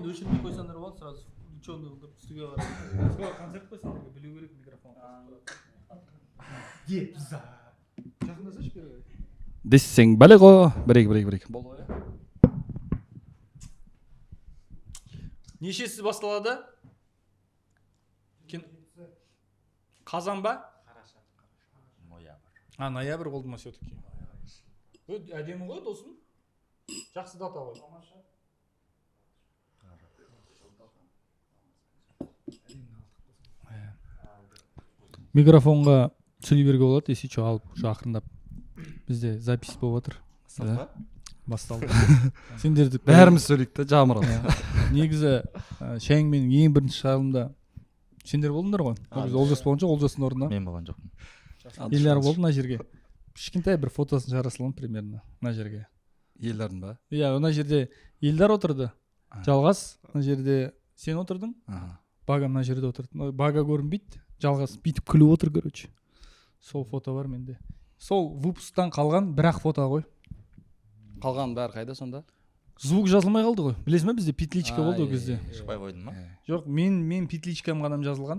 микрофонды өшірмей қойсаңдар болады, сразу включенный қылдырып студияға қарай. Концерт қойсаңдар білу керек микрофон. Депза. Жақындасашы бері. Десең бәле ғой. Бір-екі. Болды ғой. Нешесі басталады? Қазан ба? Ноябрь болды ма все-таки? Әдемі ғой досым. Жақсы дата ғой. Микрофонға сөйлей беруге болады, если что алып, ақырындап. Бізде запись болып жатыр. Басталды. Сендерді бәріміз сөйлейік та, жамырады. Негізі Шәйің менің ең бірінші шығарылымда сендер болдыңдар ғой. Олжас болған жоқ, Олжастың орнына. Мен болған жоқпын. Елдар болды мына жерге. Кішкентай бір фотосын шығара саламын примерно мына жерге. Елдардың ба? Иә, мына жерде Елдар отырды. Жалғас, мына жерде сен отырдың. Бага мына жерде отырды. Бага көрінбейді. Жалғас бүйтіп күліп отыр, короче. Сол фото бар менде. Сол выпусктан қалған бір-ақ фото ғой. Қалған бәрі қайда сонда? Звук жазылмай қалды ғой. Білесің бе, бізде петличка болды ол кезде. Шықпай қойдың ма? Жоқ, мен петличкам ғана жазылған.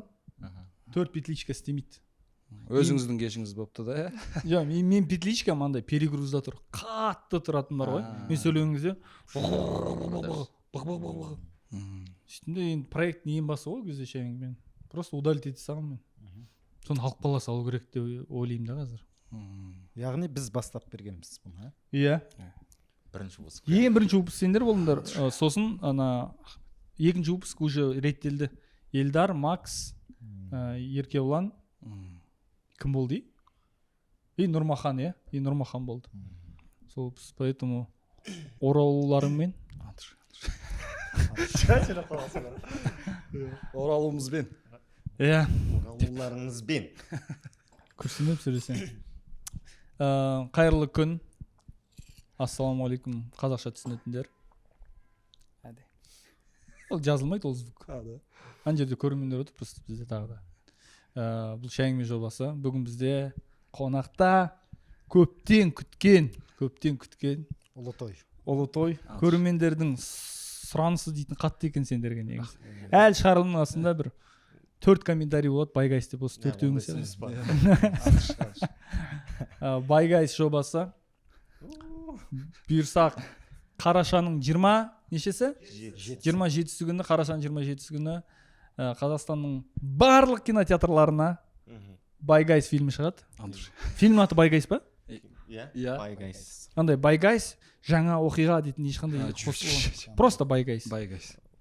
4 петличка істемейді. Өзіңіздің кешіңіз болыпты да, иә? Жоқ, мен петличкам андай перегрузда тұр. Қатты тұратын бар ғой. Мен сөйлеген кезде үстінде енді проекттің ең басы ғой кезде Шәйіңмен. Просто удалить ете салғанмын мен. Соны халық баласы алу керек деп ойлаймын да қазір. Яғни біз бастап бергенбіз бұны, иә? Бірінші выпуск. Ең бірінші выпуск сендер болдыңдар. Сосын ана екінші выпуск уже реттелді. Елдар, Макс, Еркебұлан, кім болды? И Нұрмахан, иә? И Нұрмахан болды. Сол поэтому оралуларыңмен Оралуымызбен. иә, оралуларыңызбен күрсініп сөйлесең. Қайырлы күн. Ассалаумағалейкум, қазақша түсінетіндер. Ол жазылмайды, ол звук. Ана жерде көрермендер отыр, просто бізде тағы да. Бұл Шәйіңмен жобасы. Бүгін бізде қонақта көптен күткен ұлы той. Көрермендердің сұранысы дейтін қатты екен сендерге негізі. Әл шығарылымның астында бір 4 комментарий болады, Байгайс деп осы 4-еуіңіз. Байгайс жобасы. Бұйырсақ қарашаның 27-сі күні, қарашаның 27-сі күні Қазақстанның барлық кинотеатрларына Байгайс фильмі шығады. Фильм аты Байгайс па? Иә, Байгайс. Андай Байгайс жаңа оқиға дейтін ешқандай просто Байгайс.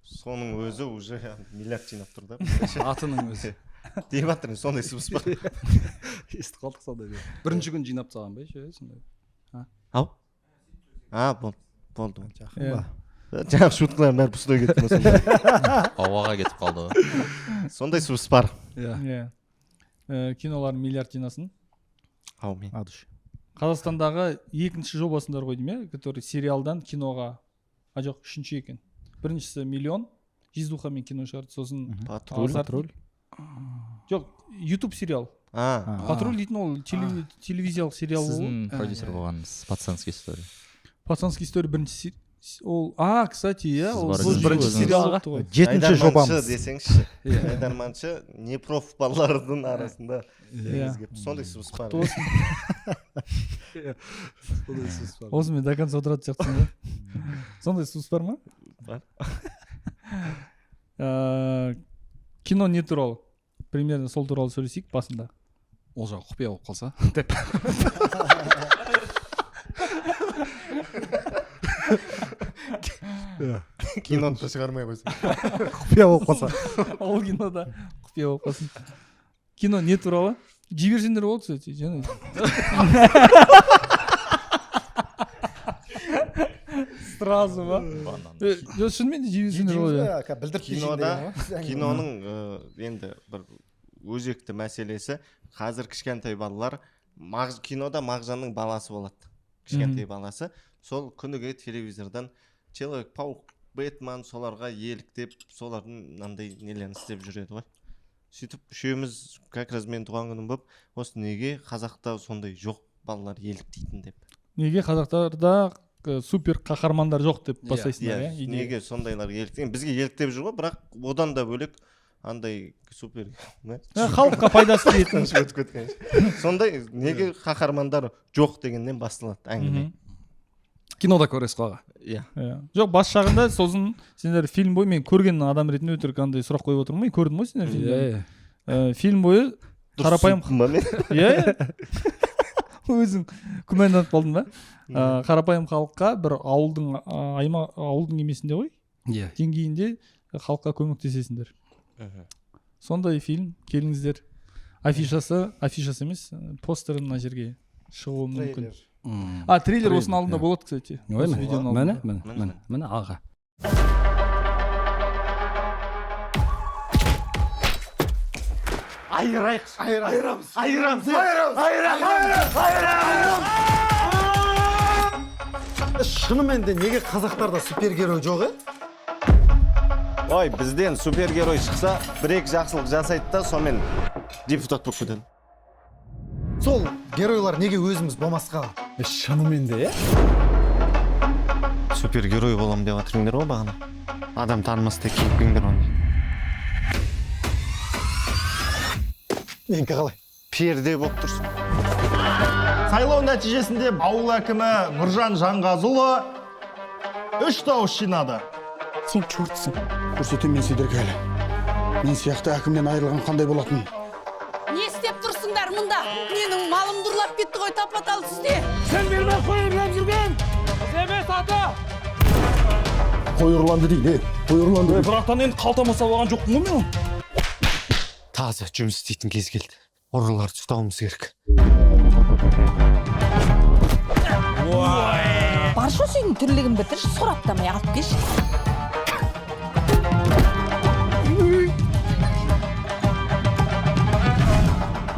Соның өзі уже миллиард жинап тұр да. Атының өзі. Деп жатыр, сондай сыбыс бар. Естіп қалдық сондай. Бірінші күн жинап тастаған ба ше сондай. Ау? Болды. Жақын ба. Жаңағы шуткалардың бәрі пустой кетті ме сонда? Ауаға кетіп қалды ғой. Сондай сыбыс бар. Иә. Киноларын миллиард жинасын. Аумин. Қазақстандағы екінші жобасындар ғой деймін, который сериалдан киноға, жоқ, үшінші екен. Біріншісі миллион, Жиздухамен кино шығарды, сосын Патруль. Жоқ, YouTube сериал. Патруль дейтін ол телевизиялық сериал болды. Сіздің продюсер болғаныңыз «Пацанский история». «Пацанский история» бірінші ол, кстати, иә, ол бірінші сериал болыпты ғой. 7-ші жобамыз десеңші. Айдарманшы не проф балалардың арасында сондай сыбыс бар. Осы мен до конца отыратын сияқтысың ба? Сондай сыбыс бар ма? Бар. Кино не туралы? Примерно сол туралы сөйлесейік басында. Ол жағы құпия болып қалса. Киноны да шығармай қойсын. Құпия болып қалса. Ол кинода құпия болып қалсын. Кино не туралы? Жіберсеңдер болды, кстати. Сразу ба? Шынымен де жіберсеңдер болады. Киноның енді бір өзекті мәселесі, қазір кішкентай балалар кинода Мағжанның баласы болады. Кішкентай баласы. Сол күніге телевизордан Человек-паук, Бэтмен соларға еліктеп, солардың мынандай нелерін істеп жүреді ғой. Сөйтіп үшеуміз как раз мен туған күнім болып, осы неге қазақта сондай жоқ балалар еліктейтін деп. Неге қазақтарда супер қаһармандар жоқ деп Иә, бастайсыңдар иә, иә неге сондайлар еліктеген? Бізге еліктеп жүр ғой, бірақ одан да бөлек андай супер халыққа пайдасы тиетін өтіп кеткен. Сондай неге қаһармандар жоқ дегеннен басталады әңгіме. кинода көресіз ғой аға. Иә. жоқ бас жағында сосын сендер фильм бойы мен көрген адам ретінде өтірік андай сұрақ қойып отырмын ғой, көрдім ғой сендер фильмді. Фильм бойы қарапайым иә өзің күмәнданып қалдың ба? Қарапайым халыққа бір ауылдың емесінде ғой, Иә. деңгейінде халыққа көмектесесіңдер. Сондай фильм, келіңіздер. Афишасы емес, постері мына жерге шығуы мүмкін. Трейлер осының алдында болады, кстати. Міне аға. Шынымен де неге қазақтарда супергерой жоқ, Ой, бізден супергерой шықса, бір-екі жақсылық жасайды да, сонымен депутат болып кетеді. Сол геройлар неге өзіміз болмасқа? Шынымен де, Супергерой болам деп жатырыңдар ғой бағана. Адам танымастай кейіпкеңдер оны. Менікі қалай? Перде болып тұрсын. Сайлау нәтижесінде ауыл әкімі Нұржан Жанғазұлы 3 дауыс жинады. Сен чортсың. Көрсетем мен сендерге әлі. Мен сияқты әкімнен айырылған қандай болатын? Не істеп тұрсыңдар мұнда? Менің малымды ұрлап кетті ғой, тапа-тал сізде. Сен берме қой ұрлап жүрген! Семес ата! Қой ұрланды дейді, қой ұрланды. Бірақтан енді қалтамаса болған жоқпын ғой мен. Таза жұмыс істейтін кез келді. Ұрыларды ұстауымыз керек. Баршы сүйдің түрлігін бітір, сораптамай алып кеш.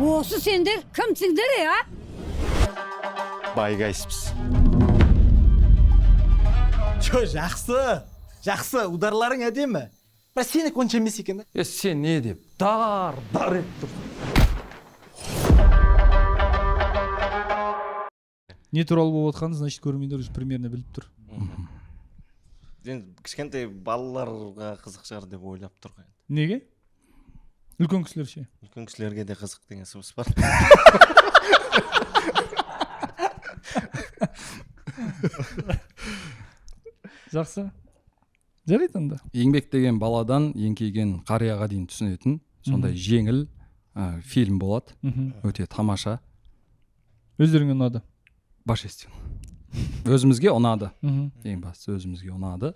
Осы сендер кімсіңдер, а? Байгайсыз. Жақсы, ударларың әдемі. Бірақ сені конча емес екен. Сен не деп? Дар етіп тұрсың. Не туралы болып отқанын, значит, көрермендер уже примерно біліп тұр. Енді кішкентай балаларға қызық шығар деп ойлап тұрған. Неге? Үлкен кісілер ше? Үлкен кісілерге де қызық деген сөз бар. Жақсы. Жарайды анда. Еңбек деген баладан еңкейген қарияға дейін түсінетін сондай жеңіл фильм болады. Өте тамаша. Өздеріңе ұнады? Башестен. Өзімізге ұнады. Ең бастысы өзімізге ұнады.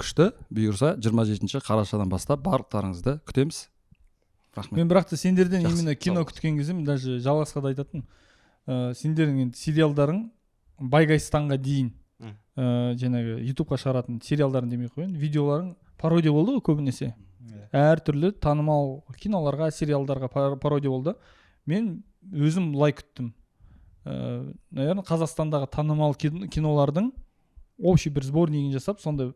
Күшті, бұйырса 27 қарашадан бастап барлықтарыңызды күтеміз. Рахмет. Мен бірақ та сендерден именно кино күткен кезде мен даже жалғасқа да айтатын. Сендердің енді сериалдарың Байгайстанға дейін жаңағы ютубқа шығаратын сериалдарын демей қояйын, видеоларың пародия болды ғой көбінесе. Әртүрлі танымал киноларға, сериалдарға пародия болды. Мен өзім лайк күттім. Наверное, Қазақстандағы танымал кинолардың общий бір сборнигін жасап, сонда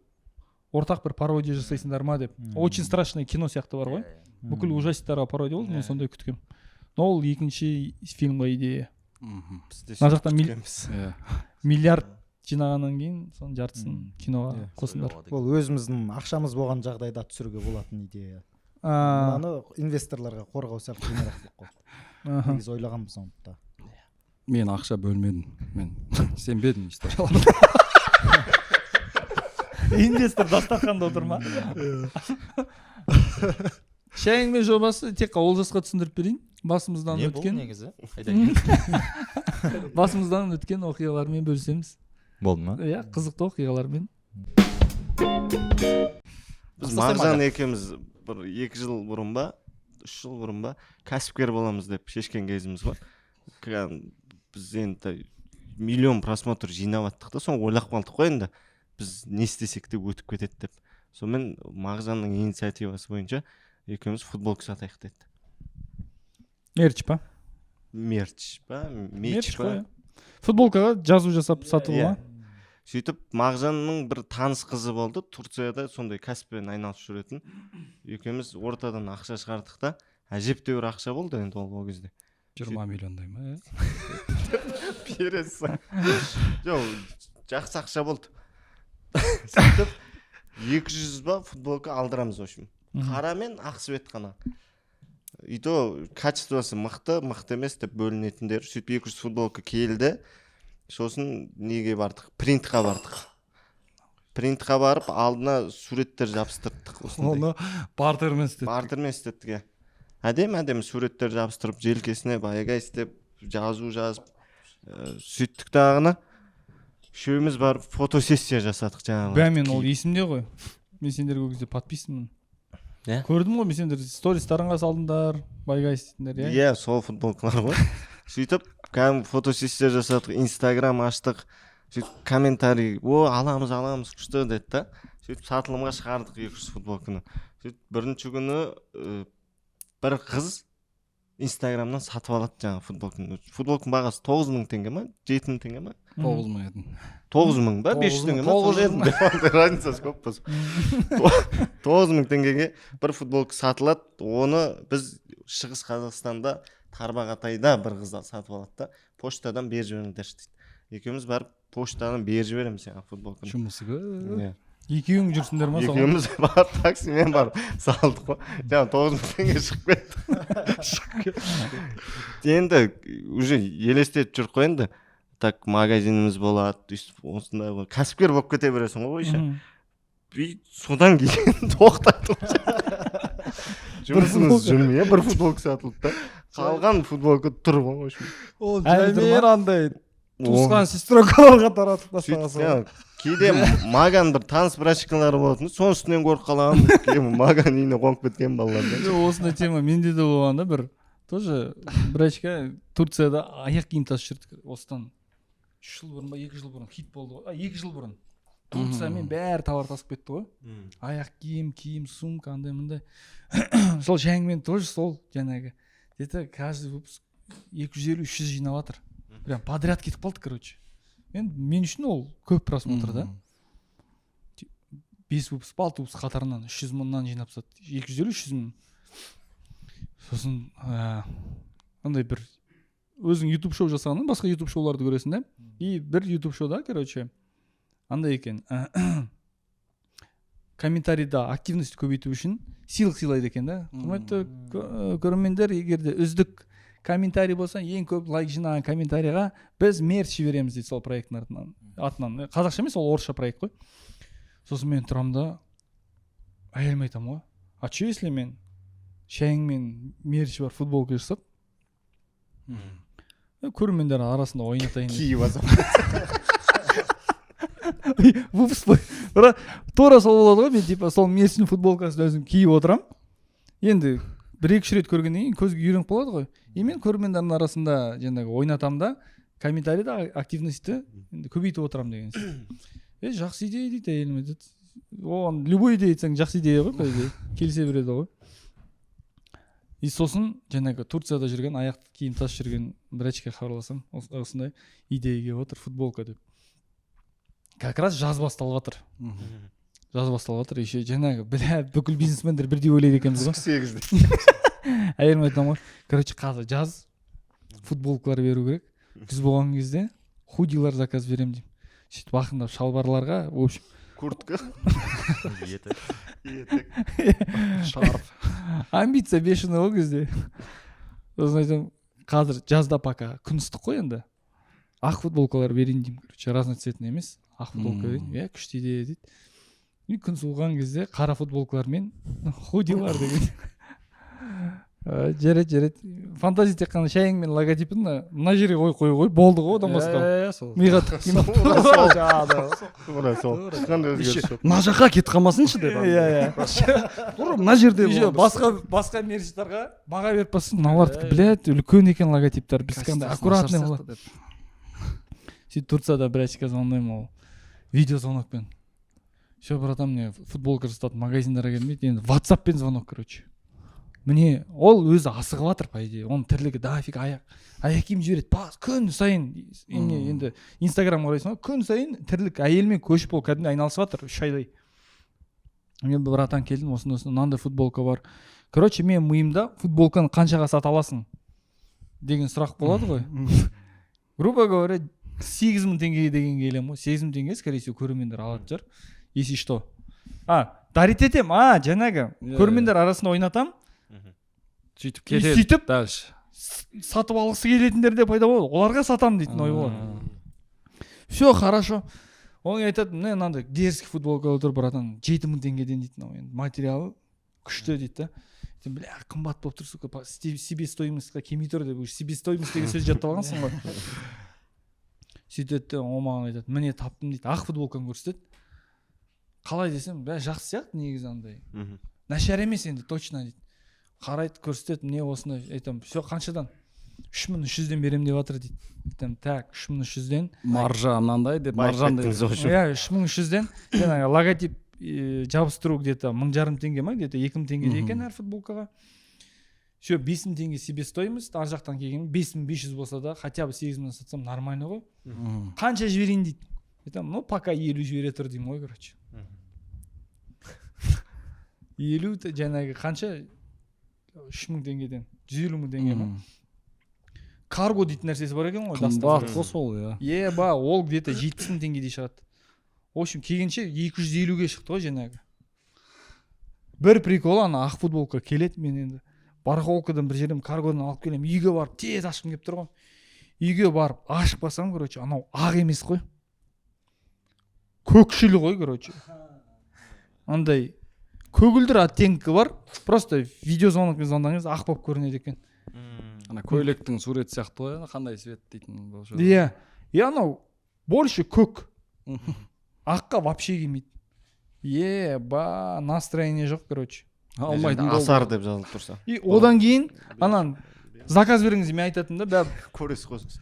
ортақ бір пародия жасайсыңдар ма деп. Очень страшный кино сияқты бар ғой. Бүкіл ужастиктарға пародия болды, мен сондай күткем. Но ол екінші фильмға идея. Мына жақта миллиард жинағаннан кейін соның жартысын киноға қосыңдар. Ол өзіміздің ақшамыз болған жағдайда түсіруге болатын идея. Мынаны инвесторларға қорғау сияқты қиынырақ қой. Негізі ойлағанбыз оны. Мен ақша бөлмедім. Мен сенбедім историяларға. Инвестор дастарханда отыр ма? Шайыңмен жобасы тек Олжасқа түсіндіріп берейін. Басымыздан өткен оқиғалармен бөлісеміз. Болды ма? Иә, қызықты оқиғалармен. Біз Мағжан екеуміз бір 2 жыл бұрын ба, 3 жыл бұрын ба кәсіпкер боламыз деп шешкен кезіміз бар. Біз енді миллион просмотр жинап аттық та, соны ойлап қалдық қой енді. Біз не істесек те өтіп кетеді деп. Сонымен Мағжанның инициативасы бойынша екеуміз футболка сатайық деді. Мерч па? Мерч па? Футболкаға жазу жасап сатылу ма? Сөйтіп Мағжанның бір таныс қызы болды, Турцияда сондай кәсіппен айналысып жүретін. Екеуміз ортадан ақша шығардық та, әжептәуір ақша болды енді ол кезде. 20 миллиондай ма? Бересі. Жоқ, жақсы ақша болды. Сөйтіп 200 ба футболка алдырамыз, в общем. Қара мен ақ свет қана. И то качествосы мықты емес деп бөлінетіндер. Сөйтіп 200 футболка келді. Сосын неге бардық? Принтқа бардық. Принтқа барып, алдына суреттер жабыстырдық. Оны бартермен істеттік. Бартермен істеттік. Әдем суреттер жабыстырып, желкесіне баяғай істеп, жазу жазып, сөйттік дағына. Үшеуміз барып фотосессия жасадық жаңағы. Бә, мен ол есімде ғой. Мен сендерге ол кезде подписанмын. Көрдім ғой, мен сендер стористарыңа салдыңдар, байға істедіңдер, иә? Сол футболкалар ғой. Сөйтіп, фотосессия жасадық, Инстаграм аштық. Сөйтіп, комментарий, аламыз, күшті деді да. Сөйтіп, сатылымға шығардық 200 футболканы. Сөйтіп, бірінші күні бір қыз Инстаграмнан сатып алады жаңағы футболканы. Футболканың бағасы 9.000 теңге ма? 7.000 теңге ма? 9.000 еді. 9.000 ба? 500 теңге ма? Разницасы көп болсын. 9.000 теңгеге бір футболка сатылады. Оны біз Шығыс Қазақстанда Тарбағатайда бір қыз сатып алады да, поштадан беріп жіберіңдер дейді. Екеуміз барып поштадан беріп жібереміз жаңағы футболканы. Жұмысы көп. Екеуің жүрсіңдер ма? Екеуміз барып таксимен барып салдық қой. Жаңа 9.000 теңге шығып кетті. Енді уже елестетіп жүр қой енді. Так магазиніміз болады, осындай ғой. Кәсіпкер болып кете бересің ғой ойша. Содан кейін тоқтатып. Жұмысымыз жүрмей, бір футболка сатылды да. Қалған футболка тұр ғой. Ол жаймен андай туысқан сестрокаларға таратып тастаған. Кейде маған бір таныс брачкалары болатын, соның үстінен көріп қаламын. Маған үйіне қонып кеткен балалар. Осындай тема менде де болғанда бір тоже брачка Турцияда аяқ киім тасып жүрдік. Осыдан 3 жыл бұрын ба 2 жыл бұрын хит болды ғой. 2 жыл бұрын. Турциямен бәрі товар тасып кетті ғой. Аяқ киім, сумка, андай мындай. Сол жәңмен тоже сол жаңағы. Где-то каждый выпуск 250-300 жинап жатыр. Прям подряд кетіп қалды, короче. Мен үшін ол көп просмотр да. 5 выпуск, 6 выпуск қатарынан 300 мыңнан жинап сат. 250-300 мың. Сосын андай бір өзің YouTube шоу жасағаннан басқа YouTube шоуларды көресің да. И бір YouTube шоуда, короче, андай екен. Комментарийда активность көбейту үшін сыйлық сыйлайды екен да. Құрметті көрермендер, егер де үздік комментарий болса, ең көп лайк жинаған комментарийға біз мерч жібереміз дейді сол проекттің атынан. Қазақша емес, ол орысша проект қой. Сосын мен тұрамын да, әйеліме айтамын ғой. А че если мен шәйіңмен мерч бар футболка жасап, көрермендер арасында ойнатайын. Киіп алсам. Выпуск тура сол болады ғой. Мен типа сол мерчтің футболкасын өзім киіп отырам. Енді 1-2 рет көргеннен кейін көзге үйреніп қалады ғой. И мен көрермендердің арасында жаңағы ойнатам да, комментарийда активностьті көбейтіп отырам деген сөз. Жақсы идея дейді әйеліме дейді. Оған любой идея айтсаң жақсы идея ғой, по идее. Келісе береді ғой. И сосын жаңағы Турцияда жүрген, аяқ киім тасып жүрген брачка хабарласам, осындай идея келіп отыр, футболка деп. Как раз жаз басталып жатыр. Еще жаңағы бүкіл бизнесмендер бірдей ойлайды екенбіз ғой. 8-де. Әйеліме айтамын ғой. Короче, қазір жаз футболкалар беру керек. Күз болған кезде худилар заказ беремін деймін. Сөйтіп ақырындап шалбарларға, в общем, куртка. Етік. Шарф. Амбиция бешеный ол кезде. Сосын айтамын, қазір жазда пока күн ыстық қой енді. Ақ футболкалар берейін деймін. Короче, разноцветный емес. Ақ футболка берейін. Күшті идея дейді. И күн суыған кезде қара футболкалар мен худилар деген. Жарайды. Фантазия тек қана шәйің мен логотипін мына жерге қой, болды ғой, одан басқа. Миға тыққым. Мына жаққа кетіп қалмасыншы деп. Тура мына жерде болды. Басқа мерчтарға баға беріп бассын. Мыналардікі, блядь, үлкен екен логотиптар. Біз қандай аккуратный болады. Сөйтіп Турцияда брачка звондаймын, ол видео звонокпен. Все, братан, мне футболка жасатады, магазиндарға келмейді. Енді WhatsApp-пен звонок, короче. Міне ол өзі асығып жатыр, по идее. Оның тірлігі дафиг аяқ киім жібереді. Күн сайын енді Инстаграм қарайсың ғой, күн сайын тірлік әйелмен көшіп ол кәдімгі айналысып жатыр 3 айдай. Мен братан келдім, осындай мынандай футболка бар. Короче, мен миымда футболканы қаншаға сата аласың деген сұрақ болады ғой. Грубо говоря, 8.000 теңге деген келем ғой. 8.000 теңге скорее всего көрермендер алатын шығар. Если что. Дарит етем. Жаңағы көрермендер арасында ойнатам. сөйтіп И кетеді сөйтіп дальше сатып алғысы келетіндер де пайда болады. Оларға сатам дейтін ой болады. Все хорошо. Оның айтады, мынандай дерзкий футболка отыр, братан, 7.000 теңгеден дейтін. Материалы күшті дейді да. Бля, қымбат болып тұр, сука, себестоимостьқа келмей тұр деп, себестоимость деген сөз жаттап алғансың ғой. Сөйтеді, ол маған айтады, міне таптым дейді, ақ футболканы көрсетеді. Қалай десем, бля, жақсы сияқты негізі андай. Нашар емес енді, точно дейді. Қарайды, көрсетеді, міне осыны айтам, все қаншадан? 3.300-ден берем деп жатыр дейді. Айтам, так, 3.300-ден. маржа мынандай деп маржандай. Иә, 3.300-ден. Жаңағы логотип жабыстыру где-то 1.500 теңге ма, где-то 2.000 теңге екен әр футболкаға. Все, 5.000 теңге себестоимость, ар жақтан келген 5.500 болса да, хотя бы 8.000 сатсам нормально ғой. Қанша жіберейін дейді. Айтам, ну пока 50 жібере тұр деймін ғой, короче. 50 жаңағы қанша 3.000 теңгеден 150.000 теңге ма? Карго дейтін нәрсесі бар екен ғой. Қымбат қос ол, иә. Еба, ол где-то 70.000 теңгедей шығады. В общем, келгенше 250-ге шықты ғой жаңағы. Бір прикол, ана ақ футболка келеді, мен енді барахолкадан бір жерден каргодан алып келем, үйге барып тез ашқым келіп тұр ғой. Үйге барып ашып басам, короче, анау ақ емес қой. Көкшіл ғой, короче. Андай көгілдір оттенкі бар. Просто видеозвонокпен звондаңыз, ақ болып көрінеді екен. Ана көйлектің суреті сияқты ғой, қандай свет дейтін болшы. Иә. И анау больше көк. Аққа вообще келмейді. Еба, настроение жоқ, короче. Алмайтын асар деп жазылып тұрса. И одан кейін анан заказ беріңіз, мен айтатым да, бәрі Көресіз қосыңыз.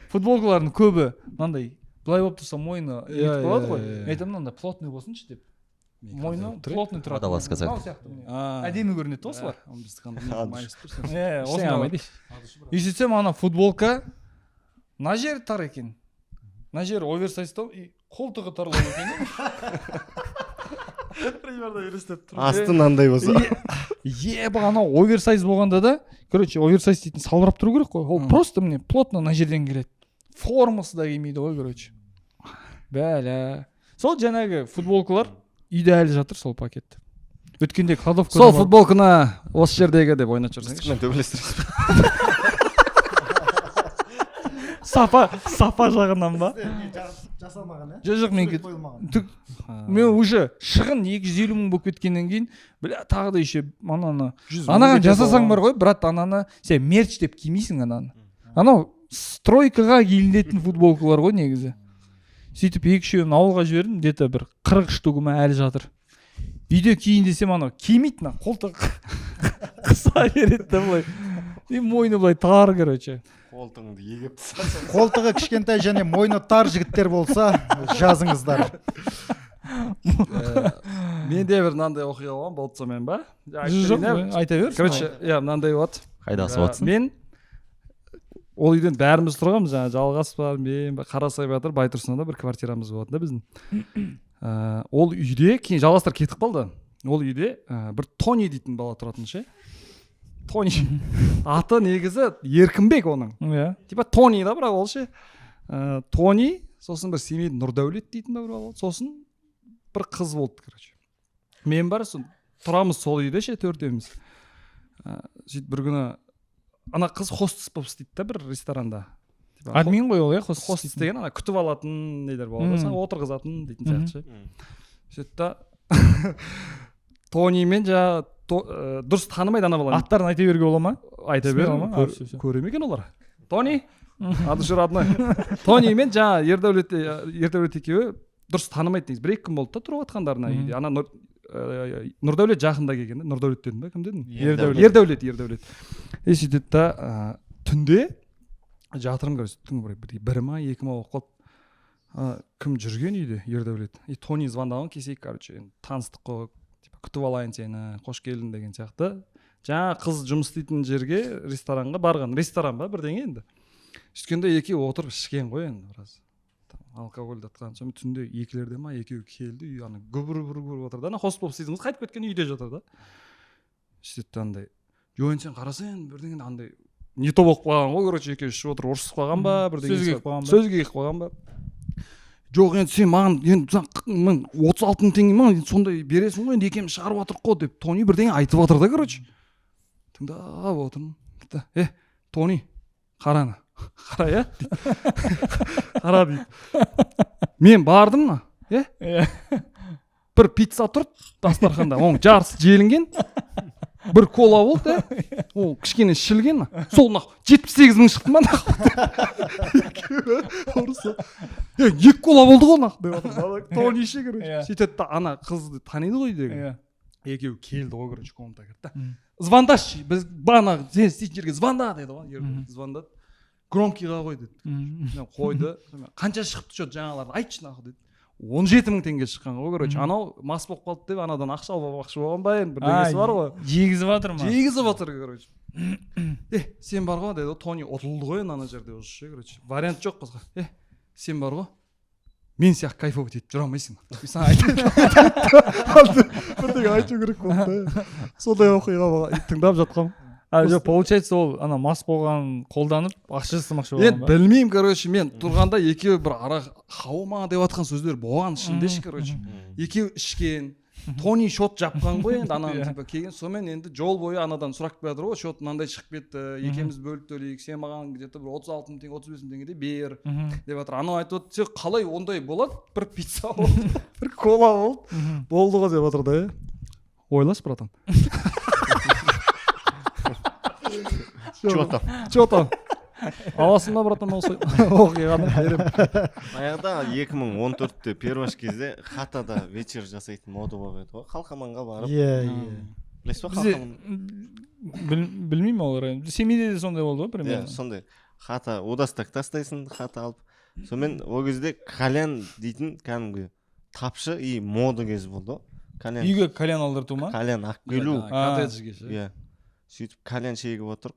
футболкалардың көбі мынандай былай болып тұрса мойны Иә, нетіп қалады ғой. иә, иә. Айтамын, мынандай плотный болсыншы деп. Мойны плотный тұрады. Водолазка Мынау сияқты. сияқты міне. Әдемі көрінеді ғой осылар. Осылар. И сөйтсем ана футболка мына жері тар екен. Мына жері оверсайзда и қолтығы тарлау екен. Асты мынандай болса. Еба, анау оверсайз болғанда да, короче, оверсайз дейтін салбырап тұру керек қой. Ол просто міне плотно мына жерден келеді. Формасы да келмейді ғой, короче. Бәлә. Сол жаңағы футболкалар үйде әлі жатыр, сол пакетті. Өткенде кладовка. Сол футболканы осы жердегі деп ойнап жүрсің. Мен төбелестіресіз. Сапа жағынан ба? Жасалмаған, Жоқ, мен уже шығын 250 мың болып кеткеннен кейін, бля, тағы да еще анаған жасасаң бар ғой, брат, ананы сен мерч деп кимейсің ананы. Анау стройкаға киілетін футболкалар ғой негізі. Сөйтіп 2-3 ауылға жібердім, где-то бір 40 штугы ма әлі жатыр. Үйде киін десем, анау кимейді, қолтық қыса береді да былай. И мойны былай тар, короче. Қолтыңды егіп. Қолтығы кішкентай және мойны тар жігіттер болса, жазыңыздар. Менде бір мынандай оқиға болған, болды сонымен ба? Жоқ, айта бер. Короче, иә, мынандай болады. Қайда асып жатсың? Мен ол үйден бәріміз тұрғанбыз, жаңа жалғасып бар, мен Қарасай батыр, Байтұрсында бір квартирамыз болатын да біздің. Ол үйде кейін жалғастар кетіп қалды. Ол үйде бір Тони дейтін бала тұратын ше. Тони. Аты негізі Еркінбек оның. Иә. Типа Тони да, бірақ ол ше. Тони, сосын бір семейдің Нұрдәулет дейтін бір бала. Сосын бір қыз болды, короче. Мен бар, тұрамыз сол үйде ше, төртеуміз. Сөйтіп бір күні ана қыз хостес болып істейді да бір ресторанда. Админ ғой ол, иә, хостес деген ана күтіп алатын нелер болады, саған отырғызатын дейтін сияқты ше. Сөйтіп та Тони мен жаңа дұрыс танымайды ана баланы. Аттарын айта беруге бола ма? Айта беремін. Көре ме екен олар? Тони? Аты жүр родной. Тони мен жаңа Ердәулет екеуі дұрыс танымайды негізі. 1-2 күн болды да тұрып жатқандарына үйде. Ана Нұрдәулет жақында келген да. Нұрдәулет дедің ба? Кім дедің? Ердәулет. Сөйтеді да түнде жатырым көрсет. Түнгі бір ма, 2 ма болып қалды. Кім жүрген үйде? Ердәулет. И Тони звондаған кесейік, короче, таныстық қой. Күтіп алайын сені, қош келдің деген сияқты. Жаңа қыз жұмыс істейтін жерге, ресторанға барған. Ресторан ба, бірдеңе енді. Сөйткенде екеуі отырып ішкен ғой енді біраз. Алкоголь датқан. Сонымен түнде екілерде ма, екеуі келді, үй ана гүбір отыр да. Ана хост болып істейтініміз қайтып кеткен үйде жатыр да. Сөйтті андай. Жойын сен қарасаң, бірдеңе андай не то болып қалған ғой, короче, екеуі ішіп отырып ұрысып қалған ба, бірдеңе Сөзге келіп қалған ба? сөзге келіп қалған ба. Жоқ, енді сен маған енді 36 мың теңге ма сондай бересің ғой, енді екеуміз шығарып жатырмық қой деп Тони бірдеңе айтып жатыр да, короче. Тыңдап отырмын. Тони, қараны. Қара, иә? Қара дейді. Мен бардым ма? Бір пицца тұр дастарханда, оның жарысы желінген. Бір кола болды, ол кішкене шілген, сол 78 мың шықты ма? Екі кола болды ғой, Тони іші, короче. Сөйтеді, ана қызды таниды ғой деген. Екеуі келді ғой, короче, комнатаға кірді. Звондаш, біз бана сен істейтін жерге звонда деді ғой. Звондады. Громкийға қой деді. Қойды. Қанша шығыпты что жаңаларды айтшы нахуй деді. 17 мың теңге шыққан ғой, короче. Анау мас болып қалды деп анадан ақша албақшы болған ба енді, бірдеңесі бар ғой. Жегізіп жатыр ма? Жегізіп жатыр, короче. Сен бар ғой деді, Тони ұтылды ғой ана жерде уже, короче. Вариант жоқ басқа. Сен бар ғой. Мен сияқты кайфовать етіп жүре алмайсың. Саған айтып бірдеңе айту керек болды. Сондай оқиға тыңдап жатқам. Жоқ, получается ол ана мас болған қолданып ақша жасамақшы болған ба? Білмеймін, короче, мен тұрғанда екеуі бір ара хаума деп жатқан сөздер болған ішіндеші, короче. Екеуі ішкен, Тони шот жапқан ғой енді, ананы типа келген, сонымен енді жол бойы анадан сұрақ келіп жатыр ғой, шот мынандай шығып кетті, екеуміз бөліп төлейік, сен маған где-то бір 36 мың теңге, 35 мың теңге бер деп жатыр. Анау айтып отыр, сен қалай ондай болады? Бір пицца болды, бір кола болды ғой деп жатыр да. Ойлаш, братан. Чё там? Аласың ба, братан, осы оқиғаны берем. Баяғыда 2014-те перваш кезде хатада вечер жасайтын мода болып еді ғой. Қалқаманға барып. Білесіз ба қалқаман? Білмеймін олар. Семейде де сондай болды ғой, примерно. Сондай. Хата удастак тастайсың, хата алып. Сонымен ол кезде кальян дейтін кәдімгі тапшы и мода кез болды. Үйге кальян алдырту ма? Кальян ақ келу. Коттеджге ше. Иә. Сөйтіп кальян шегіп отырып,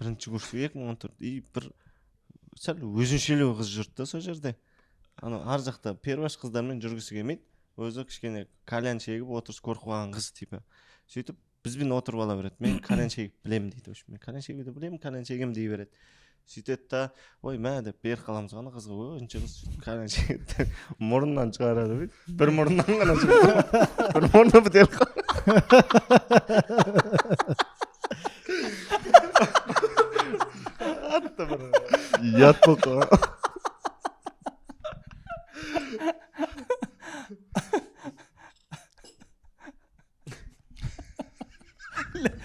бірінші курс 2014 и бір сәл өзіншелеу қыз жүрді да сол жерде. Ана ар жақта перваш қыздармен жүргісі келмейді. Өзі кішкене кальян шегіп отырыс көріп қалған қыз типа. Сөйтіп бізбен отырып ала береді. Мен кальян шегіп білемін дейді. Мен кальян шегуді білемін, кальян шегемін дей береді. Сөйтеді да, ой мә деп беріп қаламыз ғана қызға, ой үнше қыз кальян шегеді. Мұрнынан шығарады. Бір мұрнынан ғана шығарады. Бір мұрны бітеліп қалады. Ят болды.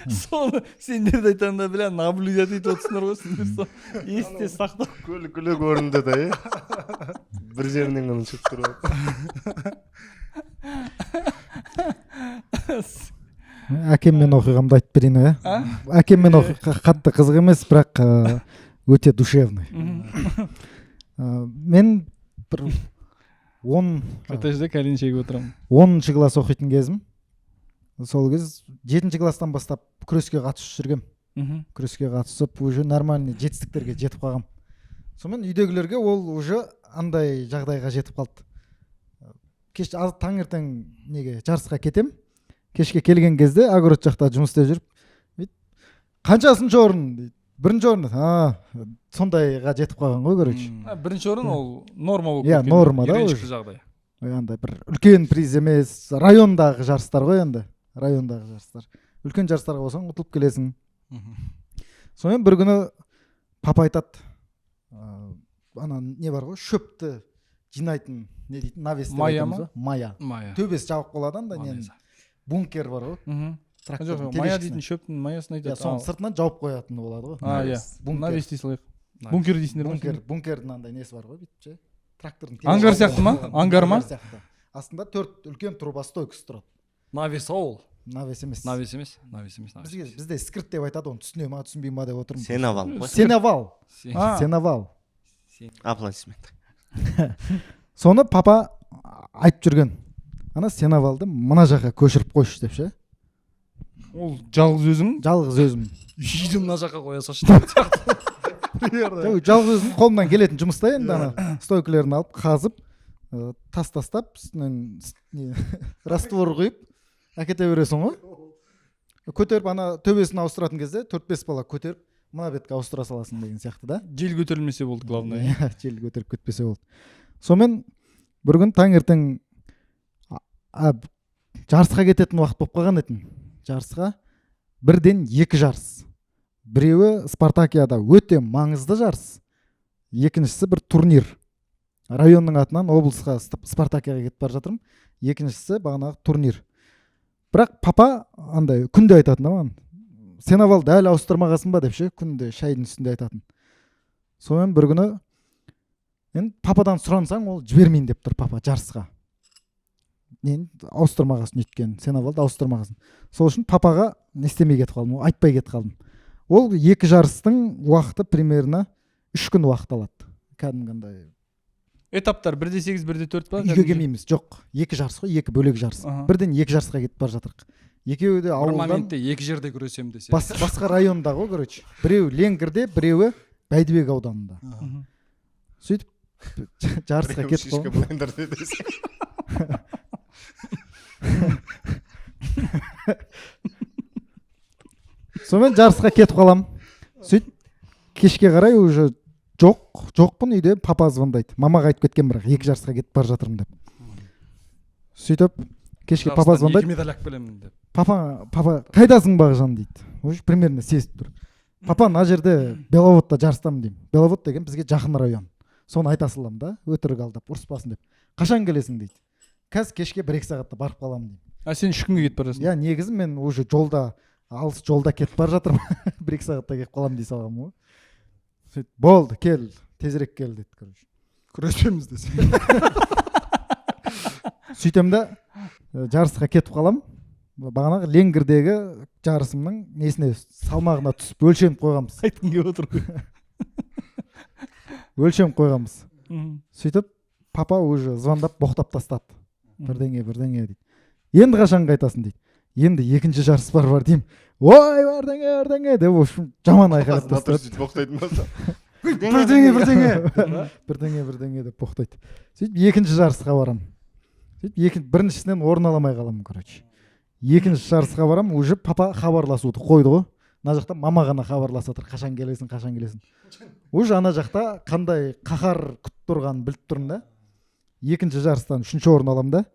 Соны сендерді айтқанда бля наблюдать етіп отырсыңдар ғой сендер сол есте сақтап. Күлі көрінді да, бір жерінен ғана шығып тұрады. Әкеммен оқиғамды айтып берейін, иә? Әкеммен оқиға қатты қызық емес, бірақ өте душевный. Мен бір 10 кальян шегіп отырамын. 10-шы класс оқитын кезім. Сол кез 7-ші класстан бастап күреске қатысып жүргем. Күреске қатысып, уже нормальный жетістіктерге жетіп қалғам. Сонымен үйдегілерге ол уже андай жағдайға жетіп қалды. Кеш таңертең неге жарысқа кетем. Кешке келген кезде огород жақта жұмыс істеп жүріп, қаншасыншы орын дейді. Бірінші орын. Сондайға жетіп қалған ғой, короче. Бірінші орын ол норма болып кеткен. Иә, норма да уже. Жағдай. Андай бір үлкен приз емес, райондағы жарыстар ғой енді. Райондағы жарыстар. Үлкен жарыстарға болсаң ұтылып келесің. Сонымен бір күні папа айтады, ана не бар ғой, шөпті жинайтын, не дейді, навес деп айтамыз ба? Мая. Төбесі жабық болады анда, нені. Бункер бар ғой. Мая дейтін шөптің маясын айтады. Соның сыртынан жауып қоятын болады ғой. Иә. Навес дей салайық. Бункер дейсіңдер ма? Бункердің андай несі бар ғой, бүйтіп. Трактордың. Ангар сияқты ма? Ангар ма? Астында 4 үлкен труба стойкасы тұрады. Навес ол. Навес емес. Навес емес. Бізде скрипт деп айтады, оны түсіне ма, түсінбей ма деп отырмын. Сенавал. Сенавал. Аплодисмент. Соны папа айтып жүрген. Ана сенавалды мына жаққа көшіріп қойшы деп ше. Ол жалғыз өзің? Жалғыз өзім. Үйді мына жаққа қоя салшы. Жалғыз өзім қолымнан келетін жұмыста енді ана стойкілерін алып қазып, тастап, үстінен раствор құйып әкете бересің ғой. Көтеріп ана төбесін ауыстыратын кезде 4-5 бала көтеріп мына бетке ауыстыра саласың деген сияқты да. жел көтерілмесе болды главное. Иә, жел көтеріп кетпесе болды. Сонымен бір күн таңертең жарысқа кететін уақыт болып қалған етін. Жарысқа бірден 2 жарыс. Біреуі Спартакиада өте маңызды жарыс. Екіншісі бір турнир. Районның атынан облысқа Спартакияға кетіп бара жатырмын. Екіншісі бағанағы турнир. Бірақ папа андай күнде айтатын маған. Сеновалды әлі ауыстырмағасын ба деп ше, күнде шайдың үстінде айтатын. Сонымен бір күні мен пападан сұрансаң, ол жібермейін деп тұр папа жарысқа. Мен ауыстырмағасын өткен, сеновалды ауыстырмағасын. Сол үшін папаға не істемей кетіп қалдым, айтпай кетіп қалдым. Ол 2 жарыстың уақыты примерно 3 күн уақыт алады. Кәдімгідей. Этаптар 1/8, 1/4 па? Үйге келмейміз, жоқ. 2 жарыс қой, 2 бөлек жарыс. Бірден 2 жарысқа кетіп бара жатырық. Екеуі де бір ауылдан моментте 2 жерде күресем десе. басқа районда ғой, короче. Біреуі Ленгірде, біреуі Бәйдібек ауданында. Сөйтіп жарысқа кетіп шишка қалдым. блендерде десе. Сонымен жарысқа кетіп қалам. Сөйтіп кешке қарай уже жоқпын үйде, папа звондайды. Мамаға айтып кеткен, бірақ 2 жарысқа кетіп бара жатырмын деп. Сөйтіп кешке папа звондайды. 2 медаль алып келемін деп. Папа қайдасың Бағжан дейді. Уже примерно сезіп тұр. Папа мына жерде Беловодта жарыстамын деймін. Беловод деген бізге жақын район. Соны айта салам да, өтірік алдап, ұрыспасын деп. Қашан келесің дейді. Қазір кешке 1-2 сағатта барып қаламын деймін. Сен 3 күнге кетіп барасың. Иә, негізі мен уже алыс жолда кетіп бара жатырмын. 1-2 сағатта келіп қаламын дей салғам ғой. Сөйтіп, болды, кел, тезірек кел деді, короче. Күресеміз десе. Сөйтем да жарысқа кетіп қалам. Бағанағы Ленгірдегі жарысымның несіне салмағына түсіп өлшеніп қойғанбыз. Айтқың келіп отыр ғой. Өлшеніп қойғанбыз. Сөйтіп папа уже звондап боқтап тастады. Бірдеңе дейді. Енді қашан қайтасың дейді. Енді 2-ші жарыс бар деймін. Ой, бірдеңе деп, в общем, жаман айқайлап тастады. Боқтайтын болса. Бірдеңе деп боқтайды. Сөйтіп 2-ші жарысқа барам. Сөйтіп біріншісінен орын аламай қаламын, короче. 2-ші жарысқа барам, уже папа хабарласуды қойды ғой. Ана жақта мама ғана хабарласып отыр, қашан келесің. Уже ана жақта қандай қаһар күтіп тұрғанын біліп тұрмын да. 2-ші жарыстан 3-ші орын аламын да.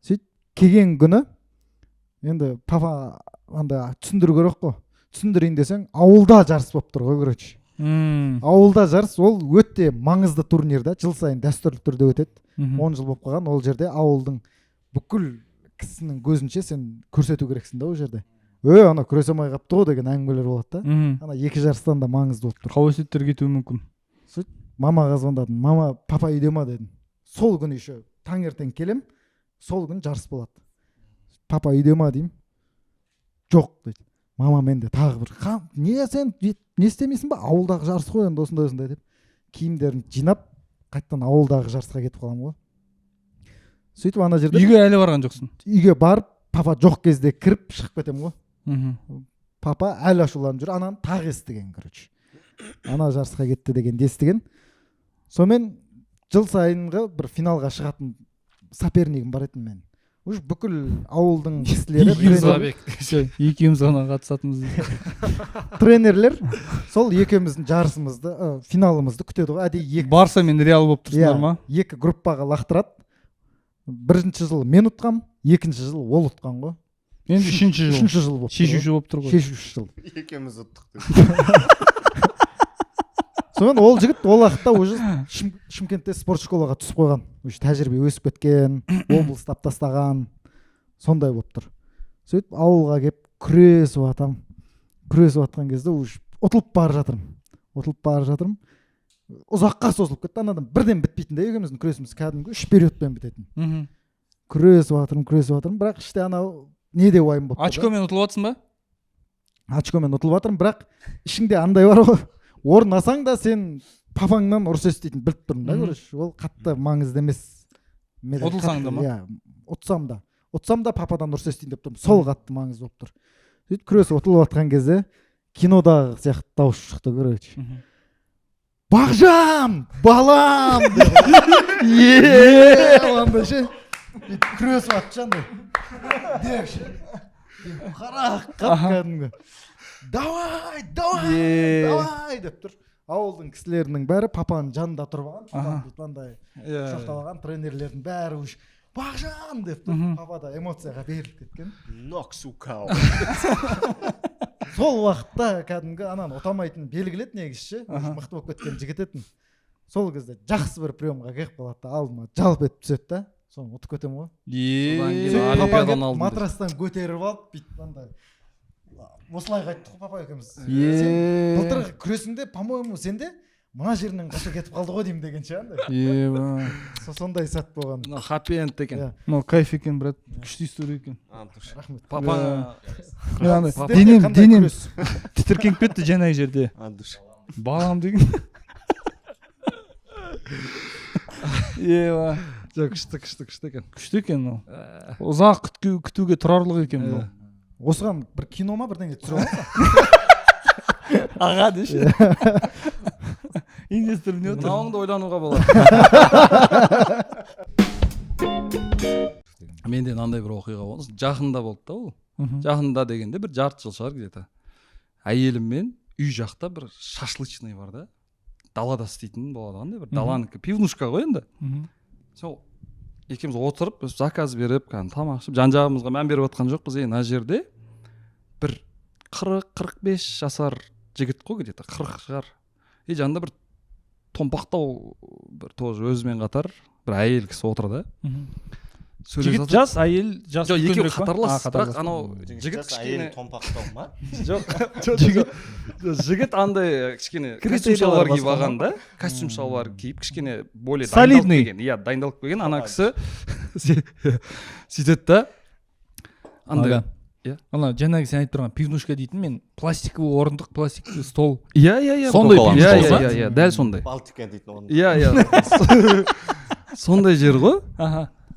Сөйтіп келген күні енді папа анда түсіндіру керек қой. Түсіндірейін десең, ауылда жарыс болып тұр ғой, короче. Ауылда жарыс, ол өте маңызды турнир да, жыл сайын дәстүрлі түрде өтеді. 10 жыл болып қалған, ол жерде ауылдың бүкіл кісінің көзінше сен көрсету керексің да ол жерде. Ана күресе алмай қапты ғой деген әңгімелер болады да. Ана 2 жарыстан да маңызды болып тұр. Қауесеттер кетуі мүмкін. Сөйтіп мамаға звондадым. Мама, папа үйде ма дедім. Сол күні еще таңертең келем, сол күн жарыс болады. Папа үйде ма деймін. Жоқ дейді. Мама менде тағы бір, не сен не істемейсің ба? Ауылдағы жарыс қой енді осындай деп. Киімдерін жинап, қайттан ауылдағы жарысқа кетіп қалам ғой. Сөйтіп ана жерде Үйге әлі барған жоқсың. Үйге барып, папа жоқ кезде кіріп шығып кетем ғой. Папа әлі ашуланып жүр, ананы тағы естіген, короче. Ана жарысқа кетті деген естіген. Сонымен жыл сайынғы бір финалға шығатын сопернигім бар еді мен. Уж бүкіл ауылдың кісілері, екеуміз ғана қатысатынбыз. Тренерлер сол екеуміздің жарысымызды, финалымызды күтеді ғой. Барса мен реал болып тұрсыңдар ма? 2 группаға лақтырады. Бірінші жыл мен ұтқам, 2-ші жыл ол ұтқан ғой. Енді 3-ші жыл болып тұр. Шешуші болып тұр ғой. Шешуші жыл. Екеуміз ұттық. Сонымен ол жігіт ол уақытта уже Шымкентте спорт школаға түсіп қойған. Уже тәжірибе өсіп кеткен, облыс тастаған, сондай болып тұр. Сөйтіп ауылға келіп күресіп атам. Күресіп атқан кезде уже ұтылып бара жатырмын. Ұзаққа созылып кетті. Анадан бірден бітпейтін де, екеуміздің күресіміз кәдімгі 3 периодпен бітетін. Күресіп атырмын, бірақ іште анау неде уайым болып. Очкомен ұтылып атсың ба? Очкомен ұтылып атырмын, бірақ ішіңде андай бар ғой. Орын алсаң да сен папаңнан ұрыс еститін біліп тұрмын да, көреш. Ол қатты маңызды емес. Ұтылсаң да ма? Иә, ұтсам да пападан ұрыс еститін деп тұрмын. Сол қатты маңызды болып тұр. Сөйтіп күресі ұтылып атқан кезде кинодағы сияқты дауыс шықты, көреш. Бағжан, балам! Андай ше. Күресіп атты жандай. Қарақ, кәдімгі. давай давай деп тұр. Ауылдың кісілерінің бәрі папаның жанында тұрып алған, папаны бүйтіп андай құшақтап алған, тренерлердің бәрі уж Бақжан деп тұр. Папа да эмоцияға беріліп кеткен. Ноксукау. Сол уақытта кәдімгі ананы ұтамайтын белгіледі негізі, мықты болып кеткен жігіт етін. Сол кезде жақсы бір приемға келіп қалады да, алдыма жалп етіп түседі да, соны ұтып кетемін ғой. Папа келіп матрастан көтеріп алып, бүйтіп андай осылай қайттық папа екеуміз. Былтыр күресінде, по-моему, сенде мына жерінен қаша кетіп қалды ғой деймін дегенше андай. Сондай сәт болған. Happy end екен. Мынау кайф екен, брат. Күшті история екен. Рахмет. Папа денем тітіркеніп кетті жаңағы жерде. Балам деген. Жоқ, күшті екен. Күшті екен ол. Ұзақ күтуге тұрарлық екен бұл. Осыған бір кино ма бірдеңе түсіріп алса? Аға деші. Инвестор не отыр? Мынауыңды ойлануға болады. Менде мынандай бір оқиға болды. Жақында болды да ол. Жақында дегенде бір жарты жыл шығар где-то. Әйеліммен үй жақта бір шашлычный бар да. Далада істейтін болады андай бір даланікі пивнушка ғой енді. Сол екеуміз отырып заказ беріп тамақ ішіп жан жағымызға мән беріп отқан жоқпыз. Мына жерде бір 40-45 жасар жігіт қой где-то 40 шығар. Жанында бір томпақтау бір тоже өзімен қатар бір әйел кісі отыр да. Жігіт жас, әйел жас. Жоқ, екеуі қатарлас, бірақ анау жігіт кішкене томпақтау ма? Жоқ, жігіт андай кішкене костюм шалбар киіп алған да, костюм шалбар киіп кішкене более дайындалып келген. Иә, дайындалып келген ана кісі сөйтеді да андай. Ана жаңағы сен айтып тұрған пивнушка дейтін мен пластиковый орындық, пластиковый стол. Иә. Сондай пивнушка. Иә, дәл сондай. Балтика дейтін орын. Иә. Сондай жер ғой.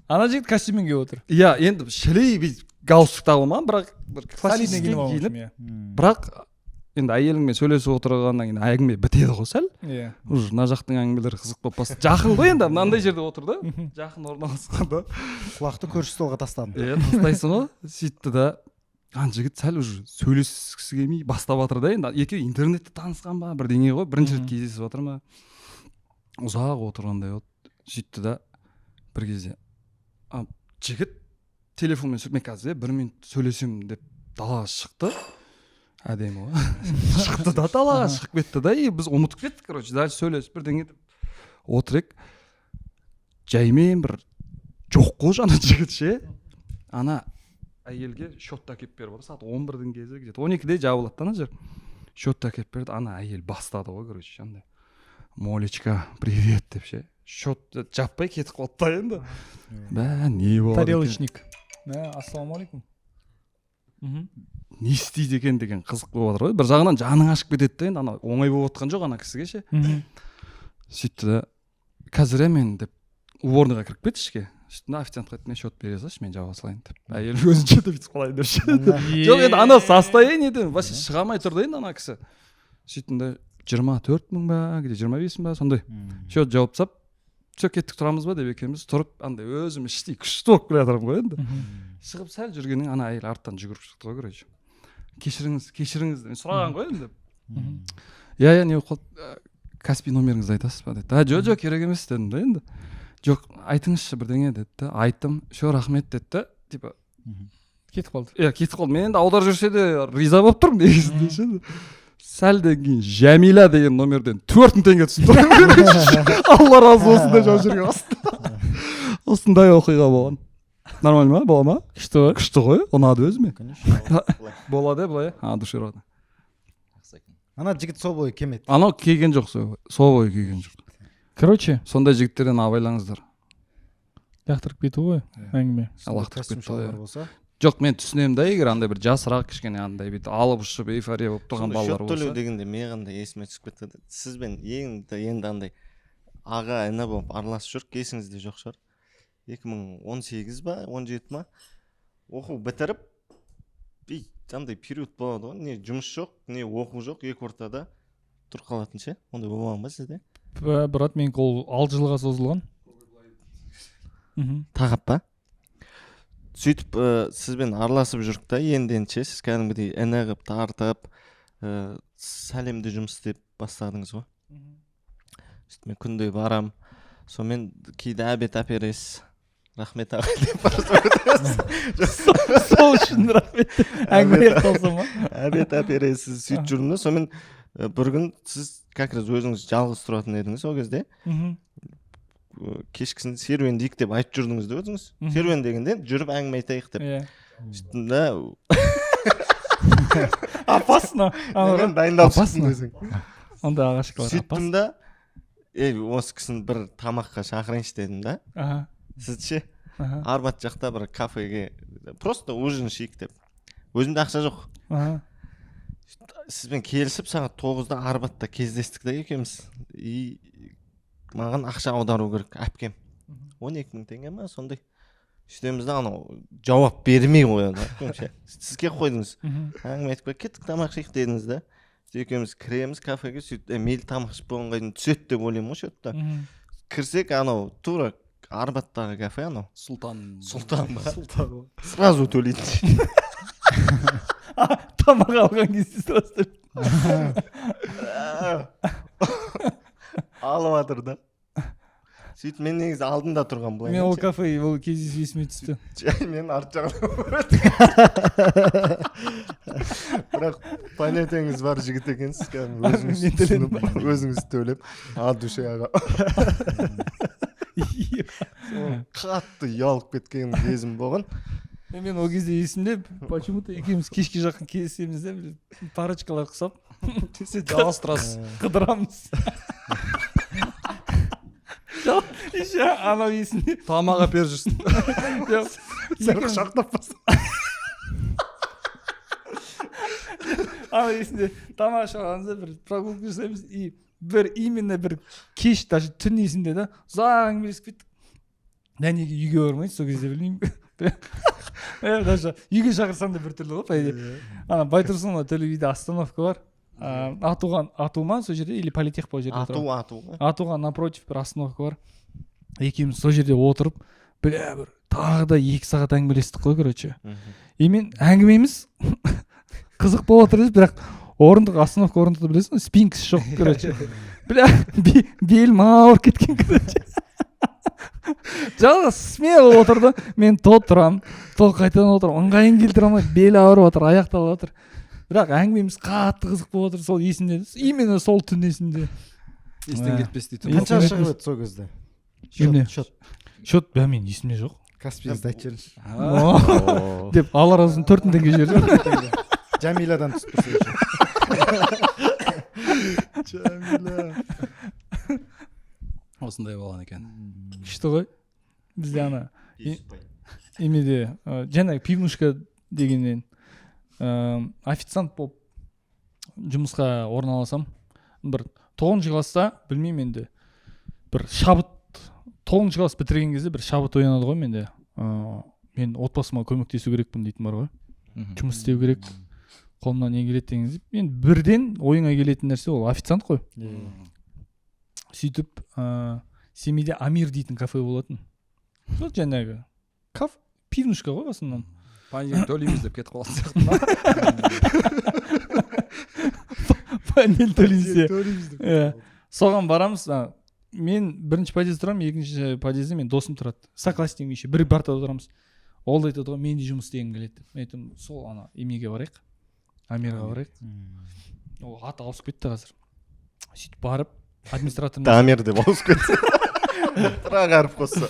Ана жігіт костюммен келіп отыр. Иә, енді шілей галстук тағылмаған, бірақ бір классический киініп. Бірақ енді әйеліңмен сөйлесіп отырғаннан кейін әңгіме бітеді ғой сәл. Иә. Уже мына жақтың әңгімелері қызық болып бастады. Жақын ғой енді, мынандай жерде отыр да. Жақын орналасқан да. Құлақты көрші столға тастадым. Иә, тастайсың ғой. Сөйтті да ана жігіт сәл уже сөйлескісі келмей бастап жатыр да. Енді екеуі интернетте танысқан ба, бірдеңе ғой. Бірінші рет кездесіп жатыр ма? Ұзақ отырғандай болды. Сөйтті да бір кезде жігіт телефонмен мен қазір 1 минут сөйлесем деп далаға шықты. Әдемі ғой. Шықты да далаға шығып кетті да. Біз ұмытып кеттік, короче. Дальше сөйлесіп бірдеңе деп отыр ек. Жаймен бір жоқ қой жаңа жігіт ше. Ана әйелге счетты әкеліп беріп сағат 11-дің кезі где-то 12-де жабылады да ана жер. Счетты әкеліп берді. Ана әйел бастады ғой, короче, андай. Молечка, привет деп ше. Счет жаппай кетіп қалды да енді. Бә, не болады? Тарелочник. Ассалаумалейкум. Не істейді екен деген қызық болып жатыр ғой. Бір жағынан жаның ашып кетеді да енді, ана оңай болып отқан жоқ ана кісіге ше. Сөйтті да қазір мен деп уборныйға кіріп кетті ішке. Сөйтті да официантқа айтты, мен счет бере салшы, мен жаба салайын деп. Әйел өзінше де бүйтіп қалайын деп ше. Жоқ енді ана состояниеден вообще шыға алмай тұр да енді ана кісі. Сөйттім да 24 мың ба, где 25 мың ба, сондай. Счет жауып тастап, все кеттік тұрамыз ба деп екеуміз тұрып, андай өзім іштей күшті болып келе жатырмын ғой енді. Шығып сәл жүргеннен ана әйел арттан жүгіріп шықты ғой, короче. Кешіріңіз деп сұраған ғой енді. Иә, не болып қалды? Каспий номеріңізді айтасыз ба деді. Жоқ, керек емес дедім да енді. Жоқ, айтыңызшы бірдеңе деді. Айттым, все, рахмет деді. Типа кетіп қалды. Иә, кетіп қалды. Мен енді аударып жүрсе де риза болып тұрмын негізінде ше. Сәлден кейін Жәмила деген номерден 4000 теңге түсіп тұр. Алла разы болсын деп жауап жүрген астында. Осындай оқиға болған. Нормально ма? Бола ма? Күшті ғой. Ұнады өзіме. Болады былай. Душевно. Ана жігіт сол бойы келмеді. Анау келген жоқ, сол бойы келген жоқ. Короче, сондай жігіттерден абайлаңыздар. Лақтырып кету ғой әңгіме. Лақтырып кетті. Жоқ, мен түсінемін да, егер андай бір жасырақ кішкене андай бүйтіп алып ұшып эйфория болып тұрған балалар болса. Счет төлеу дегенде мен қандай есіме түсіп кетті. Сізбен енді андай аға іні болып араласып жүрік, есіңізде жоқ шығар. 2018 ба, 17 ма оқу бітіріп андай период болады ғой, не жұмыс жоқ, не оқу жоқ, екі ортада тұрып қалатын ше. Ондай болмаған ба сізде? Брат, мен ол 6 жылға созылған. Тағап па? Сөйтіп сізбен араласып жүрік та, енден ше, сіз кәдімгідей іні қылып тартып, сәлемде жұмыс істеп бастадыңыз ғой. Сөйтіп мен күнде барам, сонымен кейде обед әпересіз, рахмет аға деп сол үшін рахмет әңгіме аяқталса ма? обед әпересіз сөйтіп жүрдім да, сонымен бір күн сіз как раз өзіңіз жалғыз тұратын едіңіз ол кезде. Кешкісін серуендейік деп айтып жүрдіңіз де өзіңіз. Серуен дегенде жүріп әңгіме айтайық деп. Сөйттім да, опасно. мен дайындалып шықтым өзің. Онда ағашқалар Сөйттім да, осы кісіні бір тамаққа шақырайыншы дедім да. Сіз ше, Арбат жақта бір кафеге просто ужин ішейік деп. Өзімде ақша жоқ. Сізбен келісіп сағат 9-да Арбатта кездестік та екеуміз. И маған ақша аудару керек әпкем. 12.000 теңге ма сондай. Сөйтеміз да анау жауап бермей қояды. Сізге қойдыңыз. Әңгіме айтып кеттік тамақ ішейік дедіңіз да. Екеуміз кіреміз кафеге, сөйтіп мейлі тамақ ішіп болғанға дейін түседі деп ойлаймын ғой шетта. Кірсек анау тура Арбаттағы кафе анау. Сұлтан ба? Сразу төлейді. Тамақ алған кезде сразу төлейді. Алып жатыр да. Сөйтіп мен негізі алдында тұрған былай. Мен ол кафе ол кездесу есіме түсті. Мен арт жағында. Бірақ понятиеңіз бар жігіт екенсіз, өзіңіз төлеп, от душе аға. Қатты ұялып кеткен кезім болған. Мен ол кезде есімде, почему-то екеуміз кешке жақын кездесеміз де, парочкалар құсап, жалғастырасыз, қыдырамыз. Еще анау есімде. Тамақ әпер жүрсін. Сәрі шақтап басын. Анау есімде тамақ шағанызда бір прогулка жасаймыз, и именно бір кеш, даже түн есімде да, ұзақ әңгімелесіп кеттік. Дәнеге үйге бармайды, сол кезде білмеймін. Даже үйге шақырсам да бір түрлі ғой, по идее. Ана Байтұрсынова төле биде остановка бар. Атума сол жерде или политех по жерде тұрады. Атуға напротив бір остановка бар. Екеуміз сол жерде отырып, бір тағы да 2 сағат әңгімелестік қой, короче. И мен әңгімеміз қызық болып отыр, бірақ орындық остановка орындықты білесің, спинкс жоқ, короче. Белім ауырып кеткен, короче. Жалғыз смело отырды. Мен тол тұрам, тол қайтадан отырам, ыңғайын келтіре алмайды, белі ауырып отыр, аяқталып отыр. Бірақ әңгімеміз қатты қызық болып отыр, сол есімде. Именно сол түн есімде. Естен кетпес дейді. Қанша шығып еді сол кезде? Счет мен есімде жоқ. Каспийді айтып жіберіңізші. Деп алла разы болсын 4 теңге жібердім. Жамиладан түсіп тұрса. Жамила. Осындай болған екен. Күшті ғой. Бізде ана емеде жаңағы пивнушка дегеннен официант болып жұмысқа орналасам, бір 9 класста білмеймін енді, бір шабыт 9 класс бітірген кезде бір шабыт оянады ғой менде. Мен отбасыма көмектесу керекпін дейтін бар ғой. Жұмыс істеу керек, қолымнан не келеді деген кезде. Мен бірден ойыңа келетін нәрсе ол официант қой. Сөйтіп семейде Амир дейтін кафе болатын. Сол жаңағы пивнушка ғой басынан. Панель төлейміз деп кетіп қалатын сияқты. Панель төлейміз. Соған барамыз. Мен бірінші подъезде тұрамын, екінші подъезде мен досым тұрады. Соклассникім еще бір партада отырамыз. Ол да айтады ғой, мен де жұмыс істегім келеді. Мен айтамын, сол ана емеге барайық, Амирға барайық. Ол аты ауысып кетті қазір. Сөйтіп барып, администратор Дамир деп ауысып кетті. Бірақ әріп қосса.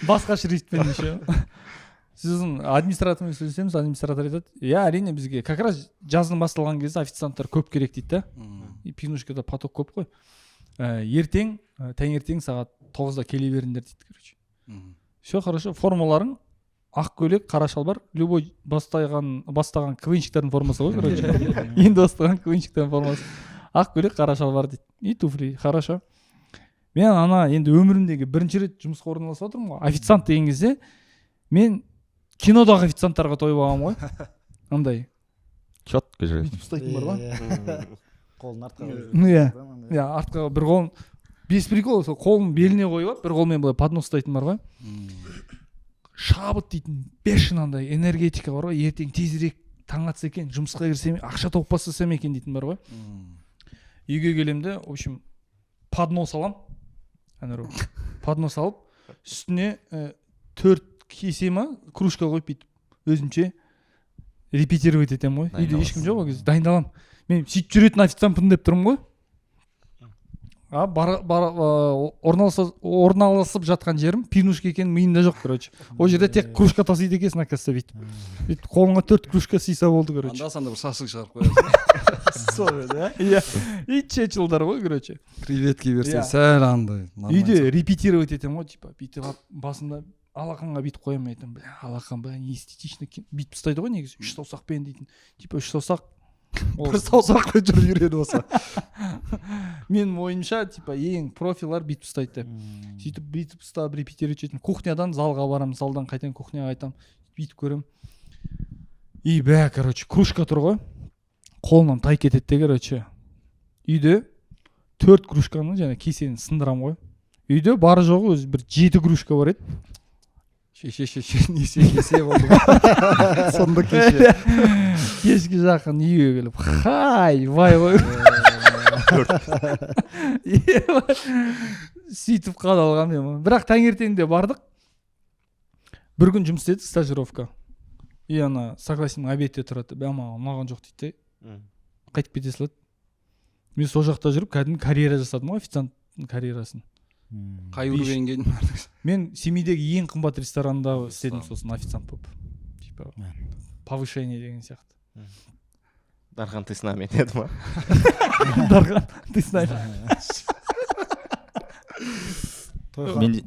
Басқаша рейтпен еще. Сіздің администратормен сөйлесеміз, администратор айтады, әрине бізге как раз жаздың басталған кезде официанттар көп керек дейді да. Пивнушкада поток көп қой. Таңертең сағат 9-да келе беріңдер дейді, короче. Все хорошо, формаларың ақ көйлек, қара шалбар, любой бастаған квенщиктердің формасы ғой, короче. Енді бастаған квенщиктердің формасы. Ақ көйлек, қара шалбар дейді. И туфли, хорошо. Мен енді өмірімдегі бірінші рет жұмысқа орналасып отырмын ғой. Официант деген кезде мен кинодағы официанттарға тойып алғам ғой. Андай. Четко жүреді. Ұстайтын бар ғой. Қолын артқа. Иә, артқа бір қолын без прикол, сол қолын беліне қойып алып, бір қолмен былай поднос ұстайтын бар ғой. Шабыт дейтін бешен андай энергетика бар ғой, ертең тезірек таң атса екен жұмысқа кірсем ақша тауып бастасам екен дейтін бар ғой. Үйге келем де в общем поднос алам, поднос алып үстіне 4 кесе ма кружка қойып бүйтіп өзімше репетировать етем ғой. Үйде ешкім жоқ ол кезде, дайындалам. Мен сөйтіп жүретін официантпын деп тұрмын ғой. Орналасып жатқан жерім пивнушка екенін миымда жоқ, короче. Ол жерде тек кружка тасиды екенсің, оказывается, бүйтіп. Қолыңа 4 кружка сыйса болды, короче. Анда-санда бір шашлык шығарып қоясың. Сол еді, иә. И чечилдар ғой, короче. Креветки берсе сәл андай. Үйде репетировать етем ғой, типа, бүйтіп басында алақанға бүйтіп қоямын, айтамын, бля, алақан бля, не эстетично бүйтіп ұстайды ғой негізі, 3 саусақпен дейтін. Типа 3 саусақ бір саусақпен жүріп үйреніп алса. Менің ойымша, типа, ең профилар бүйтіп ұстайды деп. Сөйтіп бүйтіп ұстап репетировать етемін. Кухнядан залға барамын, залдан қайтадан кухняға қайтамын, бүйтіп көремін. И бә, короче, кружка тұр ғой. Қолынан тай кетеді де, короче. Үйде 4 кружканы және кесені сындырамын ғой. Үйде бары жоғы өзі бір 7 кружка бар еді. Кесе болды. Сонда кеше. Кешке жақын үйге келіп, хай, вай ғой. Сөйтіп қадалған мен. Бірақ таңертеңде бардық. Бір күн жұмыс істедік, стажировка. И ана согласен обедте тұрады. Маған жоқ дейді. Қайтып кете салады. Мен сол жақта жүріп, кәдімгі карьера жасадым ғой, официанттың карьерасын. Қай уровеньге бардыңыз? Мен Семейдегі ең қымбат ресторанда істедім, сосын официант болып. Типа повышение деген сияқты. Дархан, ты с нами деді ма? Дархан, ты с нами. Менде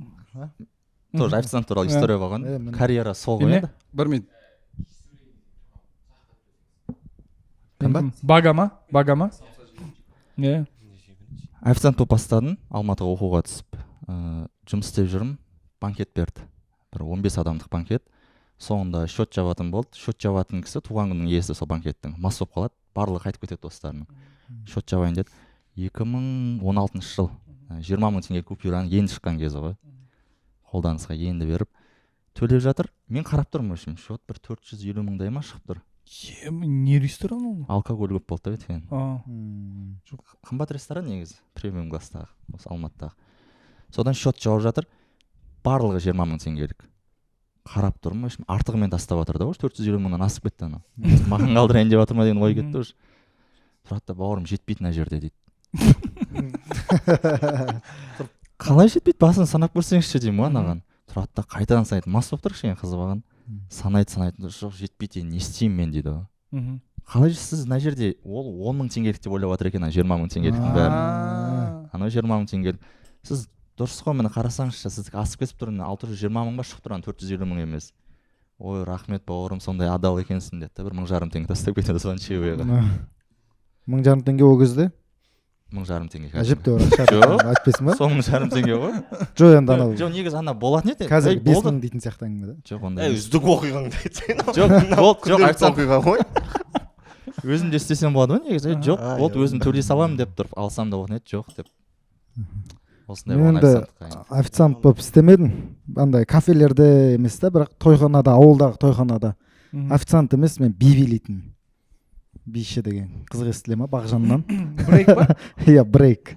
тоже официант туралы история болған. Карьера сол ғой еді. Бір минут. Багама? Не. Официант болып бастадым, Алматыға оқуға түсіп, жұмыс істеп жүрмін, банкет берді. Бір 15 адамдық банкет. Соңында счет жабатын болды. Счет жабатын кісі туған күннің иесі сол банкеттің. Мас болып қалады, барлығы қайтып кетеді достарының. Счет жабайын деді. 2016 жыл 20 мың теңге купюраны енді шыққан кезі ғой. Қолданысқа енді беріп төлеп жатыр. Мен қарап тұрмын, счет бір 450 мыңдай ма шығып тұр. Не ресторан ол? Алкоголь көп болды да өткен. Қымбат ресторан негізі, премиум класстағы, осы Алматыдағы. Содан счет жауып жатыр, барлығы 20 мың теңгелік. Қарап тұрмын, артығымен тастап жатыр да, 450 мыңнан асып кетті ана. Маған қалдырайын деп жатыр ма деген ой кетті. Тұрады да, бауырым жетпейді мына жерде дейді. Қалай жетпейді, басын санап көрсеңізші деймін ғой анаған. Тұрады да қайтадан санайды, мас болып тұр кішкене қызы баған. Санайды, жоқ жетпейді, не істеймін мен дейді ғой. Қалай сіз мына жерде ол 10 мың теңгелік деп ойлап жатыр екен, 20 мың теңгеліктің бәрі. Анау 20 мың теңгелік. Сіз дұрыс қой, мені қарасаңызшы, сіздікі асып кетіп тұр, 620 мың ба шығып тұрған, 450 мың емес. Ой, рахмет бауырым, сондай адал екенсің деді. Бір 1500 теңге тастап кетеді соған чебеға. 1500 теңге ол кезде? 1500 теңге. Әжептәуір ақша айтпайсың ба? Сол 1500 теңге ғой. Жоқ, енді анау. Жоқ, негізі ана болатын еді. Қазір 5000 дейтін сияқты әңгіме да. Жоқ, ондай. Үздік оқиғаңды айтсайын. Жоқ, оқиға ғой. Өзім де істесем болады ғой негізі. Жоқ, болды, өзім төлей саламын деп тұрып алсам да болатын еді, жоқ деп. Осындай болған официант. Официант болып істемедім. Андай кафелерде емес та, бірақ тойханада, ауылдағы тойханада. Официант емес, мен би билейтін. Биші деген қызық естіле ма Бағжаннан? Брейк па? Иә, брейк.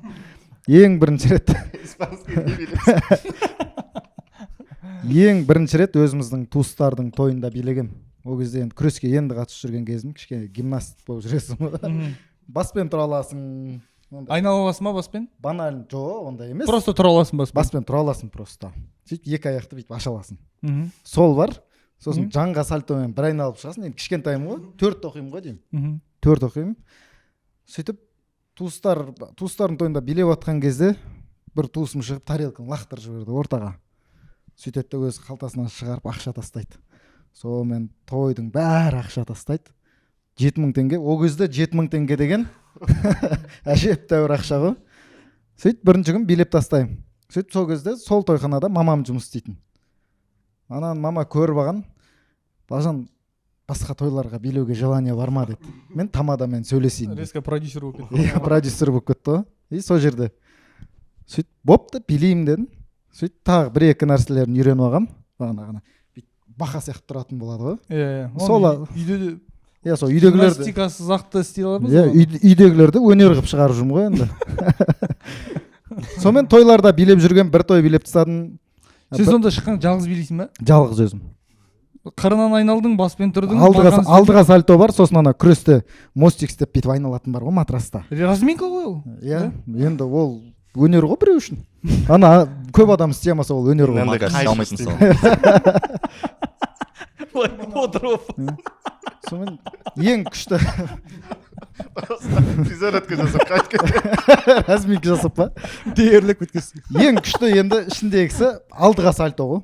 Ең бірінші рет. Ең бірінші рет өзіміздің туыстардың тойында билеген. Ол кезде енді күреске енді қатысып жүрген кезім, кішкене гимнаст болып жүресің. Баспен тұра аласың. Айнала аласың ба баспен? Банально, жоқ, ондай емес. Просто тұра аласың баспен. Баспен тұра аласың просто. Сөйтіп екі аяқты бүйтіп аша аласың. Сол бар. Сосын жанға сальтомен бір айналып шығасың. Енді кішкентайым ғой, 4 оқимын ғой деймін. 4 оқимын. Сөйтіп туыстардың тойында билеп жатқан кезде бір туысым шығып тарелканы лақтырып жіберді ортаға. Сөйтеді де өз қалтасынан шығарып ақша тастайды. Сонымен тойдың бәрі ақша тастайды. 7000 теңге. Ол кезде 7000 теңге деген әжептәуір ақша ғой. Сөйтіп бірінші күн билеп тастаймын. Сөйтіп сол кезде сол тойханада мамам жұмыс істейтін. Анан мама көріп алған, Бағжан басқа тойларға билеуге желание бар ма деді. Мен тамадамен сөйлесейін. Резко продюсер болып кетті. Продюсер болып кетті ғой. И сол жерде сөйтіп бопты, билеймін дедім. Сөйтіп тағы бір-екі нәрселерін үйреніп алғам. Бағана бақа сияқты тұратын болады ғой. Иә. Сол үйде де иә сол үйдегілерді гимнастикасы зақты істей аламыз иә үйдегілерді өнер қылып шығарып жүрмін ғой енді сонымен тойларда билеп жүрген бір той билеп тастадым сен сонда шыққан жалғыз билейсің ба жалғыз өзім қырынан айналдың баспен тұрдың алдыға сальто бар сосын ана күресте мостик істеп бүйтіп айналатын бар ғой матраста разминка ғой ол иә енді ол өнер ғой біреу үшін ана көп адам істей алмаса ол өнер ғой сонымен ең күшті физзарядка жасап қайтып разминка жасап па дерлік өткізсің ең күшті енді ішіндегісі алдыға сальто ғой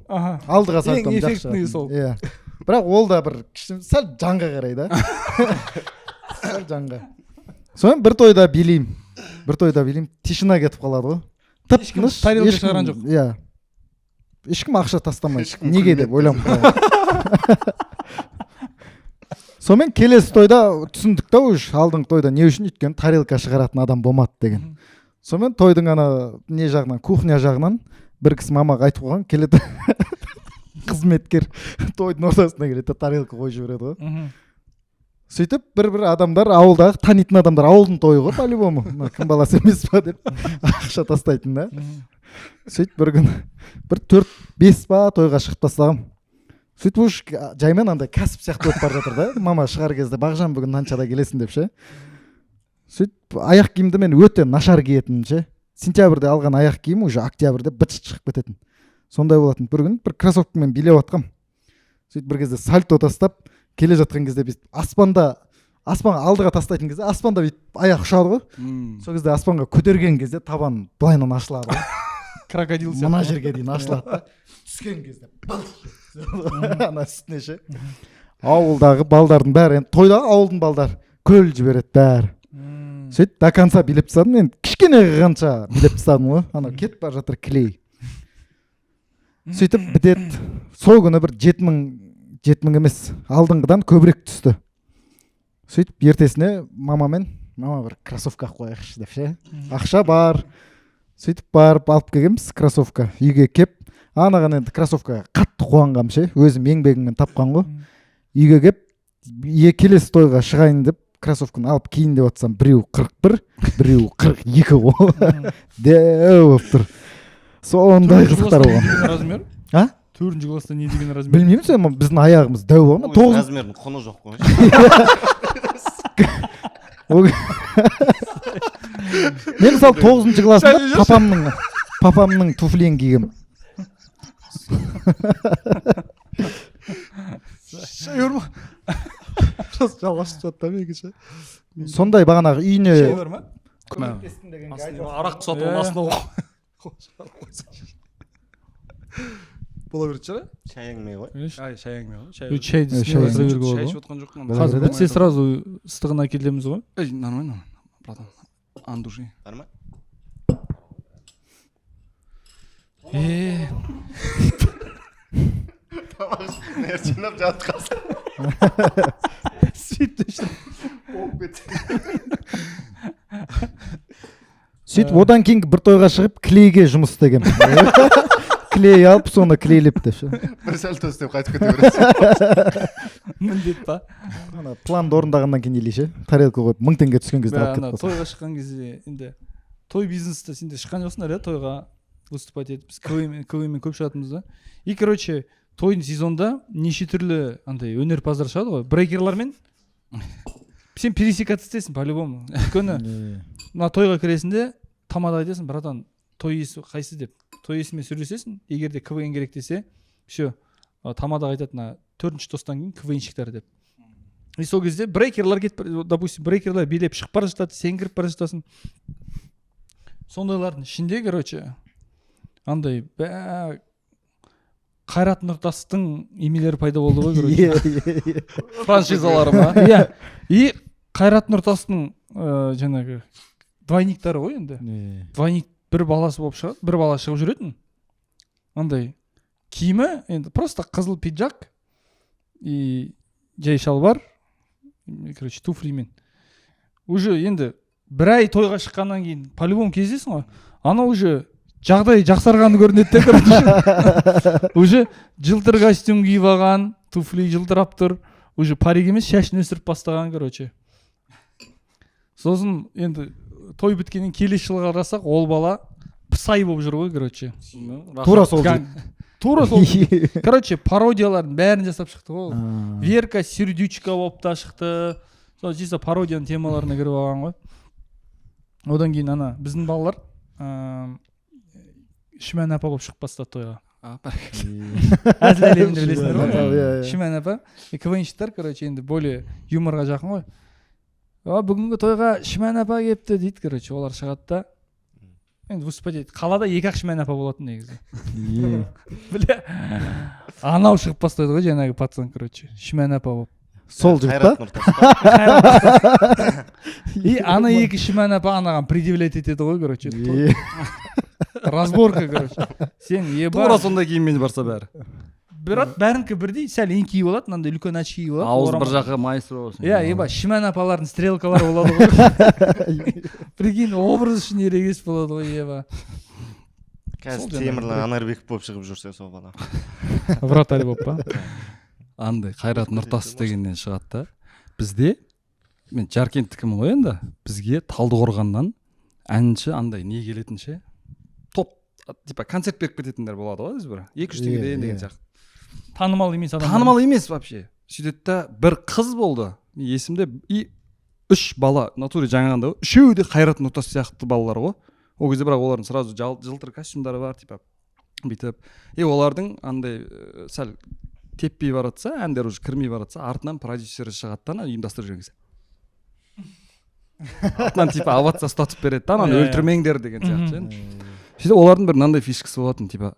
алдыға сальто ең эффектный сол иә бірақ ол да бір сәл жанға қарай да сәл жанға сонымен бір тойда билеймін тишина кетіп қалады ғой тып тыныш тарелка шығарған жоқ иә ешкім ақша тастамайды неге деп ойланып қаламын сонымен келесі тойда түсіндік та уже алдыңғы тойда не үшін өйткені тарелка шығаратын адам болмады деген сонымен тойдың ана не жағынан кухня жағынан бір кісі мамаға айтып қойған келеді қызметкер тойдың ортасына келеді тарелка қойып жібереді ғой сөйтіп бір адамдар ауылдағы танитын адамдар ауылдың тойы ғой по-любому кім баласы емес па деп ақша тастайтын да сөйтіп бір күні бір 4-5 па тойға шығып тастағанмын сөйтіп уж жаймен андай кәсіп сияқты болып бара жатыр да мама шығар кезде бағжан бүгін мынаншада келесің деп ше сөйтіп аяқ киімді мен өте нашар киетінмін ше сентябрьде алған аяқ киім уже октябрьде быт шыт шығып кететін сондай болатын бір күні бір кроссовкамен билеп жатқанмын сөйтіп бір кезде сальто тастап келе жатқан кезде бүйтіп аспанға алдыға тастайтын кезде аспанда бүйтіп аяқ ұшады ғой сол кезде аспанға көтерген кезде табан былайынан ашылады ғой крокодил мына жерге дейін ашылады да түскен кезде ана үстіне ше ауылдағы балдардың бәрі енді тойдағы ауылдың балдары күліп жібереді бәрі сөйтіп до конца билеп тастадым енді кішкене қанша билеп тастадым ғой анау кетіп бара жатыр клей сөйтіп бітеді сол күні бір 7 мың емес алдыңғыдан көбірек түсті сөйтіп ертесіне мама бір кроссовка алып қояйықшы деп ше ақша бар сөйтіп барып алып келгенбіз кроссовка үйге кеп анаған енді кроссовкаға қатты қуанғанмын ше өзім еңбегіммен тапқан ғой үйге кеп келесі тойға шығайын деп кроссовканы алып киейін деп жатсам біреу 41 біреу 42 ғой дәу болып тұр сондай қызықтар болған размер 4-ші класста не деген размер білмеймін сен біздің аяғымыз дәу ғой ма 9 размердің құны жоқ қой мен мысалы 9-ші классында папамның туфлиін кигенмін сондай бағанағы үйіне шай бар ма арақ сатып астына бола беретін шығар шай әңгіме ғой шай әңгіме ғой шайды істеп шай ішіп отқан жоқпын қазір бітсе сразу ыстығын әкелеміз ғой нормально братан от души бар ма тамақ жинап жатып қалса сөйтіп одан кейін бір тойға шығып клейге жұмыс істегенмін клей алып соны клейлеп деп ше бір сальто істеп қайтып кете бересің міндет па ана планды орындағаннан кейін или ше тарелка қойып 1000 теңге түскен кезде алып кетіп тойға шыққан кезде енді той бизнесте сендер шыққан жоқсыңдар иә тойға выступать етіп біз КВМ көп шығатынбыз да и короче тойдың сезонда неше түрлі андай өнерпаздар шығады ғой брейкерлармен сен пересекаться етесің по-любому өйткені мына тойға кіресің тамада айтасың братан той иесі қайсы деп той иесімен сөйлесесің егер де КВН керек десе все тамадаға айтады 4-ші тосттан кейін КВНщиктер деп и сол кезде брейкерлар допустим брейкерлар билеп шығып бара жатады сен кіріп бара жатасың сондайлардың ішінде короче андай Қайрат Нұртастың емелері пайда болды ғой короче франшизалары ма иә и Қайрат Нұртастың жаңағы двойниктары ғой енді двойник бір баласы болып шығады бір бала шығып жүретін андай киімі енді просто қызыл пиджак и жай шалбар короче туфлимен уже енді бір ай тойға шыққаннан кейін по-любому кездесің ғой ана уже жағдай жақсарғаны көрінеді де короче уже жылтыр костюм киіп алған туфли жылтырап тұр уже парик емес шашын өсіріп бастаған короче. Сосын енді той біткеннен келесі жылға қарасақ ол бала псай болып жүр ғой короче. Тура сол Тура сол. Короче, пародиялардың бәрін жасап шықты ғой. Верка Сердючка болып та шықты. Сол чисто пародияның темаларына кіріп алған ғой. Одан кейін ана біздің балалар Шиман апа болып шығып бастады тойға. Әзіл әлемінде білесіңдер ғой. Шиман апа КВНщиктер, короче, енді более юморға жақын ғой. Бүгінгі тойға Шиман апа келіпті дейді, короче, олар шығады да. Енді выступать етеді. Қалада 2-ақ Шиман апа болатын негізі. Бля. Анау шығып бастайды ғой жаңағы пацан, короче. Шиман апа болып. Сол жігіт па? И ана 2 Шиман апа анаған предъявлять етеді ғой, короче. Разборка, короче. Сен еба. Тура сондай киіммен барса бәрі. Бірақ бәрінікі бірдей, сәл еңкейіп болады, мынандай үлкен очки болады. Ауыз бір жаққа майыстро болсын. Иә, еба, Шиман апалардың стрелкалары болады ғой. Прикинь, образ үшін ерегес болады ғой, еба. Қазір Темірлан Анарбеков болып шығып жүрсе сол бала. Вратарь болып па? Андай Қайрат Нұртас дегеннен шығады да. Бізде, мен Жаркенттікімін ғой енді, бізге Талдықорғаннан әнші андай не келетінше, топ, типа концерт беріп кететіндер болады ғой, біз бір 2-3 теңгеден деген сияқты. Танымал емес адам. Танымал емес вообще. Сөйтеді да бір қыз болды. Есімде 3 бала, натуре жаңағанда ғой. Үшеуі де Қайрат Нұртас сияқты балалар ғой. Ол кезде бірақ олардың сразу жылтыр костюмдары бар, типа бүйтіп. Олардың андай сәл теппей баратса, әндер уже кірмей баратса, артынан продюсері шығаттан ұйымдастырып жүрген кезде. Артынан типа овация ұстатып береді да, ананы өлтірмеңдер деген сияқты. Сөйтіп олардың бір мынандай фишкасы болатын, типа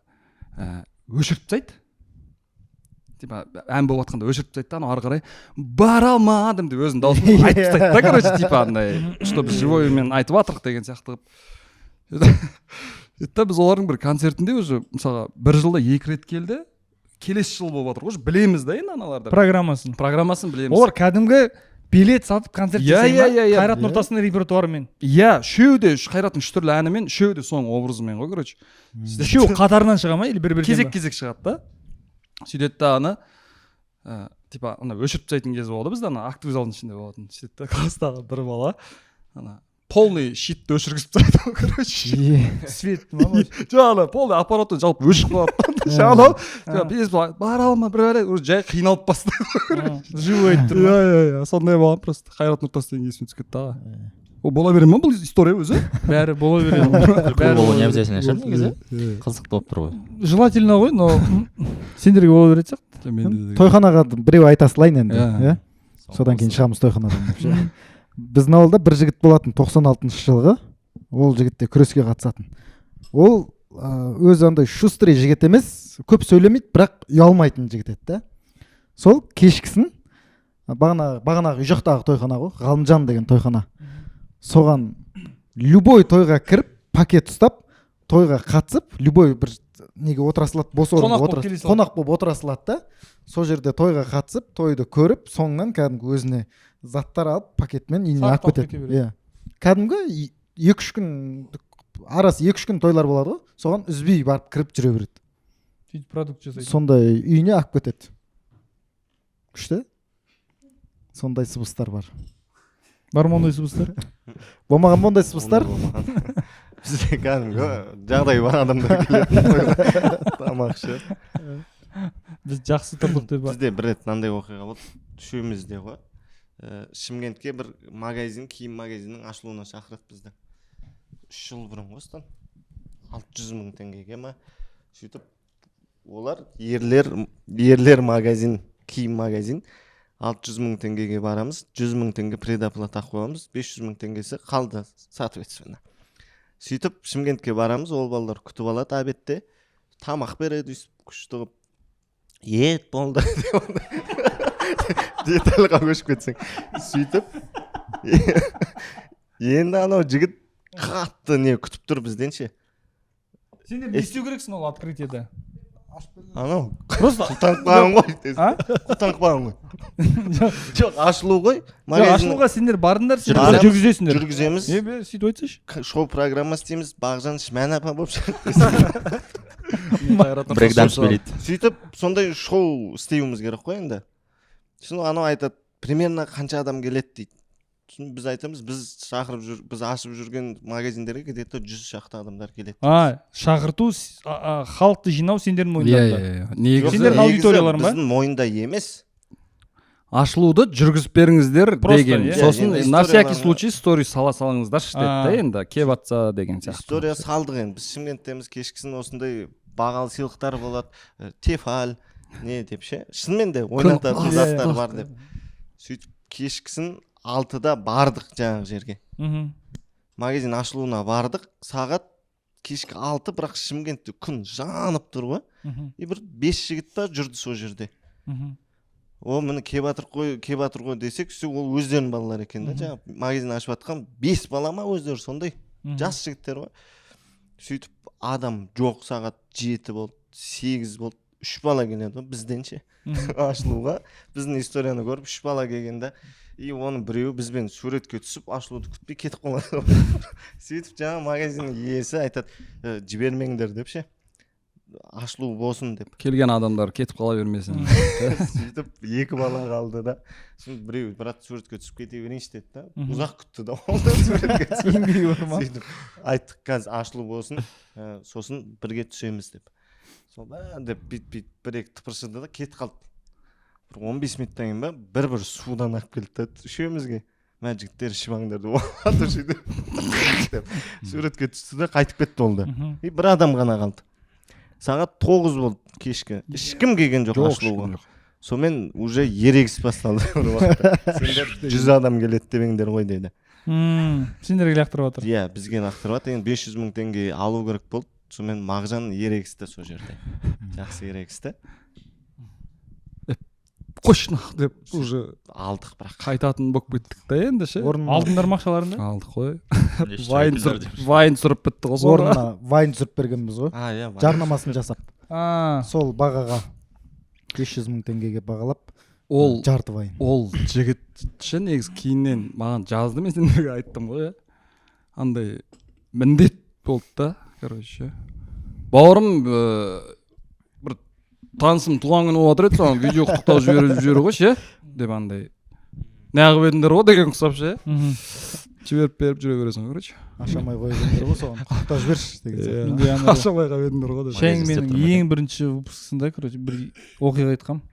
өшіріп тастайды. Типа ән болып жатқанда өшіріп тастайды да, ары қарай бара алмадым деп өзінің дауысын айтып тастайды да, короче, типа андай, что біз живоймен айтып жатырық деген сияқты. Сөйтіп біз олардың бір концертінде уже мысалға бір жылда 2 рет келді. Келесі жыл болып жатыр ғой, білеміз да енді аналарды. Программасын білеміз. Олар кәдімгі билет сатып концерт жасайды ма? Қайрат Нұртастың репертуарымен. Иә, үшеуі де Қайраттың 3 түрлі әнімен, үшеуі де соның образымен ғой, короче. Үшеуі қатарынан шыға ма или бір-бірден? Кезек-кезек шығады да. Сөйтеді да аны типа ана өшіріп тастайтын кез болды бізде, ана актовый залдың ішінде болатын. Сөйтеді да класстағы бір бала ана полный щитті өшіргізіп тастайды, короче. Свет ма? Жаңағы полный аппаратты жалпы өшіп қалады. Жаңағы бара алма бір уже жай қиналып бастайды. Живой айтып тұр. Иә, сондай болған просто. Қайрат Нұртас деген есіме түсіп кетті аға. Ол бола бере ма бұл история өзі? Бәрі бола береді. Күлкі болу не обязательно шығар негізі. Қызық болып тұр ғой. Желательно ғой, но сендерге бола береді сияқты. Тойханаға біреу айта салайын енді. Содан кейін шығамыз тойханадан. Біздің ауылда бір жігіт болатын 96 жылғы. Ол жігітте күреске қатысатын. Ол өзі андай шустрый жігіт емес, көп сөйлемейді, бірақ ұялмайтын жігіт еді. Сол кешкісін бағанағы үй жақтағы тойхана ғой, Ғалымжан деген тойхана. Соған любой тойға кіріп, пакет ұстап, тойға қатысып, любой бір неге отырасылады, бос орынға қонақ болып отырасылады да. Сол жерде тойға қатысып, тойды көріп, соңынан кәдімгі өзіне заттар алып, пакетмен үйіне алып кетеді. Кәдімгі 2-3 күн арасы 2-3 күн тойлар болады ғой, соған үзбей барып кіріп жүре береді. Сөйтіп продукт жасайды. Сондай үйіне алып кетеді. Күшті? Сондай сыбыстар бар. Бар ма ондай сыбыстар? Болмаған ма ондай сыбыстар? Бізде кәдімгі жағдай бар адамдар келетін тамақ ішіп. Біз жақсы тұрдық деп. Бізде бір рет мынандай оқиға болды. Үшеумізде ғой. Шымкентке бір магазин, киім магазинінің ашылуына шақырады бізді. 3 жыл бұрын қостан 600 000 теңгеге ма. Сөйтіп олар ерлер магазин, киім магазин 600 000 теңгеге барамыз, 100 000 теңге предоплата қоямыз, 500 000 теңгесі қалды соответственно. Сөйтіп Шымкентке барамыз, ол балалар күтіп алады обедте, тамақ береді, күшті қылып. Ет болды детальға көшіп кетсең. Сөйтіп енді анау жігіт қатты не күтіп тұр бізден ше. Сендер не істеу керексің ол открытиеда? Анау просто құлтанып қалған ғой. Құлтанып қалған ғой. Жоқ, ашылу ғой. Ашылуға сендер бардыңдар, сендер жүргізесіңдер. Жүргіземіз. Сөйтіп айтсайшы. Шоу программа істейміз, Бағжан Шиман апа болып шығады. Брейкданс билейді. Сөйтіп сондай шоу істеуіміз керек қой енді. сосын анау айтады примерно қанша адам келеді дейді. Сосын біз айтамыз біз ашып жүрген магазиндерге где-то 100 шақты адамдар келеді. Шақырту халықты жинау сендердің мойындарыңда. Негізі Сендердің аудиторияларың ба? Біздің мойында емес. ашылуды жүргізіп беріңіздер деген. иә. Сосын Енді на всякий историяларға- случай сторис сала салыңыздаршы деді да енді кеп атса деген сияқты. История салдық енді. Біз Шымкенттеміз, кешкісін осындай бағалы сыйлықтар болады. Тефаль, не деп ше. Шынымен де ойнататын заттар бар деп. Сөйтіп кешкісін 6-да бардық жаңағы жерге. Магазин ашылуына бардық. Сағат кешкі 6, бірақ Шымкентте күн жанып тұр ғой. И бір 5 жігіт та жүрді сол жерде. О, міне кебатыр ғой десек, ол өздерінің балалары екен да. Жаңағы магазин ашып жатқан 5 бала ма өздері сондай. Жас жігіттер ғой. Сөйтіп адам жоқ, сағат 7 болды, 8 болды. 3 бала келеді ғой бізден ше. Ашылуға біздің историяны көріп 3 бала келгенде, и оның біреуі бізбен суретке түсіп ашылуды күтпей кетіп қалады. Сөйтіп жаңағы магазиннің иесі айтады, жібермеңдер деп ше. Ашылу болсын деп. Келген адамдар кетіп қала бермесін. Сөйтіп 2 бала қалды да. Сосын біреу брат суретке түсіп кете берейінші деді да. Ұзақ күтті да. Суретке сөйтіп айттық қазір ашылу болсын, сосын бірге түсеміз деп. Сол деп бит 1-2 тыпыршыды да кетіп қалды. 15 минуттан кейін ба бір судан алып келді да үшеумізге. Мә жігіттер ішіп деп. Суретке түсті да қайтып кетті олды. И бір адам ғана қалды. Сағат 9 болды кешкі. Ешкім келген жоқ ашылуға. Сонымен уже ерегіс басталды бір уақытта. Сендер 100 адам келеді демеңдер ғой деді. Сендерге лақтырып жатыр. Иә, бізге лақтырып жатыр. Енді 500 мың теңге алу керек болды. Сонымен Мағжан ерегісті сол жерде. Жақсы ерегісті. Қойшы деп уже алдық бірақ. Қайтатын болып кеттік та енді ше. Алдыңдар ма ақшаларыңды? Алдық қой. Вайн түсіріп бітті ғой. Орнына вайн түсіріп бергенбіз ғой. Иә. Жарнамасын жасап. Сол бағаға 500 мың теңгеге бағалап. Ол жарты вайн. Ол жігіт ше негізі кейіннен маған жазды, мен сендерге айттым ғой. Андай міндет болды да, короче. Бауырым бір танысым туған күні болып жатыр еді, соған видео құттықтау жіберу ғой ше, деп андай неғып едіңдер ғой деген құсап ше. Жіберіп беріп жүре бересің, короче. Ашамай қойып едіңдер ғой, соған құттықтау жіберші деген. Ашамай қойып едіңдер ғой. Шәйің менің ең бірінші выпускысында, короче, бір оқиға айтқам.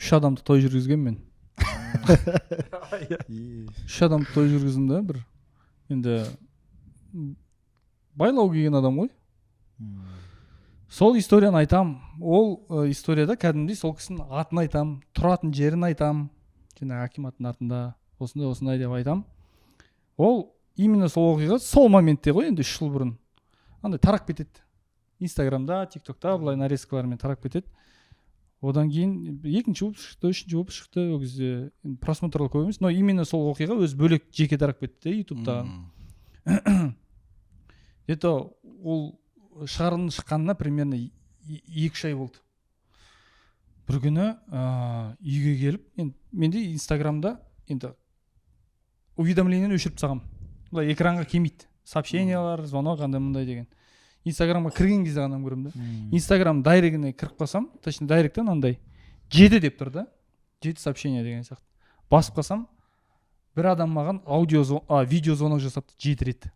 3 адамды той жүргізген мен. 3 адамды той жүргіздім да, бір енді байлау келген адам ғой. Сол историяны айтам. Ол историяда кәдімгідей сол кісінің атын айтам, тұратын жерін айтам. Жаңағы акиматтың артында осындай деп айтам. Ол именно сол оқиға сол моментте ғой, енді 3 жыл бұрын. Андай тарап кетеді. Инстаграмда, ТикТокта былай нарезкалармен тарап кетеді. Одан кейін екінші выпуск шықты, үшінші выпуск шықты, ол кезде просмотрлар көп емес, но именно сол оқиға өз бөлек жеке тарап кетті ютубта. Это ол шығарылым шыққанына примерно 2-3 ай болды. Бір күні үйге келіп, менде инстаграмда енді уведомлениені өшіріп тастағам. Бұлай экранға келмейді. Сообщениялар, звонок, андай мындай деген. Инстаграмға кірген кезде ғана көремін да. Инстаграм дайрегіне кіріп қалсам, точно дайректен андай 7 деп тұр да. 7 сообщение деген сияқты. Басып қалсам, бір адам маған видео звонок жасапты 7 рет.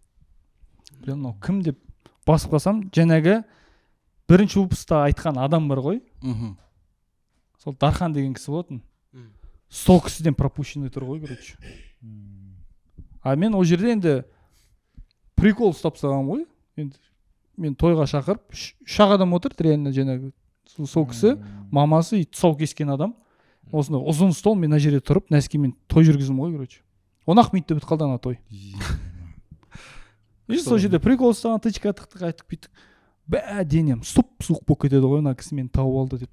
Мынау кім деп басып қалсам, жаңағы бірінші выпуста айтқан адам бар ғой. Сол Дархан деген кісі болатын. Сол кісіден пропущенный тұр ғой, короче. А мен ол жерде енді прикол ұстап тастағам ғой. Енді мен тойға шақырып, 3 адам отырды реально жаңағы. Сол кісі, мамасы тұсау кескен адам. Осындай ұзын стол, мен ана жерде тұрып, нәскемен той жүргіздім ғой, короче. 10 минутта бітіп қалды ана той. И сол жерде прикол ұстаған, тычка тықтық, айттық бүйттік. Бә денем суық болып кетеді ғой, ана кісі мені тауып алды деп.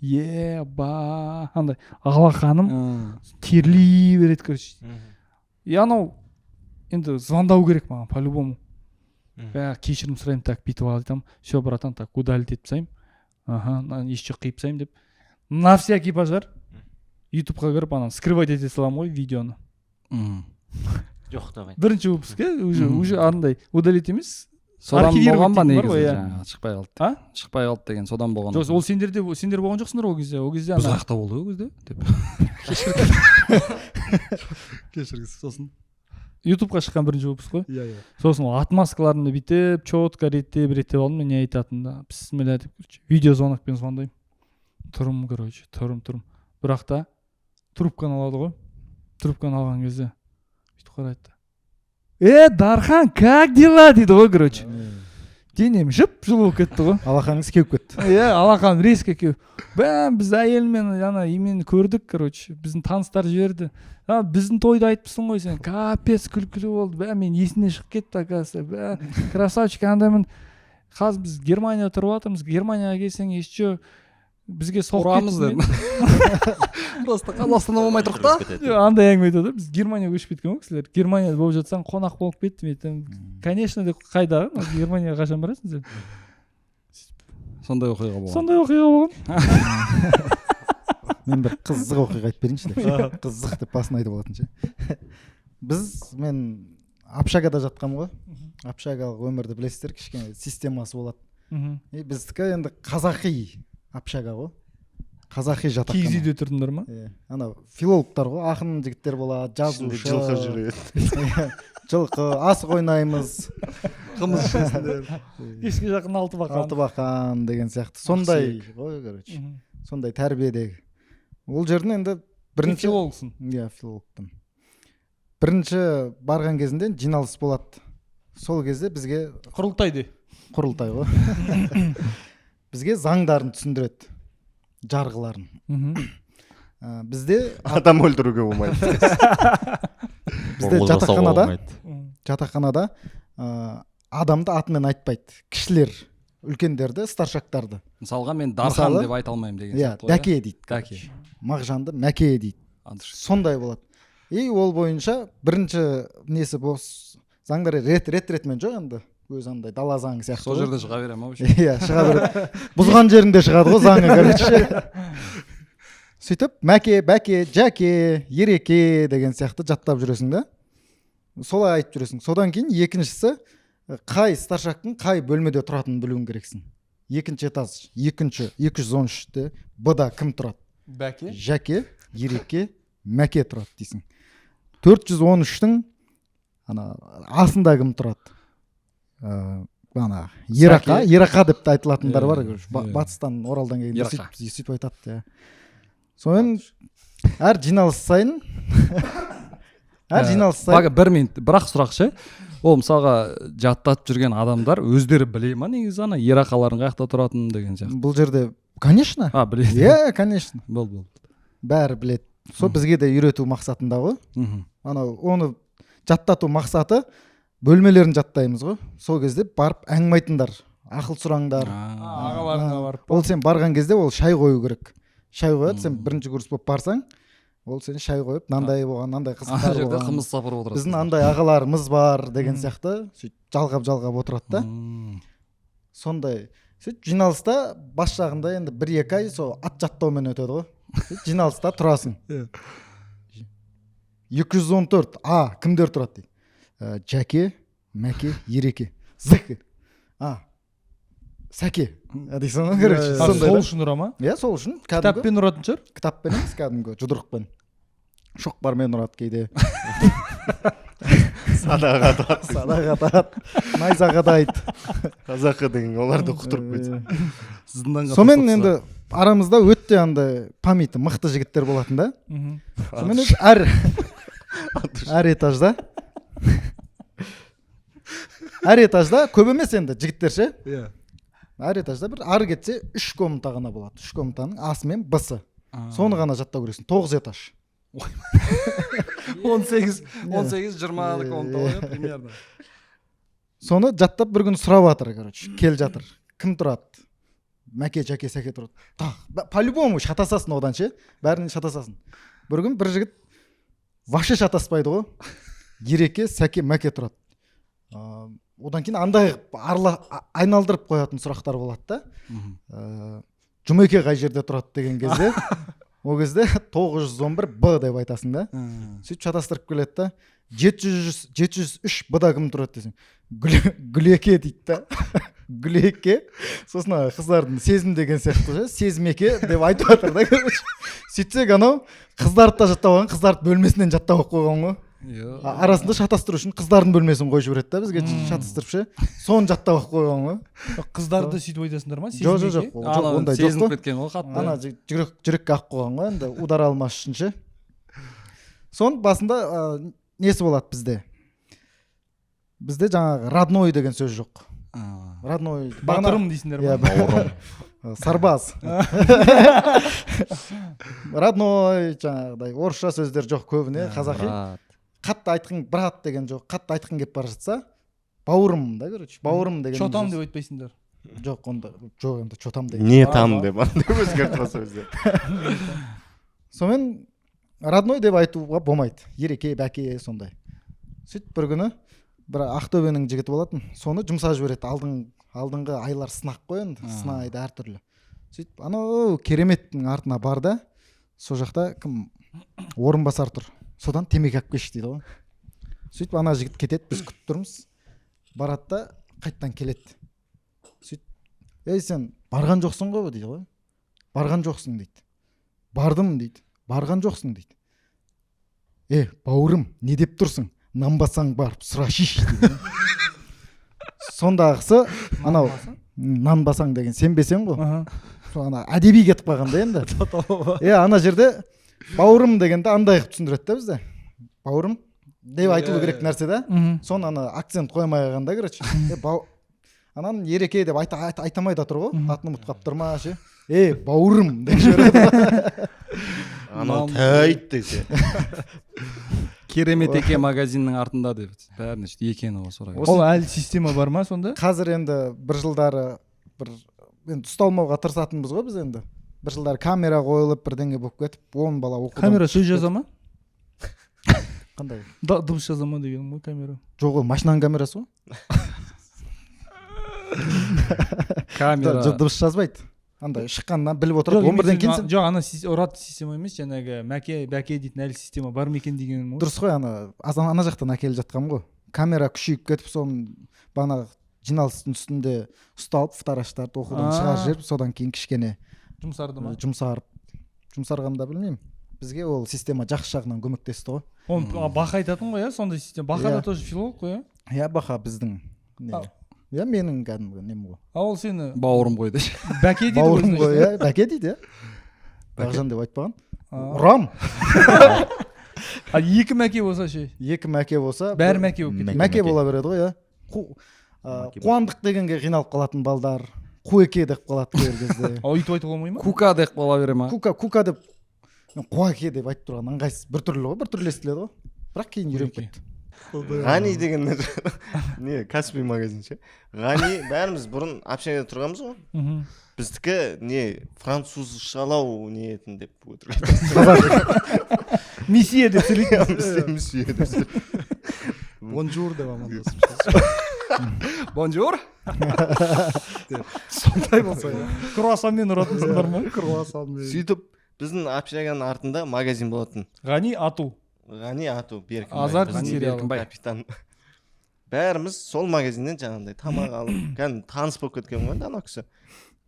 Еба, андай алақаным терлей береді, короче. И анау енді звондау керек маған по-любому. Бә кешірім сұраймын, так бүйтіп ал айтам. Все, братан, так удалить етіп тастаймын. Еш жоқ қиып тастаймын деп. На всякий пожар ютубқа кіріп ананы скрывать ете саламын ғой видеоны. Жоқ давай. Бірінші выпуск, уже андай удалить емес, содан Архивировать болған ба дейтін бар негізі ғой, иә. жаңағы шықпай қалды А? шықпай қалды деген содан болған жоқ ол сендер болған жоқсыңдар ол кезде біз ана жақта болды ол кезде деп кешіріңіз сосын ютубқа шыққан бірінші выпуск қой иә иә сосын ол отмазкаларымды бүйтіп четко реттеп алдым мен не айтатынымды да бісміллә деп короче видеозвонокпен звондаймын тұрым короче тұрым бірақ та трубканы алады ғой трубканы алған кезде бүйтіп қарайды да Дархан как дела дейді ғой короче денем жып жылы болып кетті ғой алақаныңыз кеуіп кетті иә алақаным резко кеуіп біз әйелмен ана именно көрдік короче біздің таныстар жіберді біздің тойды айтыпсың ғой сен капец күлкілі болды мен есімнен шығып кетті оказывается красавчик андаймын қазір біз Германияда тұрып жатырмыз Германияға келсең еще бізге ұрамыз дедім просто қазақстанда болмай тұрық та андай әңгіме айтады біз Германияға көшіп кеткен ғой кісілер Германияда болып жатсаң қонақ болып кеттім айтамын конечно деп қайда Германияға қашан барасың сен сондай оқиға болған болған мен бір қызық оқиға айтып берейінші деп қызық деп басын айтып алатын ше мен общагада жатқанмын ғой общагалық өмірді білесіздер кішкене системасы болады біздікі енді қазақи общага ғой қазақи жатақхана киіз үйде тұрдыңдар ма анау филологтар ғой ақын жігіттер болады жазушы жылқы жүреді жылқы асық ойнаймыз қымыз ішесіңдер кешке жақын алтыбақан деген сияқты сондай ғой короче сондай тәрбиедегі ол жерден енді бірінші филологсың иә филологпын бірінші барған кезінде жиналыс болады сол кезде бізге құрылтай ғой бізге заңдарын түсіндіреді жарғыларын бізде адам өлтіруге болмайды бізде жатақханада адамды атымен айтпайды кішілер үлкендерді старшактарды мысалға мен Дархан деп айта алмаймын деген иә дәке дейді мағжанды мәке дейді сондай болады и ол бойынша бірінші несі заңдар ретімен жоқ енді өзі андай дала заңы сияқты сол жерде шыға бере ма иә шыға береді бұзған жеріңде шығады ғой заңы короче сөйтіп мәке бәке жәке ереке деген сияқты жаттап жүресің да солай айтып жүресің содан кейін екіншісі қай старшактың қай бөлмеде тұратынын білуің керексің екінші этаж 213-те б-да кім тұрады бәке жәке ереке мәке тұрады дейсің 413-тің ана асында кім тұрады ана ерақа деп айтылатындар бар батыстан оралдан келгенде сөйтіп айтады сонымен әр жиналыс сайын бір минут бірақ сұрақ ше ол мысалға жаттатып жүрген адамдар өздері біле ма негізі ана ерақалардың қай жақта тұратынын деген сияқты бұл жерде конечно біледі иә конечно болды бәрі біледі сол бізге де үйрету мақсатында ғой анау оны жаттату мақсаты бөлмелерін жаттаймыз ғой сол кезде барып әңгіме айтыңдар ақыл сұраңдар ағаларыңа барып ол сен барған кезде ол шай қою керек шай қояды сен бірінші курс болып барсаң ол сен шай қойып мынандай болған мынандай қызықтар болған қымыз сапырып отырады біздің андай ағаларымыз бар деген сияқты сөйтіп жалғап отырады да сондай сөйтіп жиналыста бас жағында енді 1-2 ай сол ат жаттаумен өтеді ғой жиналыста тұрасың 214 кімдер тұрады дейді жәке мәке ереке зәке сәке дейсің ғой короче сол үшін ұра ма иә сол үшін кітаппен ұратын шығар кітаппен емес кәдімгі жұдырықпен шоқпармен ұрады кейде садаға атады найзаға дайды қазақы деген оларды құтырып кетсін сонымен енді арамызда өте андай памяті мықты жігіттер болатын да сонымен әр этажда көп емес енді жігіттер ше әр этажда бір ары кетсе 3 комната ғана болады 3 комнатаның асы мен б-сы соны ғана жаттау керексің 9 этаж 18-20 комната ғой примерно соны жаттап бір күні сұрап жатыр короче келе жатыр кім тұрады мәке жәке сәке тұрады по-любому шатасасың одан ше бәрінен шатасасың бір күн бір жігіт вообще шатаспайды ғой ереке сәке мәке тұрады одан кейін андай айналдырып қоятын сұрақтар болады да жұмеке қай жерде тұрады деген кезде ол кезде 911 б деп айтасың да сөйтіп шатастырып келеді да $703 быда кім тұрады десең, Гүлеке дейді да. Гүлеке. Сосын қыздардың сезім деген сияқты ғой, сезімеке деп айтып жатыр да, короче. Сөйтсек анау қыздарды да жаттап алған, қыздарды бөлмесінен жаттап алып қойған ғой. Арасында шатастыру үшін қыздардың бөлмесін қойып жібереді да бізге шатастырып ше. Соны жаттап алып қойған ғой. Қыздарды сөйтіп айтасыңдар ма? Жоқ, ондай жоқ сезініп қой. кеткен ғой қатты. Ана жүрекке ақ қойған ғой, енді удар алмас үшін ше. Соның басында несі болады бізде? Бізде жаңағы родной деген сөз жоқ. Родной Батырым дейсіңдер ма? Бауырым. Сарбаз. Родной жаңағыдай орысша сөздер жоқ көбіне, қазақи. Қатты айтқың, брат деген жоқ, қатты айтқың келіп бара жатса, бауырым да, короче, бауырым деген. Чотам деп айтпайсыңдар. Жоқ, онда жоқ, енді чотам деген. Не там деп өзгертіп алса өзі. Сонымен родной деп айтуға болмайды. Ереке, бәке сондай. Сөйтіп бір күні бір Ақтөбенің жігіті болатын. Соны жұмсап жібереді. Алдыңғы айлар сынақ қой енді, сынайды әртүрлі. Сөйтіп анау кереметтің артына бар да, сол жақта кім орынбасар тұр. Содан темекі алып келші дейді ғой. Сөйтіп ана жігіт кетеді, біз күтіп тұрмыз. Барады да қайттан келеді. Сөйтіп, ей сен барған жоқсың ғой дейді ғой. Барған жоқсың дейді. Бардым дейді. Барған жоқсың дейді. Бауырым, не деп тұрсың? Нанбасаң барып сұрашиш дейді. Сондағысы анау нанбасаң деген сенбесең ғой. Ана әдеби кетіп қалғанда енді. Ана жерде бауырым дегенде андай қылып түсіндіреді да бізде. Бауырым деп айтылу керек нәрсе да. Соны ана акцент қоймай қалғанда, короче. Анан ереке деп айтамай да тұр ғой. Атын ұмытып қалып тұр ма ше. Бауырым деп жібереді. Анау тәйт десе. Керемет еке магазиннің артында деп бәріне екені ғой сұрай. Ол әлі система бар ма сонда? Қазір енді бір жылдары енді ұсталмауға тырысатынбыз ғой біз енді. Бір жылдары камера қойылып бірдеңе болып кетіп, 10 бала оқудан. Камера сөз жаза ма? Қандай? Дыбыс жаза ма дегенім ғой камера. Жоқ, ол машинаның камерасы ғой. Камера дыбыс жазбайды. Андай шыққаннан біліп отырады, 11-ден кейін. Жоқ, ана ұрат система емес, жаңағы мәке, бәке дейтін әлі система бар ма екен дегенім ғой. Дұрыс қой, ана жақтан әкеліп жатқан ғой. Камера күшейіп кетіп, соны бағана жиналыстың үстінде ұсталып, фотораштарды оқудан шығарып жіберіп, содан кейін кішкене жұмсарды ма? Жұмсарғанда білмеймін. Бізге ол система жақсы жағынан көмектесті ғой. Оны Баха айтатын ғой, сондай система. Баха да тоже филолог қой, Баха біздің. Менің кәдімгі нем ғой. Ол сені бауырым ғой деші. Бәке дейді бауырым ғой, бәке дейді. Бағжан деп айтпаған. Ұрам. Екі мәке болса ше? Екі мәке болса, бәрі мәке болып кетеді. Мәке бола береді ғой, Қуандық дегенге қиналып қалатын балдар, Қуеке деп қалады бір кезде. Өйтіп айтуға болмай ма? Кука деп қала бере ма? Кука деп, Қуеке деп айтып тұрған ыңғайсыз, бір түрлі ғой, бір түрлі естіледі ғой. Бірақ кейін үйреніп кетті. Ғани деген не, Каспий магазин ше. Ғани бәріміз бұрын общагада тұрғанбыз ғой. Біздікі не, французшалау ниетін деп өтірік. Месье деп сөйлейді. Месье деп сөйлейді. Бонжур деп амандасып. Бонжур. Сондай болса. Круассанмен ұратынсыңдар ма? Круассанмен. Сөйтіп, біздің общаганың артында магазин болатын. Ғани Ату. Ғани Ату, Азарт сериалы. Капитан. Бәріміз сол магазиннен жаңағындай тамақ алып, кәдімгі таныс болып кеткен ғой ана кісі.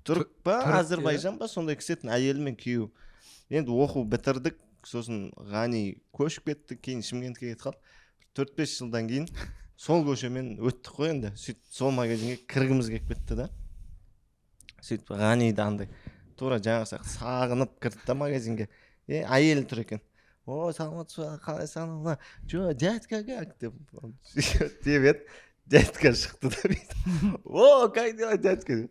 Түрік па, Әзербайжан ба, сондай кісі етін, әйелі мен күйеуі. Енді оқу бітірдік, сосын Ғани көшіп кетті, кейін Шымкентке кетіп қалды. 4-5 жылдан кейін сол көшемен өттік қой енді. Сөйтіп сол магазинге кіргіміз келіп кетті да. Сөйтіп Ғаниді андай тура жаңағы сағынып кірді да магазинге. Әйелі тұр екен. О, саламатсыз ба, қалайсың? Жо, дядька как деп еді. Дядька шықты да дейді. О, как дела, дядька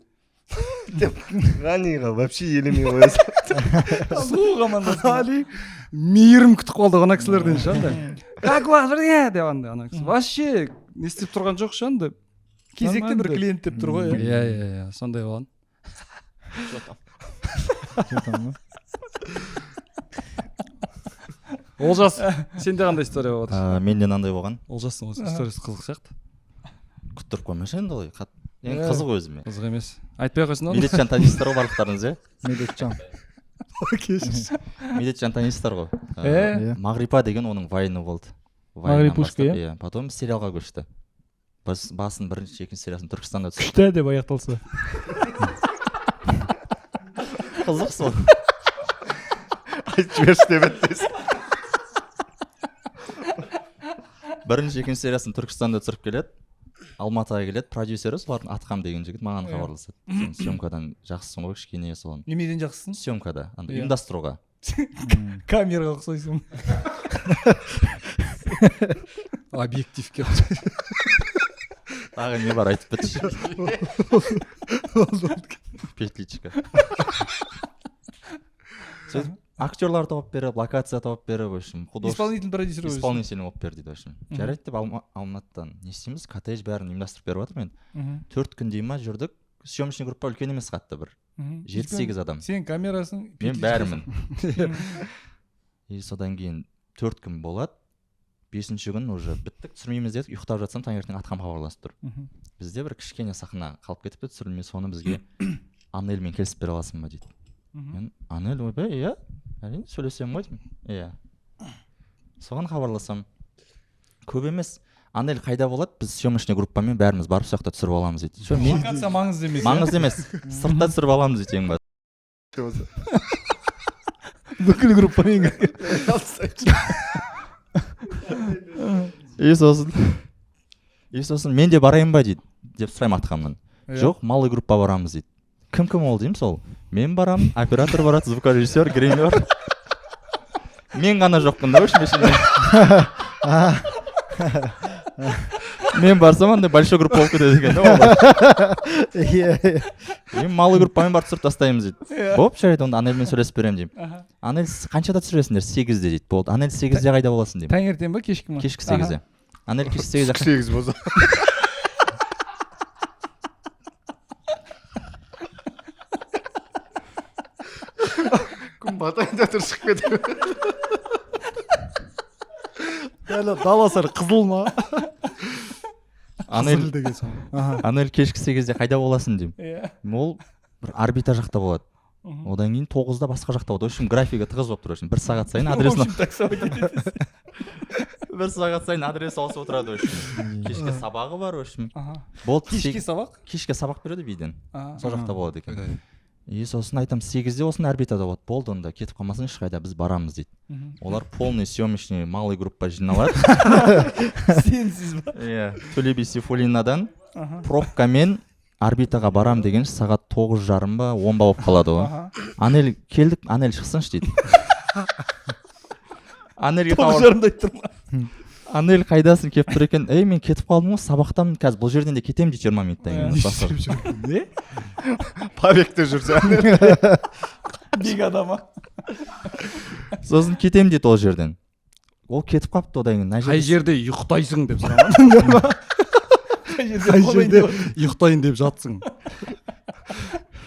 деп. Ғаниға вообще елемей қоясың. Суық амандасың. Мейірім күтіп қалды ана кісілерден шанда. Как вас, деп ана кісі. Вообще не істеп тұрған жоқ шанда. Кезекте бір клиент деп тұр ғой. Иә, сондай болған. Олжас, сенде қандай история болып отыр? Менде мынандай болған. Олжастың осы историясы қызық сияқты. Күттіріп қоймашы енді ғой. Қызық өзіме. Қызық емес. Айтпай ақ қойсын оны. Медетжан танисыздар ғой барлықтарыңыз, Медетжан. Медетжан танисыздар ғой. Мағрипа деген оның вайны болды. Магриб пушка, иә? иә, потом сериалға көшті. Басын бірінші екінші сериясын Түркістанда түсірді. Күшті деп аяқталса. Қызық сол. айтып жіберші деп еді. Бірінші екінші сериясын Түркістанда түсіріп келеді. Алматыға келеді, продюсері солардың Атқам деген жігіт маған хабарласады. Сен съемкадан жақсысың ғой, кішкене солон. Немеден жақсысың? Съемкада, Иә. ұйымдастыруға. Камераға ұқсайсың. Объективке. Тағы не бар айтып бітші. Петличка. Актерлар тауып беріп, локация тауып беріп, в общем, Исполнительный продюсер өзі. исполнительный болып берді дейді, в общем. Жарайды деп Алматыдан не істейміз, коттедж бәрін ұйымдастырып беріп жатыр мен. 4 күн дей ма жүрдік, съемочный группа үлкен емес қатты бір. 7-8 адам. Сен камерасың. Мен бәрімін. И содан кейін 4 күн болады. 5-ші күн уже біттік, түсірмейміз дедік, ұйықтап жатсам таңертең Атқам хабарласып тұр. Бізде бір кішкене сахна қалып кетіпті, түсірілмей, соны бізге Анельмен келісіп бере аласың ба дейді. Мен Анель ойбай, иә, әрине сөйлесем ғой деймін. Иә. Соған хабарласам. Көп емес. Анель қайда болады? Біз съемочный группамен бәріміз барып сояқта түсіріп аламыз дейді. Локация маңызды емес. Маңызды емес. Сыртта түсіріп аламыз дейді ең басты. Бүкіл группамен. И сосын мен де барайын ба дейді деп сұраймын Атқамнан. Жоқ, малый группа барамыз дейді. Кім ол деймін сол? Мен барамын, оператор барады, звукорежиссер, гример. Мен ғана жоқпын да, өшін. Мен барсам андай большой группа болып кетеді екен да. Мен малый группамен барып түсіріп тастаймыз дейді. Боп, жарайды, онда Анельмен сөйлесіп беремін деймін. Анель қаншада түсіресіңдер? 8-де дейді. Болды. Анель 8-де қайда боласың деймін. Таңертең ба, кешкі ма? Кешкі 8-де. Анель кешкі 8-де. 8 болса. Күн батайында тұр шығып кетеді. Даласар қызыл ма? Анель кешкі 8-де қайда боласың деймін. Ол бір орбита жақта болады. Одан кейін 9-да басқа жақта болады. В общем, графигі тығыз болып тұр. 1 сағат сайын адресін. 1 сағат сайын адрес ауысып отырады. Кешке сабағы бар. Кешке сабақ? Кешке сабақ береді виден. Сол жақта болады екен. И сосын айтам, 8-де осыны орбитада болады. Болды, онда кетіп қалмасын, ешқайда біз барамыз дейді. Олар полный съемочный малый группа жиналады. Сенсіз ба? Иә, Төле би Сейфуллинадан пробкамен орбитаға барам деген сағат 9:30 ба 10 ба болып қалады ғой. Анель келдік, Анель шықсыншы дейді. Анельге 9:30-да айтып тұрмын. Анель қайдасың келіп тұр екен. Ей, мен кетіп қалдым ғой, сабақтамын, қазір бұл жерден де кетемін дейді 20 минуттан кейін. Не? Побегте жүрсе. Биг адама. Сосын кетемін дейді ол жерден. Ол кетіп қапты одан кейін. Қай жерде ұйықтайсың деп сұрамадың? Қай жерде ұйықтайын деп жатсың?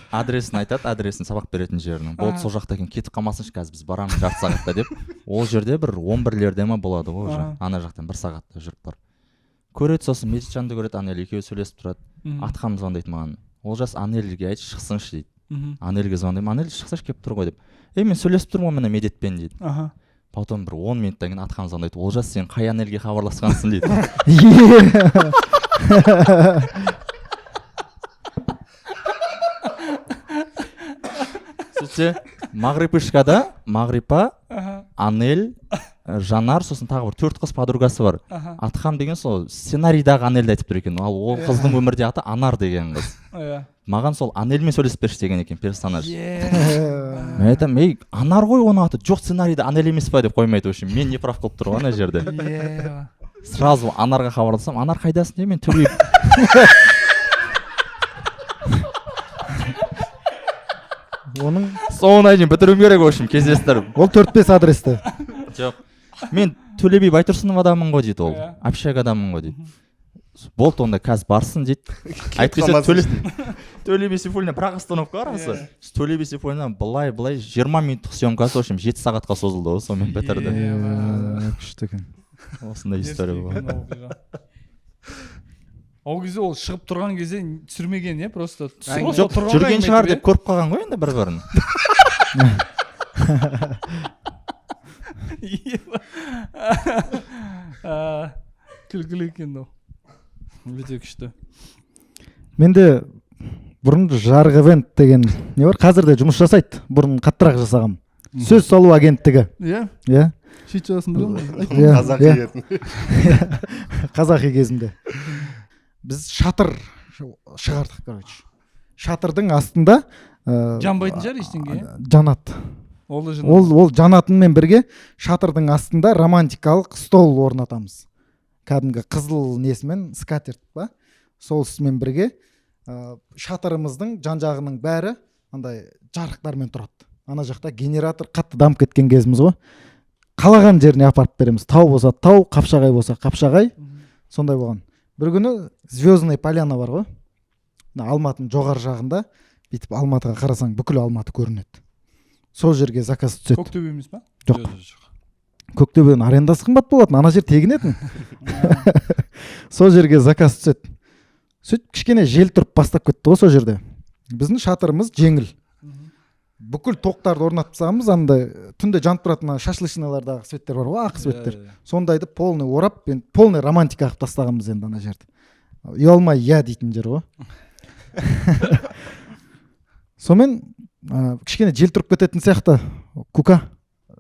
Адресін айтады, адресін сабақ беретін жерінің. Болды, сол жақта екен, кетіп қалмасыншы, қазір біз барамыз жарты сағатта деп. Ол жерде бір 11-лерде ма болады ғой уже. Ана жақтан 1 сағатта жүріп бар. Көреді, сосын Медичанды көреді, Анель екеуі сөйлесіп тұрады. Атқам звондайды маған. Олжас Анельге айтшы шықсыншы дейді. Анельге звондаймын, Анель шықсыншы келіп тұр ғой деп. Ей, мен сөйлесіп тұрмын ғой мына Медетпен дейді. Потом бір 10 минуттан кейін Атқам звондайды. Олжас, сен қай Анельге хабарласқансың дейді. Сөйтсе, Мағрипышкада Мағрипа, Анель, Жанар, сосын тағы бір 4 қыз подругасы бар. Атқам деген сол сценарийдағы Анельді айтып тұр екен. Ал ол қыздың өмірде аты Анар деген қыз. Маған сол Анельмен сөйлесіп берші деген екен персонаж. Мен айтам, ей, Анар ғой оның аты, жоқ сценарийда Анель емес па деп қоймайды. Мен не прав қылып тұр ғой ана жерде. Сразу Анарға хабарласам, Анар қайдасың деп мен төлейіп. Оның соңына дейін бітіруім керек, в общем, кездестіріп. Ол 4-5 адресті. Жоқ. Мен Төле би Байтұрсынов адаммын ғой дейді ол. Общак адаммын ғой дейді. Болды, онда қазір барсын дейді. Айтпаса Төле би Сейфуллина бірақ остановка арасы. Төле би Сейфуллина былай 20 минуттық съемкасы, в общем, 7 сағатқа созылды ғой, сонымен бітірді. Күшті екен. Осындай история болды. Ол кезде ол шығып тұрған кезде түсірмеген, иә, просто. Жоқ, жүрген шығар деп көріп қалған ғой енді бір-бірін. күлкілі екен ол. Өте күшті. менде бұрын жарық ивент деген не бар, қазір де жұмыс жасайды, бұрын қаттырақ жасағам. Сөз салу агенттігі. Иә, Иә. сөйтіп жасын білемін. Иә, қазақи иә. етін. Қазақи кезінде. Біз шатыр шығардық, короче. Шатырдың астында Жанбайтын шығар ештеңе. жанат. Ол да Ол жанатынмен бірге шатырдың астында романтикалық стол орнатамыз. Кәдімгі қызыл несімен скатерть ба? Сол ісімен бірге шатырымыздың жан жағының бәрі андай жарықтармен тұрады. Ана жақта генератор қатты дамып кеткен кезіміз ғой. Қалаған жеріне апарып береміз. Тау болса тау, қапшағай болса қапшағай. Сондай болған. Бір күні Звездная поляна бар ғой. Алматының жоғары жағында, бүйтіп Алматыға қарасаң бүкіл Алматы көрінеді. Сол жерге заказ түседі. Көктөбе емес па? Жоқ. Көктөбенің арендасы қымбат болатын, ана жер тегін етін. Сол жерге заказ түседі. Сөйтіп кішкене жел тұрып бастап кетті ғой сол жерде. Біздің шатырымыз жеңіл. Бүкіл тоқтарды орнатып тастағанбыз, андай түнде жанып тұратын шашлычныйлардағы светтер бар ғой, ақ светтер. Сондайды полный орап, полный романтика қылып тастағанбыз енді ана жерді. Ұялмай я дейтін жер ғой. Сонымен кішкене жел тұрып кететін сияқты. Кука,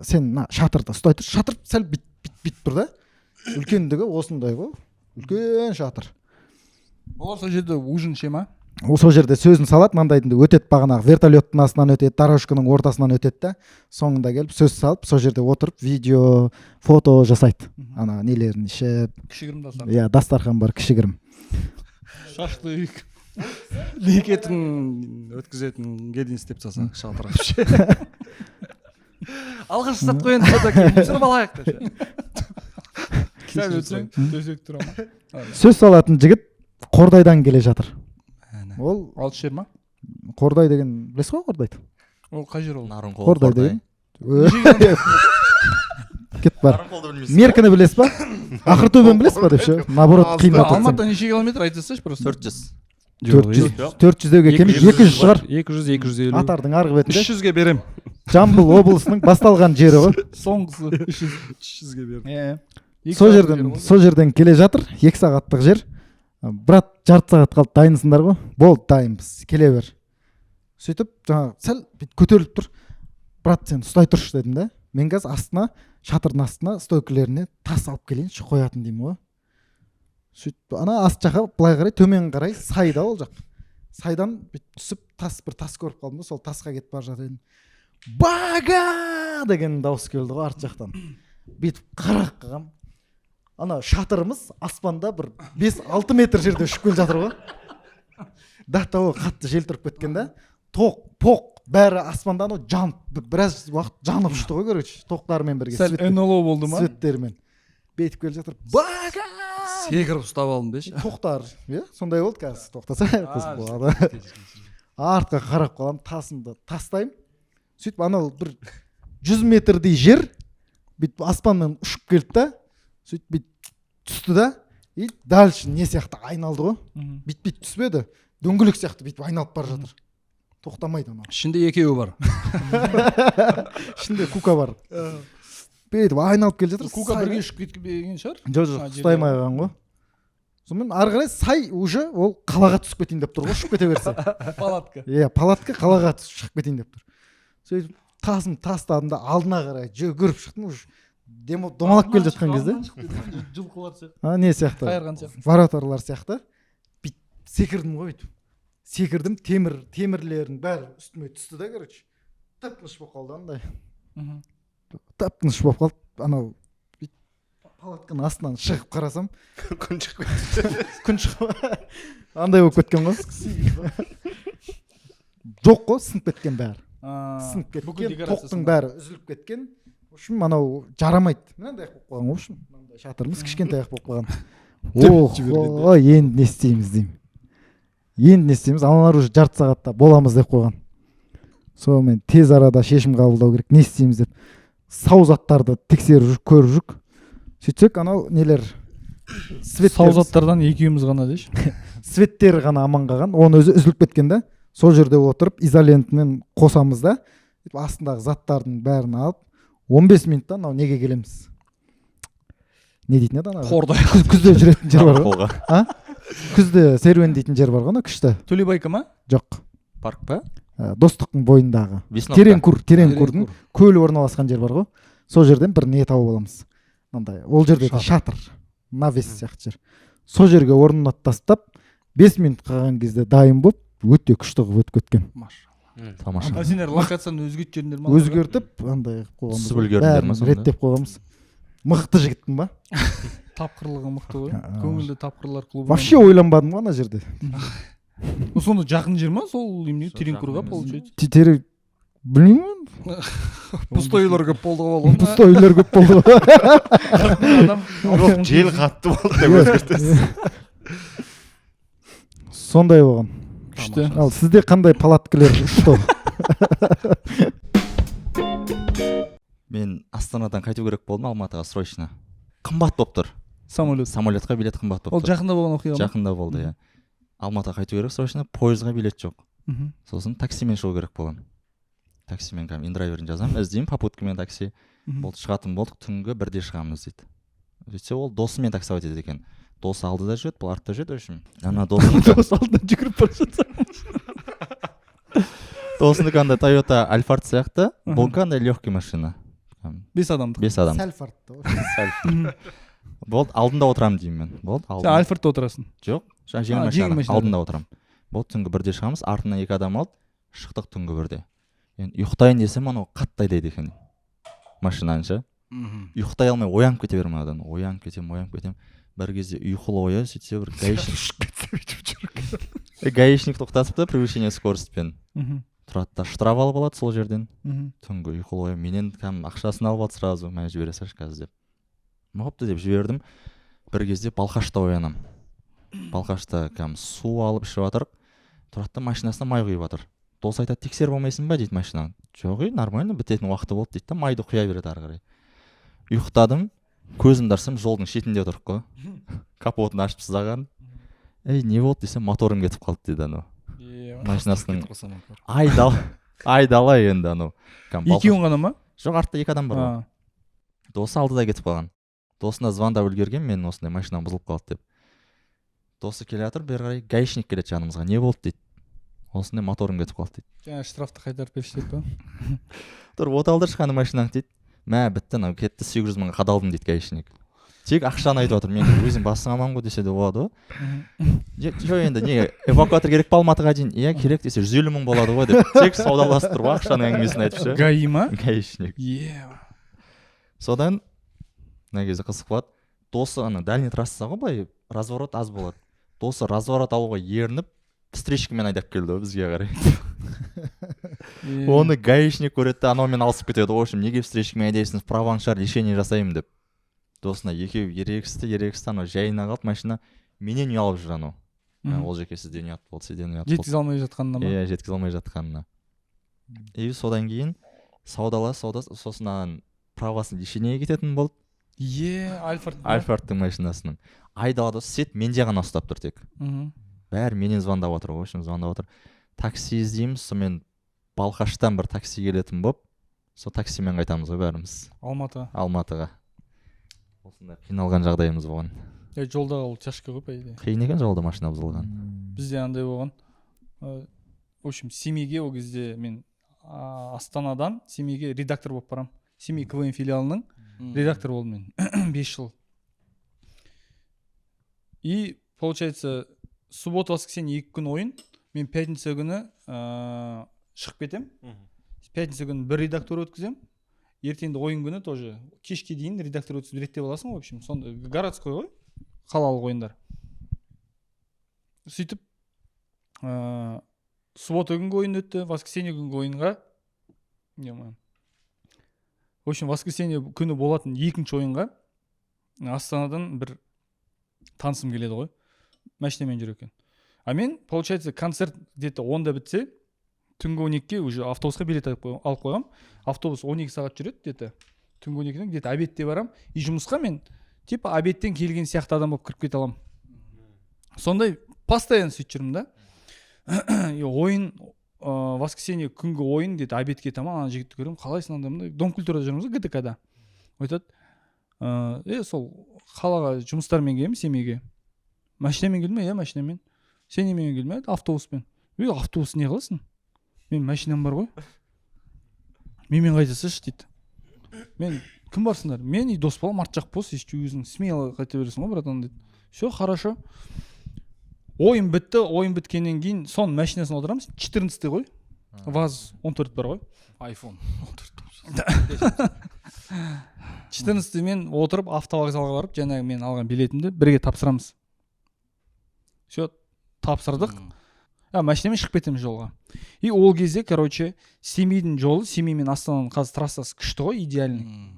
сен шатырды ұстай тұр. Шатыр сәл бит тұр да. Үлкендігі осындай ғой. Үлкен шатыр. Олар сол жерде ужин ше ма? Сол жерде сөзін салады, маңдайдың өтеді бағанағы вертолеттің астынан өтеді, дорожканың ортасынан өтеді да, соңында келіп сөз салып, сол жерде отырып видео, фото жасайды. Ана нелерін ішіп. Кішігірім дастархан. Иә, дастархан бар, кішігірім. Шашлык. Ликетін өткізетінге дейін істеп тастасаң шатырап. Алғаш жасап қойын фото кейін түсіріп алайық деп. Сәл өтсең, төсек тұра ма? Сөз салатын жігіт Қордайдан келе жатыр. Ол Алтышер ма? Қордай деген, білесіз ғой Қордайды? Ол қай жер ол? Нарынқол, Қордай деген. Кет бар. Нарынқолды білмейсің. Меркіні білесіз ба? Ақыртөбені білесіз ба деп ше? Наоборот қиындап тұрсың. Алматыдан неше километр айтсаңшы просто? 400. 400-деуге кем 200 шығар. 200-250. Атардың арғы бетінде. 300-ге берем. Жамбыл облысының басталған жері ғой. Соңғысы 300-ге берем. Сол жерден келе жатыр, 2 сағаттық жер. Брат, жарты сағат қалды, дайынсыңдар ғой? Болды, дайынбыз, келе бер. Сөйтіп, жаңағы сәл көтеріліп тұр. Брат, сен ұстай тұршы дедім да. Мен қазір астына, шатырдың астына стойкілеріне тас алып келейінші, қоятын деймін ғой. Сөйтіп, ана аст жаққа былай қарай, төмен қарай сайда ол жақ. Сайдан түсіп, бір тас көріп қалдым да, сол тасқа кетіп бар жатыр едім. Бага деген дауыс келді ғой арт жақтан. Бүйтіп қарақ қағам. Ана шатырымыз аспанда бір 5-6 метр жерде ұшып келе жатыр ғой. Да, тау қатты жел тұрып кеткен да. Тоқ, бәрі аспанда жанып, біраз уақыт жанып ұшты ғой, короче, тоқтармен бірге. Сәл НЛО болды ма? Светтермен. Бетіп келе жатыр. Бага! Секіріп ұстап алдым деші. Тоқтар, сондай болды қазір. Тоқтаса қызық болады. Артқа қарап қалам, тасымды тастаймын. Сөйтіп анау бір 100 метрдей жер бүйтіп аспаннан ұшып келді да, сөйтіп бүйтіп түсті да, и дальше не сияқты айналды ғой. Бүйтіп түспеді, дөңгелек сияқты бүйтіп айналып бара жатыр. Тоқтамайды анау. Ішінде екеуі бар. Ішінде Кука бар. Бүйтіп айналып келе жатыр. Кука бірге ұшып кеткен шығар? Жоқ, ұстаймай қалған ғой. Сонымен ары қарай сай уже ол қалаға түсіп кетейін деп тұр ғой, ұшып кете берсе. Палатка. Иә, палатка қалаға шығып кетейін деп тұр. Сөйтіп тасым тастадым да алдына қарай жүгіріп шықтым, уже домалап келе жатқан кезде. Жылқылар сияқты. Не сияқты? Қайырған сияқты. Вараторлар сияқты. Бүйтіп секірдім ғой бүйтіп. Секірдім, темірлердің бәрі үстіме түсті да, короче. Тып-тыныш болып қалды андай. Тып-тыныш болып қалды. Анау палатканың астынан шығып қарасам, Күн шығып кетті. күн шығып андай болып кеткен ғой. Жоқ қой, сынып кеткен бәрі. Сынып кеткен, тоқтың бәрі үзіліп кеткен. В общем, анау жарамайды. Мынандай болып қойған ғой, в общем. Мынандай шатырымыз кішкентай болып қойған. Ой, енді не істейміз деймін. Енді не істейміз, аналар уже жарты сағатта боламыз деп қойған. Сонымен тез арада шешім қабылдау керек. Не істейміз деп сау заттарды тексеріп жүріп, көріп жүріп. Сөйтсек, анау нелер Сау заттардан екеуміз ғана деші. Светтері ғана аман қалған. Оны өзі үзіліп кеткен да. Сол жерде отырып изолентмен қосамыз да, астындағы заттардың бәрін алып 15 минуттан неге келеміз. не дейтін еді ана Қордай. күзде жүретін жер бар ғой, қолға күзде серуендейтін жер бар ғой, ана күшті. Төлебайка ма? Жоқ, парк па Достықтың бойындағы Весновка. Тереңкурдың көлі орналасқан жер бар ғой, сол жерден бір не тауып аламыз. Мынандай ол жерде шатыр, навес сияқты жер. Сол жерге орнына тастап 5 минут қалған кезде дайын болып өте күшті қылып өтіп кеткен. тамаша А сендер локацияны өзгертіп жібердіңдер ма? Өзгертіп андай қойғанбыз. Түсіп үлгердіңдер ма Бәрін сонда? реттеп қойғанбыз. Мықты жігіттің ба? Тапқырлығы мықты ғой. Көңілді тапқырлар клубы. Вообще ойланбадым ғой ана жерде. Сонда жақын жер ма сол емне Тереңкурға получается? Білмеймін. Пустой үйлер көп болды ғой. Пустой үйлер көп болды ғой. Адам жоқ жел қатты болды деп өзгертесіз. Сондай болған. күшті. Ал сізде қандай палаткалер ұшты? мен астанадан қайту керек болдым Алматыға срочно қымбат болып тұр самолетқа билет қымбат Ол болып тұр жақында болған оқиға ма? жақында болды иә Алматыға қайту керек срочно пойызға билет жоқ сосын таксимен шығу керек болған таксимен индрайверін жазамын іздеймін попуткамен такси болды шығатын болдық түнгі 1-де шығамыз дейді сөйтсе ол досымен таксовать етеді екен досы алдыда жүреді бұл артта жүреді в общем ана Дос алдынан жүгіріп бара жатса. досынікі андай Toyota Alphard сияқты бұл андай легкий машина 5 адамдық. 5 адам Сәл фартты. болды алдында отырамын деймін мен болды Сен алдында Альфредте отырасың. жоқ жеңіл жеңіл машина машинада. алдында отырамын болды түнгі 1-де шығамыз артынан 2 адам алды шықтық түнгі 1-де енді ұйықтайын десем анау қатты айдайды екен машинаны ше ұйықтай алмай оянып кете беремін анадан оянып кетемін бір кезде ұйқылы оя сөйтсе бір гаишник тоқтатыпты превышение скоростьпен тұрады да штраф алып алады сол жерден түнгі ұйқылы оя менен кәдімгі ақшасын алып алды сразу мә жібере салшы қазір деп болыпты деп жібердім бір кезде балқашта оянамын балқашта кәдімгі су алып ішіп жатыр тұрады да машинасына май құйып жатыр дос айтады тексеріп алмайсың ба дейді машинаны жоқ ей нормально бітетін уақыты болды дейді да майды құя береді ары қарай ұйықтадым көзімді ашсам жолдың шетінде тұрып қой капотын ашып тастаған ей не болды десем моторым кетіп қалды дейді анау машинасының айдала енді анау Екеуің ғана ма? жоқ артта 2 адам бар ғой досы алдыда кетіп қалған досына звондап үлгерген мен осындай машинам бұзылып қалды деп досы келе жатыр бері қарай гаишник келеді жанымызға не болды дейді осындай моторым кетіп қалды дейді Жаңа штрафты қайтарып берші деп па? тұрып оталдыршы қане машинаң дейді мә бітті анау кетті 800 мыңға қадалдым дейді гаишник тек ақшаны айтып жатыр мен өзің басың аман ғой десе де болады ғой жоқ енді не эвакуатор керек па Алматыға дейін иә керек десе 150 мың болады ғой деп тек саудаласып тұрып ақшаның әңгімесін айтып ше гаи ма? гаишник содан мына кезде қызық болады досы ана дальний трасса ғой былай разворот аз болады досы разворот алуға ерініп встречкамен айдап келді ғой бізге қарай оны гаишник көреді да анаумен алысып кетеді в общем неге встречкамен айдайсың вправоң шығар лишение жасаймын деп досына екеуі ерегісті анау жайына қалды машина менен ұялып жүр анау ол жеке сізден ұят болды сізден ұят болды жеткізе алмай жатқанына ма? иә жеткізе алмай жатқанына и содан кейін саудала сосын ана правосын лишениеге кететін болды Альфардтың машинасының айдалада сет менде ғана ұстап тұр тек бәрі менен звондап отыр ғой в общем звондап отыр такси іздейміз сонымен балқаштан бір такси келетін болып сол таксимен қайтамыз ғой бәріміз Алматыға осындай қиналған жағдайымыз болған жолда ол тяжко ғой по идее қиын екен жолда машина бұзылған бізде андай болған в общем семейге ол кезде мен Астанадан Семейге редактор болып барамын Семей КВН филиалының редактор болдым мен 5 жыл и получается суббота воскресенье 2 күн ойын мен пятница күні шығып кетем пятница күні бір редактор өткізем ертеңді ойын күні тоже кешке дейін редактор өткізіп реттеп аласың в общем сондай городской ғой қалалық ойындар сөйтіп суббота күнгі ойын өтті воскресенье күнгі ойынға в общем воскресенье күні болатын екінші ойынға Астанадан бір танысым келеді ғой машинамен жүр екен а мен получается концерт где-то 10-да бітсе түнгі 12-ге уже автобусқа билет алып қойғам автобус 12 сағат жүреді где-то түнгі 12-ден где-то обедте барам и жұмысқа мен типа обедтен келген сияқты адам болып кіріп кете аламын сондай постоянно сөйтіп жүрмін да ойын воскресенье күнгі ойын где-то обедке таман ана жігітті көремін қалайсың андай дом культурада жүрміз ғой ГТК-да айтады сол қалаға жұмыстармен келемін семейге. Машинамен келдің ме? Иә, машинамен. Сен немен келдің ме? Автобуспен. Автобус не қыласың? Мен машинам бар ғой. Менімен қайтасыз дейді. Мен кім барсыңдар? Мен и дос балам арт жақ бос, өзің смело қайта бересің ғой, братан дейді. Все, хорошо. Ойын бітті, ойын біткеннен кейін соның машинасына отырамыз. 14-те ғой. ВАЗ 14 бар ғой. iPhone 14-те мен отырып автовокзалға барып, жаңағы мен алған билетімді бірге тапсырамыз. Все, тапсырдық. Машинамен шығып кетеміз жолға. И ол кезде, короче, Семейдің жолы, Семей мен Астананың қазір трассасы күшті ғой, идеальный.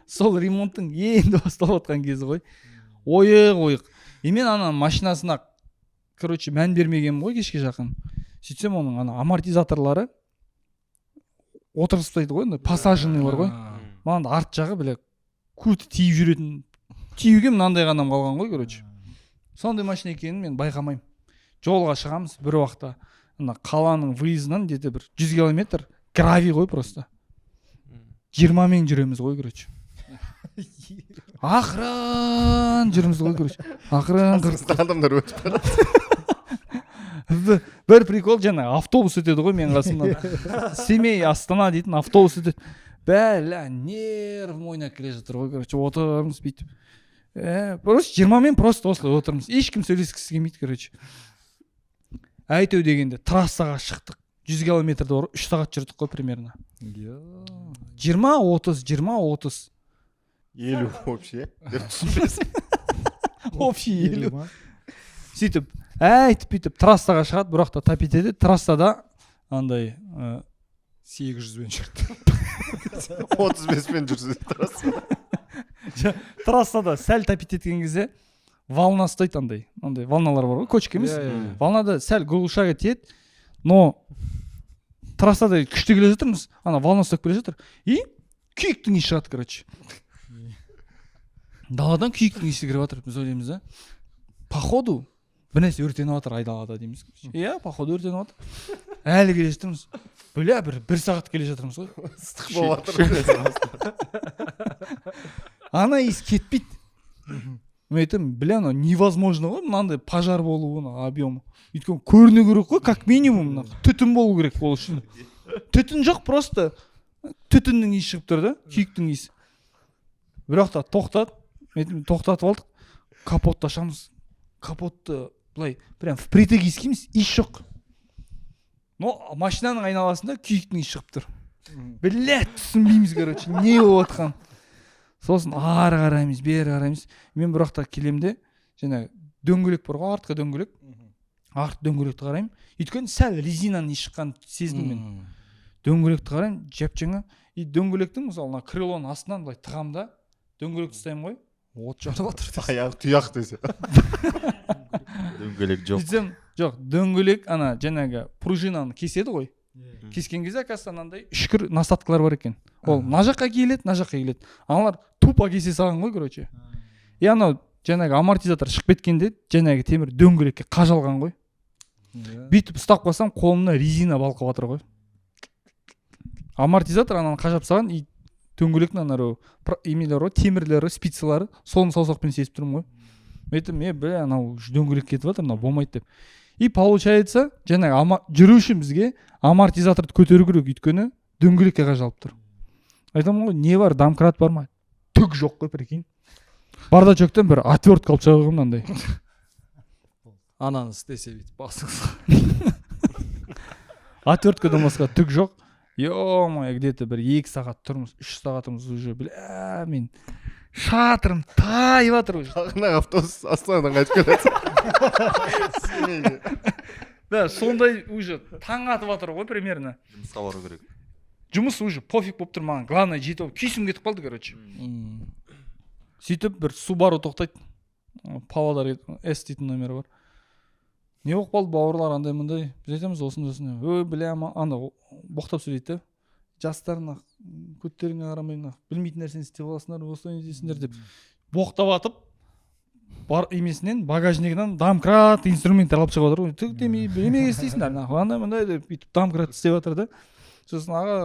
Сол ремонттың енді басталып жатқан кезі ғой. Ойық. И мен ана машинасына, короче, мән бермегенмін ғой кешке жақын. Сөйтсем оның ана амортизаторлары отырғызып тастайды ғой, пассажирный бар ғой. Маған арт жағы, бля, көті тиіп жүретін. Тиюге мынандай ғанам қалған ғой, короче. Сондай машина екенін мен байқамаймын. Жолға шығамыз бір уақытта. Қаланың выездынан где-то бір 100 километр гравий ғой просто. 20-мен жүреміз ғой, короче. Ақырын жүреміз ғой, короче. Ақырын. Адамдар өтіп барады. Бір прикол, жаңа автобус өтеді ғой мен қасымнан. Семей, Астана дейтін автобус өтеді. Бәлә, нерв ойнап келе жатыр ғой, короче, отырмыз бүйтіп. Просто 20-мен просто осылай отырмыз. Ешкім сөйлескісі келмейді, короче. Әйтеу дегенде трассаға шықтық. 100 километрді 3 сағат жүрдік қой примерно. 20-30, 20-30. 50 вообще. Общий 50. Сөйтіп, әйтіп бүйтіп трассаға шығады, бірақта тап етеді. Трассада андай 800-бен жүрді. 35-пен жүрсіз трассада. Трассада сәл тап еткен кезде волна ұстайды, андай волналар бар ғой, кочка емес. Волнада сәл глушаға тиеді, но трассада күшті келе жатырмыз, ана волна ұстап келе жатыр. И күйіктің иісі шығады, короче. Даладан күйіктің иісі кіріп жатыр, біз ойлаймыз да. Походу бір нәрсе өртеніп жатыр айдалада дейміз. Иә, походу өртеніп жатыр. Әлі келе жатырмыз. Бля, бір сағат келе жатырмыз ғой. Ыстық болып жатыр. Ана иіс кетпейді. Мен айтамын, бля, невозможно ғой, мынандай пожар болуы, объемы. Өйткені көріну керек қой, как минимум, түтін болу керек ол үшін. Түтін жоқ, просто түтіннің иісі шығып тұр да, күйіктің иісі. Бірақта тоқтатып алдық, капотты ашамыз. Капотты былай, прям впритык иіскейміз, иіс жоқ. Но машинаның айналасында күйіктің иісі шығып тұр. Бля, түсінбейміз, короче, не болып жатқан. Сосын ары қараймыз, бері қараймыз. Мен бірақта келемде, жаңағы дөңгелек бар ғой, артқы дөңгелек. Арт дөңгелекті қараймын. Өйткені сәл резинаның иісі шыққан сездім мен. Дөңгелекті қараймын, жап-жаңа. И дөңгелектің мысалы крылоның астынан былай тығам да, дөңгелекті ұстаймын ғой. От жанып жатыр. Аяғы тұяқ десе. Дөңгелек жоқ. Сөйтсем, жоқ, дөңгелек ана жаңағы пружинаны кеседі ғой. Кескен кезде оказывается анандай үшкір насадкалар бар екен. Ол мына жаққа келеді, мына жаққа келеді. Аналар тупо кесе салған ғой, короче. И анау жаңағы амортизатор шығып кеткенде жаңағы темір дөңгелекке қажалған ғой. Бүйтіп ұстап қалсам, қолымда резина балқып жатыр ғой. Амортизатор ананы қажап салған, и дөңгелектің анау емелері, темірлері, спицалары, соны саусақпен сезіп тұрмын ғой. Мен айтам, бля, анау дөңгелек кетіп жатыр, мынау болмайды деп. И получается, жаңағы жүру үшін бізге амортизаторды көтеру керек, өйткені дөңгелекке қажалып тұр. Айтамын ғой, не бар, домкрат бар ма? Түк жоқ қой, прикинь. Бардачоктан бір отвертка алып шыға қойған мынандай. Ананы істесе бүйтіп басыңыз. Отверткадан басқа түк жоқ. Ё-моё, где-то бір 2 сағат тұрмыз, 3 сағатымыз уже, бля, мен шатырым тайып жатыр уже. Ағына автобус Астанадан қайтып келеді. Семейге. Да, сондай уже таң атып жатыр ғой примерно. Жұмысқа бару керек. Жұмыс уже пофиг болып тұр маған. Главное жетіп, күйсім кетіп қалды, короче. Сөйтіп бір Subaru тоқтайды. Павлодар С дейтін номері бар. Не болып қалды, бауырлар андай мындай. Біз айтамыз осыны. Бля, анда боқтап сөйлейді. Жастарына көттеріңе қарамай, білмейтін нәрсені істеп аласыңдар, осылай істейсіңдер деп боқтап атып, бар емесінен багажнигінен домкрат инструмент алып шығып отыр ғой. Түк демей, білмеге істейсіңдер, андай деп бүйтіп домкрат істеп жатыр да. сосын аға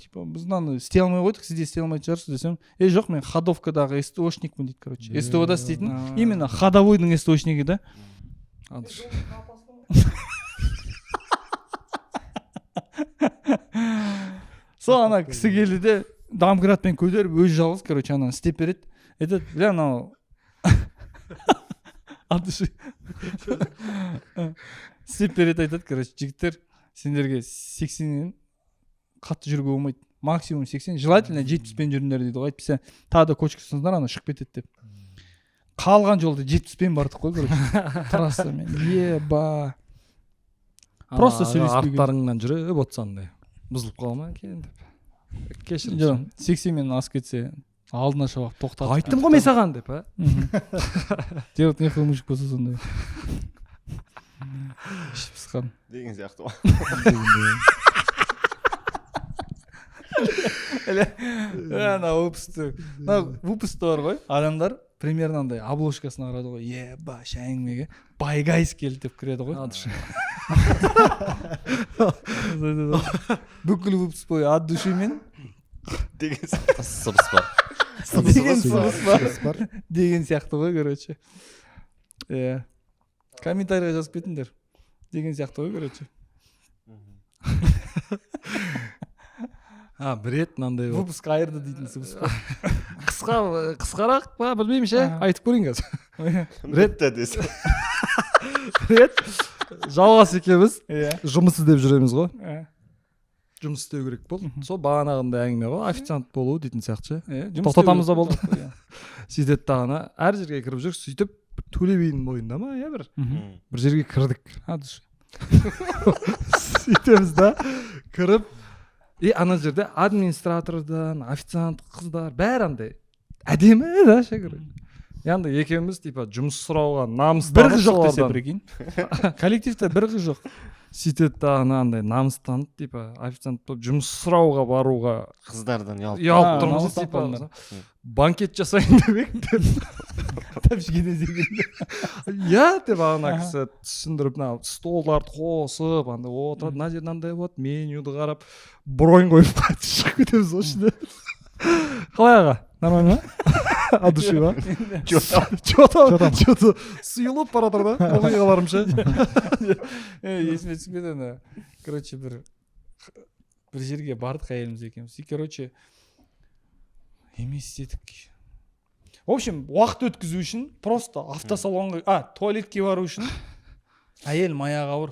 типа біз мынаны істей алмай қойдық, сіз де істей алмайтын шығарсыз десем, жоқ мен ходовкадағы СТОшникпін дейді, короче. СТОда істейтін, именно ходовойдың СТОшнигі да. Сол ана кісі келді де домкратпен көтеріп өзі жалғыз, короче, ананы істеп береді. Айтады, бля, анау істеп береді, айтады, короче, жігіттер, сендерге 80-нен қатты жүруге болмайды. Максимум 80, желательно 70-пен жүріңдер дейді ғой. Әйтпесе тағы да кочкасыңыздар, ана шығып кетеді деп. Қалған жолда 70-пен бардық қой, короче. Трассамен. Еба. Просто сөйлеспей. Арттарыңнан жүріп отсаңдай. Бұзылып қалма екен деп. Кешірім. Жоқ, 80-мен асып кетсе, алдына шабақ тоқтатып. Айттым ғой мен саған деп, а? Делать нехуй мужик болса сондай. Ішіп пысқан. деген сияқты ғой. Ана выпусты бар ғой, адамдар примерно андай обложкасын қарады ғой, еба шәңмеге байгайс келді деп кіреді ғой. Бүкіл выпуск бойы от душимен деген сыбыс бар. деген сияқты ғой, короче. Комментарийға жазып кетіңдер деген сияқты ғой, короче. Бір рет мынандай Выпуск айырды дейтін сыбыс бар. қысқарақ па білмеймін ше, айтып көрейін қазір. ретті десе. Рет жалғас екеуміз жұмыс іздеп жүреміз ғой. Жұмыс істеу керек болды. Сол бағанағындай әңгіме ғой, официант болу дейтін сияқты ше. Тоқтатамыз да болды. Сөйтеді дағына әр жерге кіріп жүр, сөйтіп төле бидің бойында ма, бір жерге кірдік. Сөйтеміз да кіріп, ана жерде администратордан, официант қыздар, бәрі андай әдемі да ше, яғни екеуміз типа жұмыс сұрауға намыстанып, бір қыз жоқ десе прикинь. Коллективте бір қыз жоқ. Сөйтеді да андай намыстанып, типа официант болып жұмыс сұрауға баруға қыздардан ұялып тұрмыз, типа банкет жасайын деп деп ана кісі түсіндіріп, столдарды қосып, андай отырады, мына жерде андай болады, менюді қарап, бронь қойып шығып кетеміз ғой ішіне. Қалай аға? Нормально ма? От души ма? Че-то сұйылып бара жатыр да, оқиғаларымша. Есіме түспеді ана. Короче, бір жерге бардық әйеліміз екеуміз. И, короче, емес істедік. В общем, уақыт өткізу үшін просто автосалонға, туалетке бару үшін әйелім аяғы ауыр.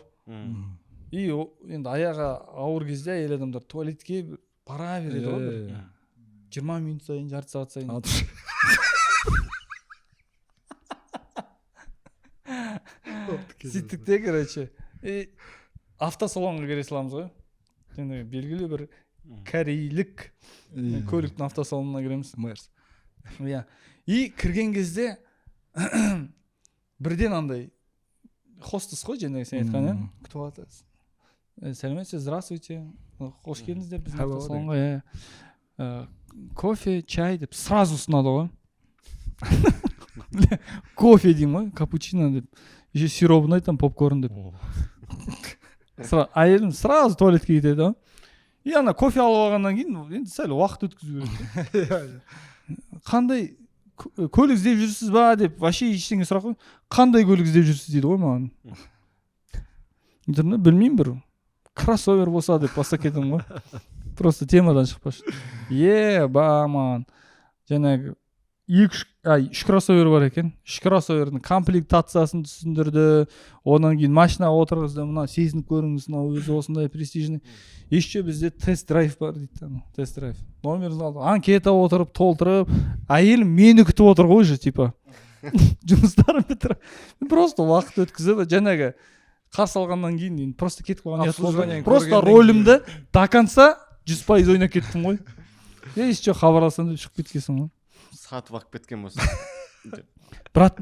И енді аяғы ауыр кезде әйел адамдар туалетке бара береді ғой. 20 минут сайын, жарты сағат сайын. Сөйттік те, короче. Автосалонға кіре саламыз ғой. Енді белгілі бір корейлік көліктің автосалонына кіреміз. И кірген кезде бірден андай хостес қой, жаңағы сен айтқан, күтіп алатыз. Сәлеметсіз, здравствуйте. Қош келдіңіздер біздің автосалонға. Кофе, чай деп сразу ұсынады ғой. Кофе деймін ғой, капучино деп. Еще сиробын айтам, попкорн деп. Әйелім сразу туалетке кетеді ғой. И ана кофе алып алғаннан кейін енді сәл уақыт өткізу керек. Қандай көлік іздеп жүрсіз ба деп вообще ештеңе сұрақ қой. Қандай көлік іздеп жүрсіз дейді ғой маған. Білмеймін, бір кроссовер болса деп бастап кетемін ғой. Просто темадан шықпашы. Маған жаңағы 3 кроссовер бар екен. 3 кроссовердің комплектациясын түсіндірді. Одан кейін машинаға отырғызды. Мына сезініп көріңіз, мына өзі осындай престижный. Еще бізде тест-драйв бар дейді. Тест-драйв. Номеріңізді алды. Анкета отырып, толтырып, әйелім мені күтіп отыр ғой же, типа. Жұмыстарын бітіріп. Просто уақыт өткізіп, жаңағы қарсы алғаннан кейін просто кетіп қалған. Просто ролімді до конца 100% ойнап кеттім ғой. Еще хабарласам деп шығып кеткенсің ғой. Сатып алып кеткен болса. Брат,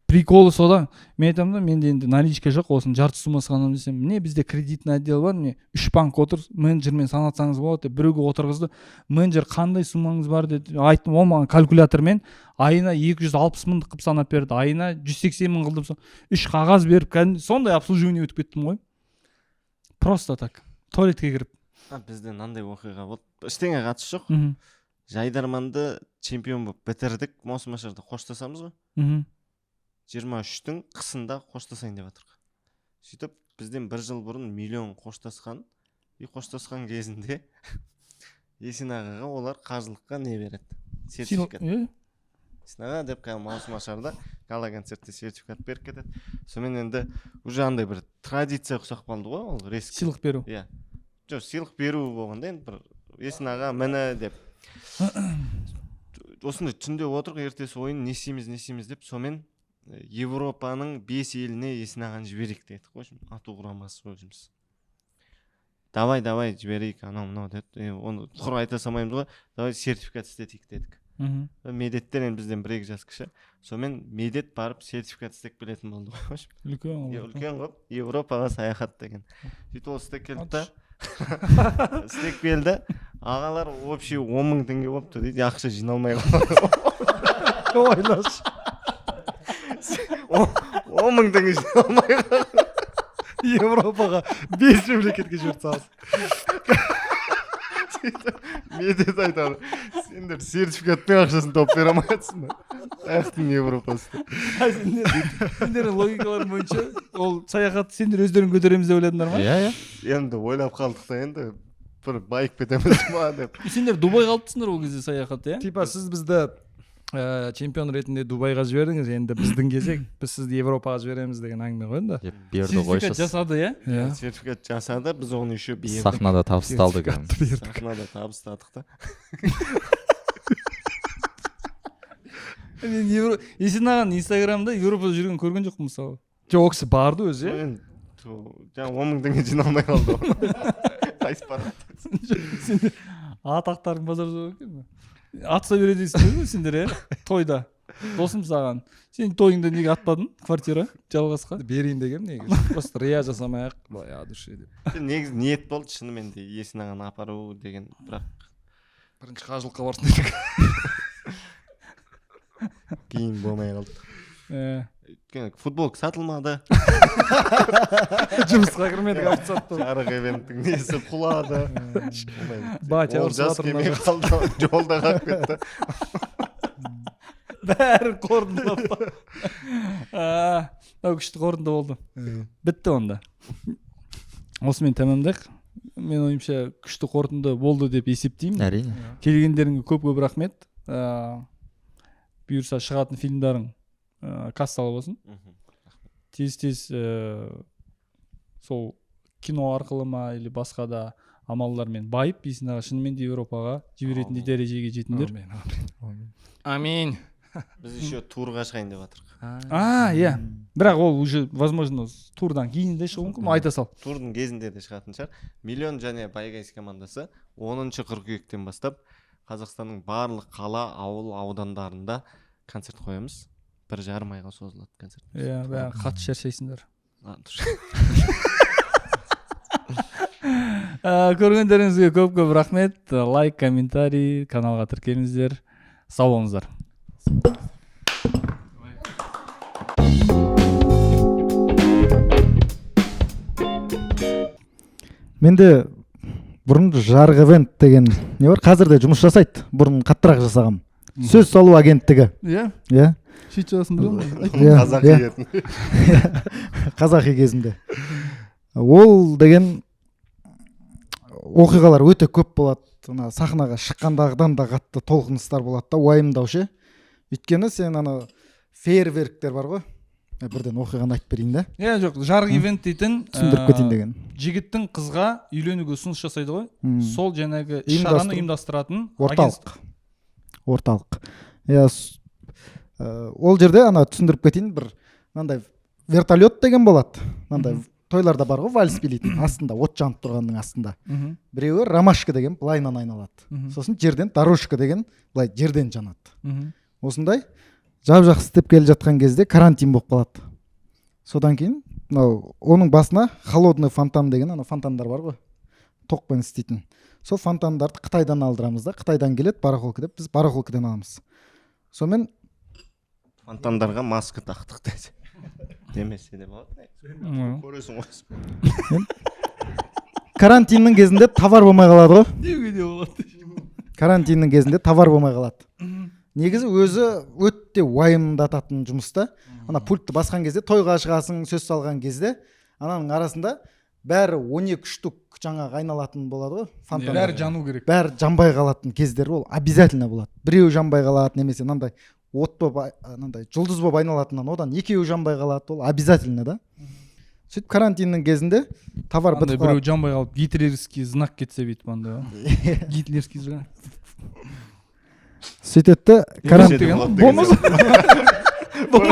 приколы сода. Мен айтамын да, менде енді наличка жоқ, осының жарты суммасы ғана десем, міне бізде кредитный отдел бар, міне 3 банк отыр, менеджермен санатсаңыз болады деп біреуге отырғызды. Менеджер қандай суммаңыз бар деді. Айттым, ол маған калькулятормен айына 260 мыңдық қылып санап берді, айына 180 мың қылдым. 3 қағаз беріп, сондай обслуживание өтіп кеттім ғой. Просто так. Туалетке кіріп. Бізде мынандай оқиға болды, ештеңе қатысы жоқ. Мгм. Жайдарманды чемпион болып бітірдік, маусымашарда қоштасамыз ғой. Мгм. 23-тің қысында қоштасайын деп жатырық. Сөйтіп бізден 1 жыл бұрын миллион қоштасқан. И қоштасқан кезінде Есен ағаға олар қаржылыққа не береді? Сертификат. Есен аға деп маусымашарда гала концертте сертификат беріп кетеді. Сонымен енді уже андай бір традиция ұқсап қалды ғой, ол реск. Сыйлық беру. Иә. Жоқ, сыйлық беру болғанда енді бір Есен аға міне деп. Осындай түнде отырық, ертесі ойын не істейміз деп, сонымен Европаның 5 еліне Есен ағаны жіберейік дедік қой, ату құрамасы өзіміз. Давай жіберейік, анау деді. Оны құр айта салмаймыз ғой. Давай сертификат істетейік дедік. Медеттер енді бізден 1-2 жас кіші. Сонымен медет барып сертификат істеп келетін болды ғой. Үлкен ғой. Европаға саяхат деген. Сөйтіп ол істеп келді да. Істеп келді. Ағалар общий 10.000 теңге болыпты дейді. Ақша жиналмай қалды. ойлашы. 10.000 теңге жиналмай қалды. Европаға 5 мемлекетке жіберіп саласың. Медет айтады, сендер сертификаттың ақшасын тауып бере алмайсың ба? Аяқтың Европасы. Сендердің логикаларың бойынша ол саяхат сендер өздерің көтереміз деп ойладыңдар ма? Иә. Енді ойлап қалдық та, енді бір байып кетеміз ма деп. Сендер Дубайға алыпсыңдар ол кезде саяхат, иә? Типа сіз бізді чемпион ретінде Дубайға жібердіңіз, енді біздің кезек біз сізді Европаға жібереміз деген әңгіме ғой енді. Берді ғой. Сертификат жасады, иә? Сертификат жасады, біз оны еще бердік. Сахнада табысталды. Сахнада табыстадық та. Мен Есен ағаның Инстаграмда Европада жүрген көрген жоқпын мысалы. Жоқ, ол кісі барды өзі. Жаңа 10.000 теңге жиналмай қалды. Қайсы барады? Атақтардың базарда екен бе? Атса береді дейсіңдер ме сендер, иә? Тойда. Досым саған. Сен тойыңда неге атпадың? Квартира жалғасқа. Берейін деген неге? Просто рия жасамай-ақ, былай адуше деп. Негізі ниет болды шынымен де Есен ағаны апару деген, бірақ Бірінші қажылыққа барсын дедік. кейін болмай қалды. Өйткені футболка сатылмады. Жұмысқа кірмедік, официантта. Жарық ивенттің несі құлады. Батя Ол жас келмей қалды, жолда қалып кетті. Бәрі қорытындылап па. Күшті қорытынды болды. Бітті онда. Осымен тәмамдайық. Мен ойымша күшті қорытынды болды деп есептеймін. Әрине. Келгендеріңе көп рахмет. Бұйырса шығатын фильмдарың кассалы болсын. Тез сол кино арқылы ма или басқа да амалдармен байып Есен аға шынымен де Европаға жіберетіндей дәрежеге жетіңдер. Амин. Біз еще турға шығайын деп жатырық. Иә. Бірақ ол уже возможно турдан кейін де шығуы мүмкін. Айта сал. Турдың кезінде де шығатын шығар. Миллион және Байгайс командасы 10 қыркүйектен бастап Қазақстанның барлық қала, ауыл, аудандарында концерт қоямыз. 1,5 айға созылады концерт. Иә, бәрі қатты шаршайсыңдар. Көргендеріңізге көп рахмет. Лайк, комментарий, каналға тіркеліңіздер. Сау болыңыздар. Менде бұрын жарық ивент деген не бар, қазір де жұмыс жасайды. Бұрын қаттырақ жасағам. Сөз салу агенттігі. Иә. Сөйтіп жасым білем. Қазақи етін. Қазақи кезінде. Ол деген оқиғалар өте көп болады. Сахнаға шыққандағыдан да қатты толқыныстар болады да, уайымдаушы. Өйткені сен фейерверктер бар ғой. Бірден оқиғаны айтып берейін да. Иә, жоқ, жарық ивент дейтін түсіндіріп кетейін деген. Жігіттің қызға үйленуге ұсыныс жасайды ғой. Сол жаңағы шараны ұйымдастыратын орталық. Иә, ол жерде түсіндіріп кетейін, бір мынандай вертолет деген болады. Мынандай тойларда бар ғой, вальс билейтін, астында от жанып тұрғанның астында. Біреуі ромашка деген былайынан айналады. Сосын жерден дорожка деген былай жерден жанады. Осындай жап-жақсы істеп келе жатқан кезде карантин болып қалады. Содан кейін оның басына холодный фонтан деген фонтандар бар ғой, тоқпен істейтін. Сол фонтандарды Қытайдан алдырамыз да, Қытайдан келеді барахолка деп, біз барахолкадан аламыз. Сонымен фонтандарға маска тақтық десе. Демесе де болады. Көресің ғой. карантиннің кезінде товар болмай қалады ғой. деуге де болады. Карантиннің кезінде товар болмай қалады. Негізі өзі өте уайымдататын жұмыста. Ана пультті басқан кезде, тойға шығасың, сөз салған кезде, ананың арасында бәрі 12 штук жаңағы айналатын болады ғой. Фонтан. Бәрі жану керек. Бәрі жанбай қалатын кездер ол обязательно болады. Біреу жанбай қалады, немесе мынандай от болып, мынандай жұлдыз болып айналатыннан одан екеуі жанбай қалады, ол обязательно да. Сөйтіп карантиннің кезінде товар бітіп Біреу қалады. жанбай қалып гитлерский знак кетсе бүйтіп андай. Гитлерский знак. Сөйтеді Карантин карантин болмаса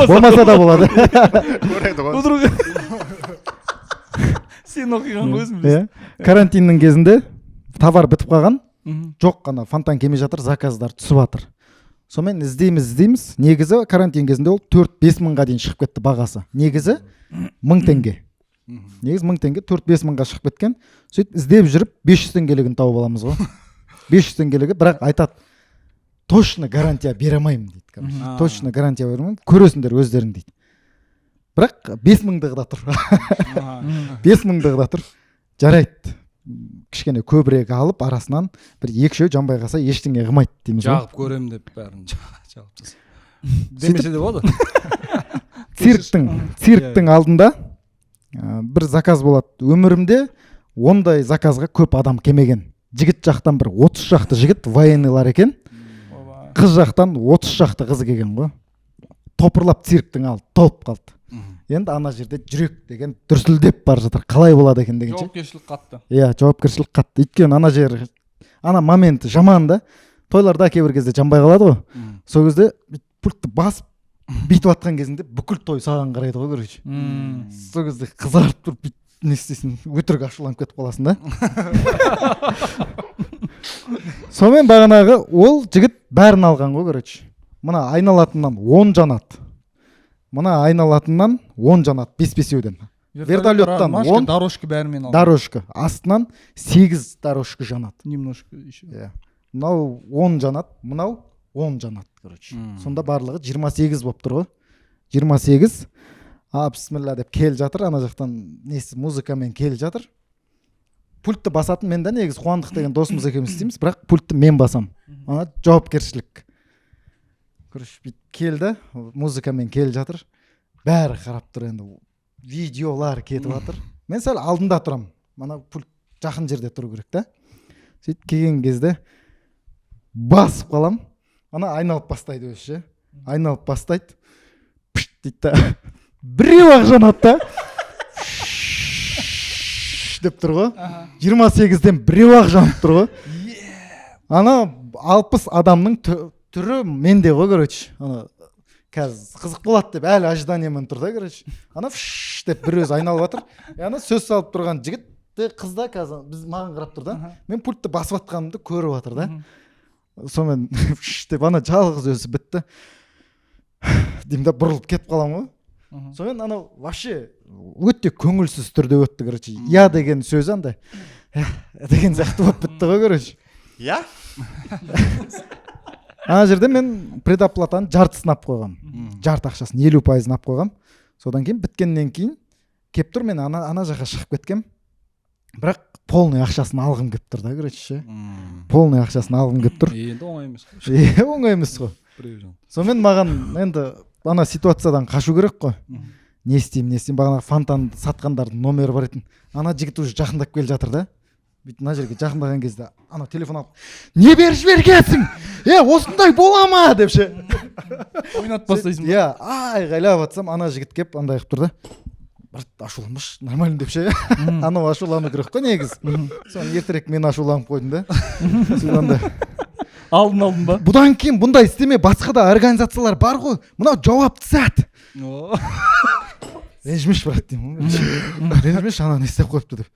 болмаса да болады. көреді ғой. Сен оқиған ғой өзің Иә. білесің. Карантиннің кезінде товар бітіп қалған, жоқ қана фонтан келмей жатыр, заказдар түсіп жатыр. Сонымен іздейміз. Негізі карантин кезінде ол 4-5 мыңға дейін шығып кетті бағасы. Негізі 1000 теңге. Негізі 1000 теңге 4-5 мыңға шығып кеткен. Сөйтіп іздеп жүріп 500 теңгелігін тауып аламыз ғой. 500 теңгелігі, бірақ айтады, точно гарантия бере алмаймын дейді. Точно гарантия бере алмаймын. Көресіңдер өздерің дейді. Бірақ 5000-дығы да тұр. 5000-дығы да тұр. Жарайды. Кішкене көбірек алып арасынан бір 2-3 жанбай қалса ештеңе қылмайды дейміз ғой. Жағып көрем деп бәрін жағып тастап. Демесе де болады. Цирктің алдында бір заказ болады. Өмірімде ондай заказға көп адам келмеген. Жігіт жақтан бір 30 шақты жігіт военныйлар екен. Қыз жақтан 30 шақты қыз келген ғой. Топырлап цирктің алды, толып қалды. Енді ана жерде жүрек деген дүрсілдеп бар жатыр. Қалай болады екен дегенше. Жауапкершілік қатты. Иә, жауапкершілік қатты. Өйткені ана жер, ана момент жаман да. Тойларда кейбір кезде жанбай қалады ғой. Сол кезде пультті басып бүйтіп жатқан кезінде бүкіл той саған қарайды ғой, короче. Сол кезде қызарып тұрып не істейсің, өтірік ашуланып кетіп қаласың да. Сонымен бағанағы ол жігіт бәрін алған ғой, короче. Мына айналатыннан 10 жанат. Мына айналатыннан 10 жанат 5-5-еуден. Вертолеттан 10 дорожка бәрімен алды. дорожка. Астынан 8 дорожка жанат. Немножко еще. Иә. Мынау 10 жанат, мынау 10 жанат, короче. Сонда барлығы 28 болып тұр ғой. 28. Бисмилла деп кел жатыр, ана жақтан несі музыкамен кел жатыр. Пультті басатын мен де негізі Қуандық деген досымыз екеуміз істейміз, бірақ пультті мен басам. Ана жауапкершілік. Короче, бүйтіп келді, музыкамен кел жатыр. Бәрі қарап тұр енді. Видеолар кетіп жатыр. Мен сәл алдында тұрам. Мана пульт жақын жерде тұру керек та. Сөйтіп келген кезде басып қалам. Ана айналып бастайды өзі. Айналып бастайды. Пшт дейді да. Біреу ақ жанат та. Деп тұр ғой. 28-ден біреу ақ жанып тұр ғой. Ана 60 адамның түрі менде ғой, короче. Ана қазір қызық болады деп әлі ожиданиемен тұр да, короче. Ана фш деп бір өзі айналып жатыр. Ана сөз салып тұрған жігіт те қыз да қазір біз маған қарап тұр да. Мен пультті басып жатқанымды көріп жатыр да. Сонымен фш деп ана жалғыз өзі бітті. Деймін да бұрылып кетіп қалам ғой. Сонымен анау вообще өте көңілсіз түрде өтті, короче. Я деген сөз андай. Деген сияқты болып бітті ғой, короче. Я? Ана жерде мен предоплатаны жартысын алып қойғам. Жарты ақшасын 50% алып қойғам. Содан кейін біткеннен кейін кеп тұр, мен ана жаққа шығып кеткем. Бірақ полный ақшасын алғым кеп тұр да, короче. Полный ақшасын алғым кеп тұр. Енді оңай емес қой. Оңай емес қой. Сонымен маған енді ана ситуациядан қашу керек қой. Не істеймін, бағана фонтан сатқандардың номері бар етін. Ана жігіт уже жақындап келе жатыр да. Бүйтіп мына жерге жақындаған кезде ана телефон алып, не беріп жібергенсің? Осындай бола ма деп ше. Ойнатып бастайсың. Иә, айғайлап жатсам, ана жігіт кеп андай қылып тұр да. Брат, ашуланбаш, нормально деп ше. Анау ашулану керек қой негіз. Соны ертерек мен ашуланып қойдым да. Сонда Алдын ба? Бұдан кейін бұндай істеме, басқа да организациялар бар ғой. Мынау жауапты сәт. Ренжімеш, брат деймін. Ренжімеш, ана не істеп қойыпты деп.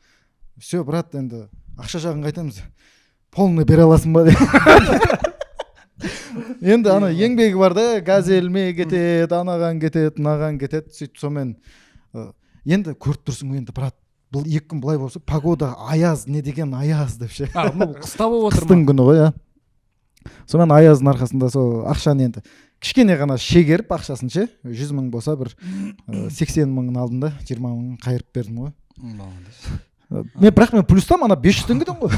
Все, брат, енді ақша жағын қайтамыз. Полный бере аласың ба деп. Енді ана еңбегі бар да, газелме кетеді, анаған кетеді, мынаған кетеді. Сөйтіп сонымен енді көріп тұрсың ғой енді, брат, бұл 2 күн былай болса, погода аяз, не деген аяз деп ше. Бұл қыста болып отыр ма? Қыстың күні ғой, иә. Сонымен аяздың арқасында сол ақшаны енді кішкене ғана шегеріп ақшасын ше, 100 мың болса бір 80 мыңын алдым да, 20 мыңын қайырып бердім ғой. Мен бірақ мен плюстамын, ана 500 теңгеден ғой.